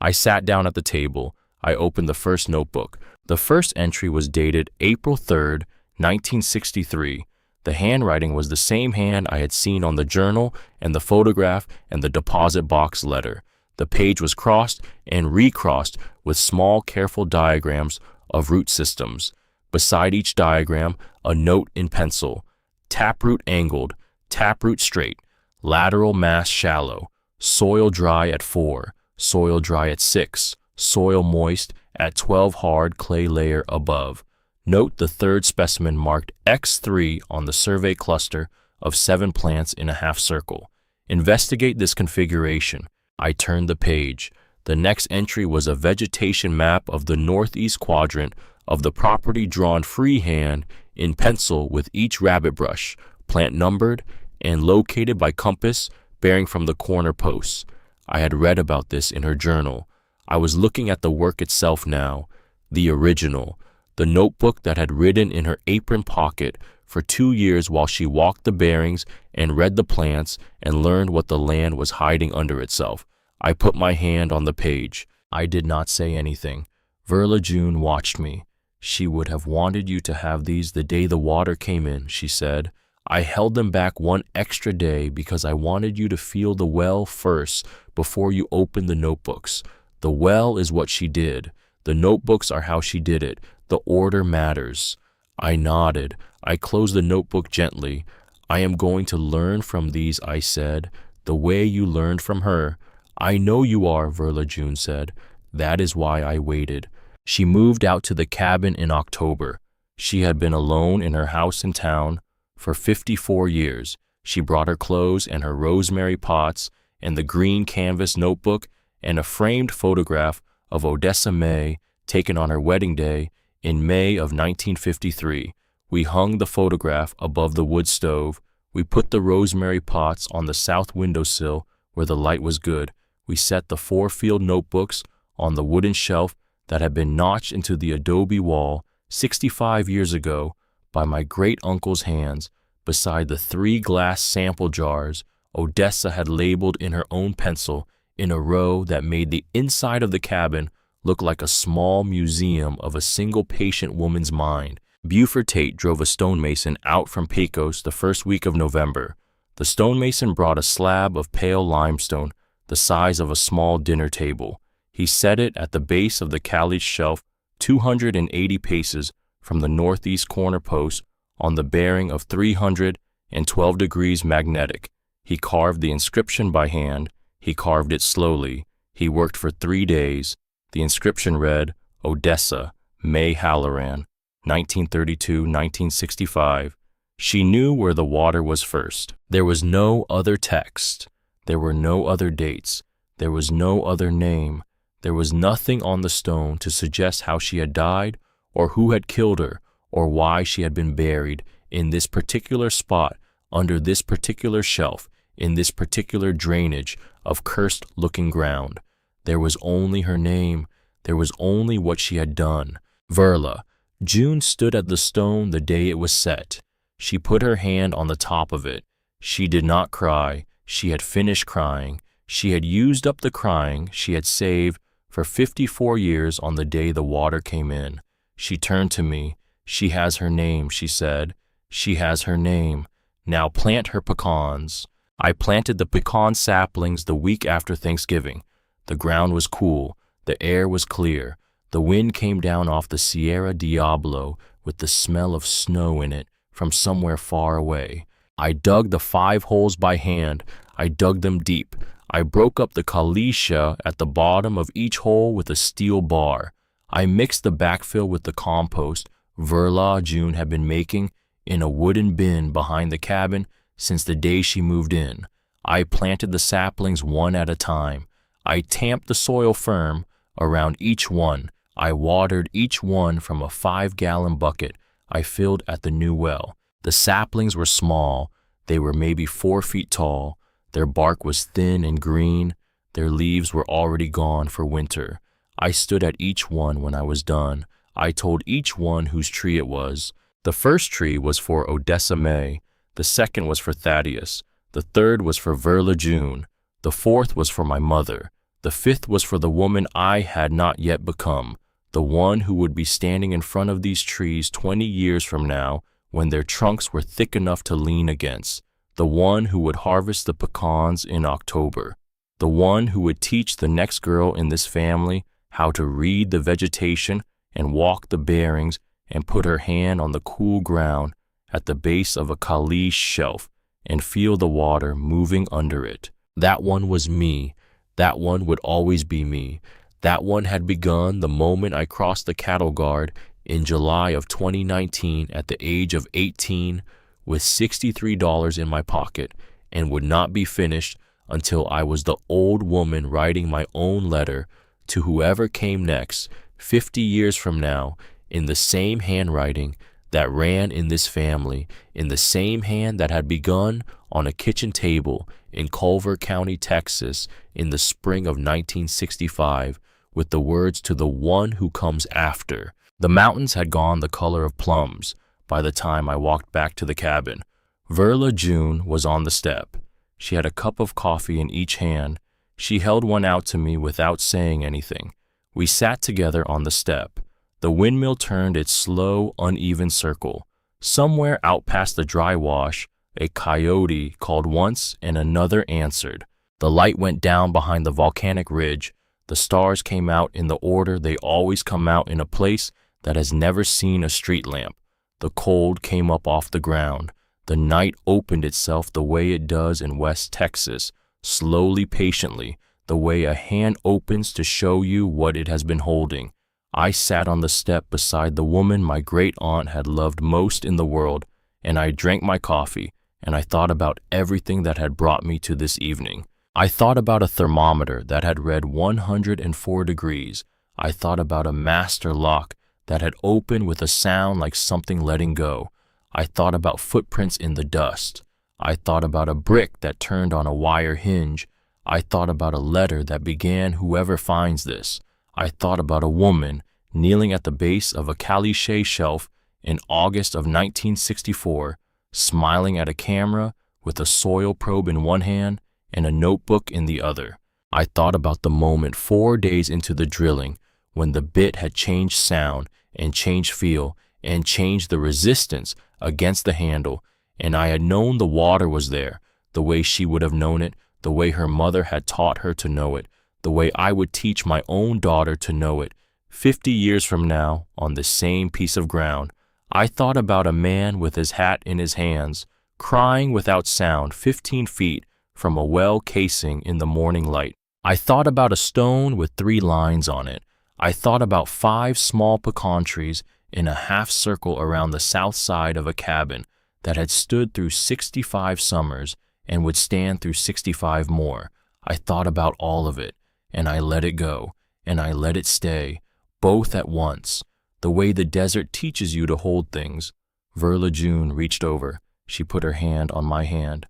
Speaker 1: I sat down at the table. I opened the first notebook. The first entry was dated April 3rd, 1963. The handwriting was the same hand I had seen on the journal and the photograph and the deposit box letter. The page was crossed and recrossed with small, careful diagrams of root systems. Beside each diagram, a note in pencil: taproot angled, taproot straight, lateral mass shallow, soil dry at 4, soil dry at 6, soil moist at 12, hard clay layer above. Note the third specimen marked X3 on the survey cluster of 7 plants in a half circle. Investigate this configuration. I turned the page. The next entry was a vegetation map of the northeast quadrant of the property, drawn freehand in pencil with each rabbit brush, plant numbered, and located by compass bearing from the corner posts. I had read about this in her journal. I was looking at the work itself now, the original, the notebook that had ridden in her apron pocket for 2 years while she walked the bearings and read the plants and learned what the land was hiding under itself. I put my hand on the page. I did not say anything. Verla June watched me. She would have wanted you to have these the day the water came in, she said. I held them back 1 extra day because I wanted you to feel the well first before you opened the notebooks. The well is what she did. The notebooks are how she did it. The order matters. I nodded. I closed the notebook gently. I am going to learn from these, I said, the way you learned from her. I know you are, Verla June said. That is why I waited. She moved out to the cabin in October. She had been alone in her house in town for 54 years. She brought her clothes and her rosemary pots and the green canvas notebook and a framed photograph of Odessa May taken on her wedding day in May of 1953. We hung the photograph above the wood stove. We put the rosemary pots on the south windowsill where the light was good. We set the 4 field notebooks on the wooden shelf that had been notched into the adobe wall 65 years ago by my great-uncle's hands, beside the 3 glass sample jars Odessa had labeled in her own pencil in a row that made the inside of the cabin look like a small museum of a single patient woman's mind. Buford Tate drove a stonemason out from Pecos the first week of November. The stonemason brought a slab of pale limestone the size of a small dinner table. He set it at the base of the caliche shelf 280 paces from the northeast corner post on the bearing of 312 degrees magnetic. He carved the inscription by hand. He carved it slowly. He worked for 3 days. The inscription read, Odessa, May Halloran, 1932-1965. She knew where the water was first. There was no other text. There were no other dates. There was no other name. There was nothing on the stone to suggest how she had died or who had killed her or why she had been buried in this particular spot, under this particular shelf, in this particular drainage of cursed-looking ground. There was only her name. There was only what she had done. Verla. June stood at the stone the day it was set. She put her hand on the top of it. She did not cry. She had finished crying. She had used up the crying she had saved for 54 years on the day the water came in. She turned to me. She has her name, she said. She has her name. Now plant her pecans. I planted the pecan saplings the week after Thanksgiving. The ground was cool. The air was clear. The wind came down off the Sierra Diablo with the smell of snow in it from somewhere far away. I dug the 5 holes by hand. I dug them deep. I broke up the caliche at the bottom of each hole with a steel bar. I mixed the backfill with the compost Verla June had been making in a wooden bin behind the cabin since the day she moved in. I planted the saplings one at a time. I tamped the soil firm around each one. I watered each one from a 5-gallon bucket I filled at the new well. The saplings were small. They were maybe 4 feet tall. Their bark was thin and green. Their leaves were already gone for winter. I stood at each one when I was done. I told each one whose tree it was. The first tree was for Odessa May. The second was for Thaddeus. The third was for Verla June. The fourth was for my mother. The fifth was for the woman I had not yet become, the one who would be standing in front of these trees 20 years from now when their trunks were thick enough to lean against, the one who would harvest the pecans in October, the one who would teach the next girl in this family how to read the vegetation and walk the bearings and put her hand on the cool ground at the base of a caliche shelf and feel the water moving under it. That one was me. That one would always be me. That one had begun the moment I crossed the cattle guard in July of 2019 at the age of 18 with $63 in my pocket and would not be finished until I was the old woman writing my own letter to whoever came next 50 years from now in the same handwriting that ran in this family, in the same hand that had begun on a kitchen table in Culver County, Texas in the spring of 1965 with the words to the one who comes after. The mountains had gone the color of plums by the time I walked back to the cabin. Verla June was on the step. She had a cup of coffee in each hand. She held one out to me without saying anything. We sat together on the step. The windmill turned its slow, uneven circle. Somewhere out past the dry wash, a coyote called once and another answered. The light went down behind the volcanic ridge. The stars came out in the order they always come out in a place that has never seen a street lamp. The cold came up off the ground. The night opened itself the way it does in West Texas, slowly, patiently, the way a hand opens to show you what it has been holding. I sat on the step beside the woman my great aunt had loved most in the world, and I drank my coffee, and I thought about everything that had brought me to this evening. I thought about a thermometer that had read 104 degrees. I thought about a master lock that had opened with a sound like something letting go. I thought about footprints in the dust. I thought about a brick that turned on a wire hinge. I thought about a letter that began, "Whoever finds this." I thought about a woman kneeling at the base of a caliche shelf in August of 1964, smiling at a camera with a soil probe in one hand and a notebook in the other. I thought about the moment 4 days into the drilling when the bit had changed sound and changed feel and changed the resistance against the handle, and I had known the water was there, the way she would have known it, the way her mother had taught her to know it, the way I would teach my own daughter to know it. 50 years from now, on the same piece of ground, I thought about a man with his hat in his hands, crying without sound 15 feet from a well casing in the morning light. I thought about a stone with 3 lines on it. I thought about 5 small pecan trees in a half circle around the south side of a cabin that had stood through 65 summers and would stand through 65 more. I thought about all of it, and I let it go, and I let it stay, both at once, the way the desert teaches you to hold things. Verla June reached over. She put her hand on my hand.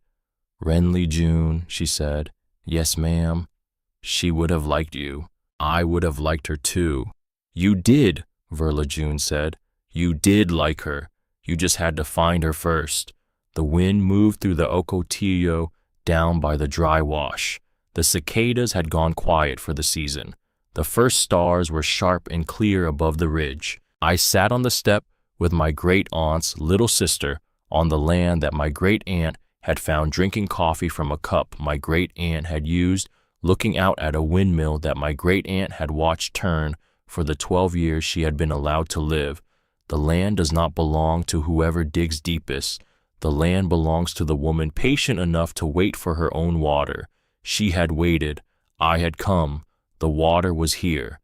Speaker 1: "Renly June," she said. "Yes, ma'am. She would have liked you. I would have liked her too." "You did," Verla June said. "You did like her. You just had to find her first." The wind moved through the Ocotillo down by the dry wash. The cicadas had gone quiet for the season. The first stars were sharp and clear above the ridge. I sat on the step with my great-aunt's little sister on the land that my great-aunt had found drinking coffee from a cup my great-aunt had used, looking out at a windmill that my great-aunt had watched turn for the 12 years she had been allowed to live. The land does not belong to whoever digs deepest. The land belongs to the woman patient enough to wait for her own water. She had waited. I had come. The water was here.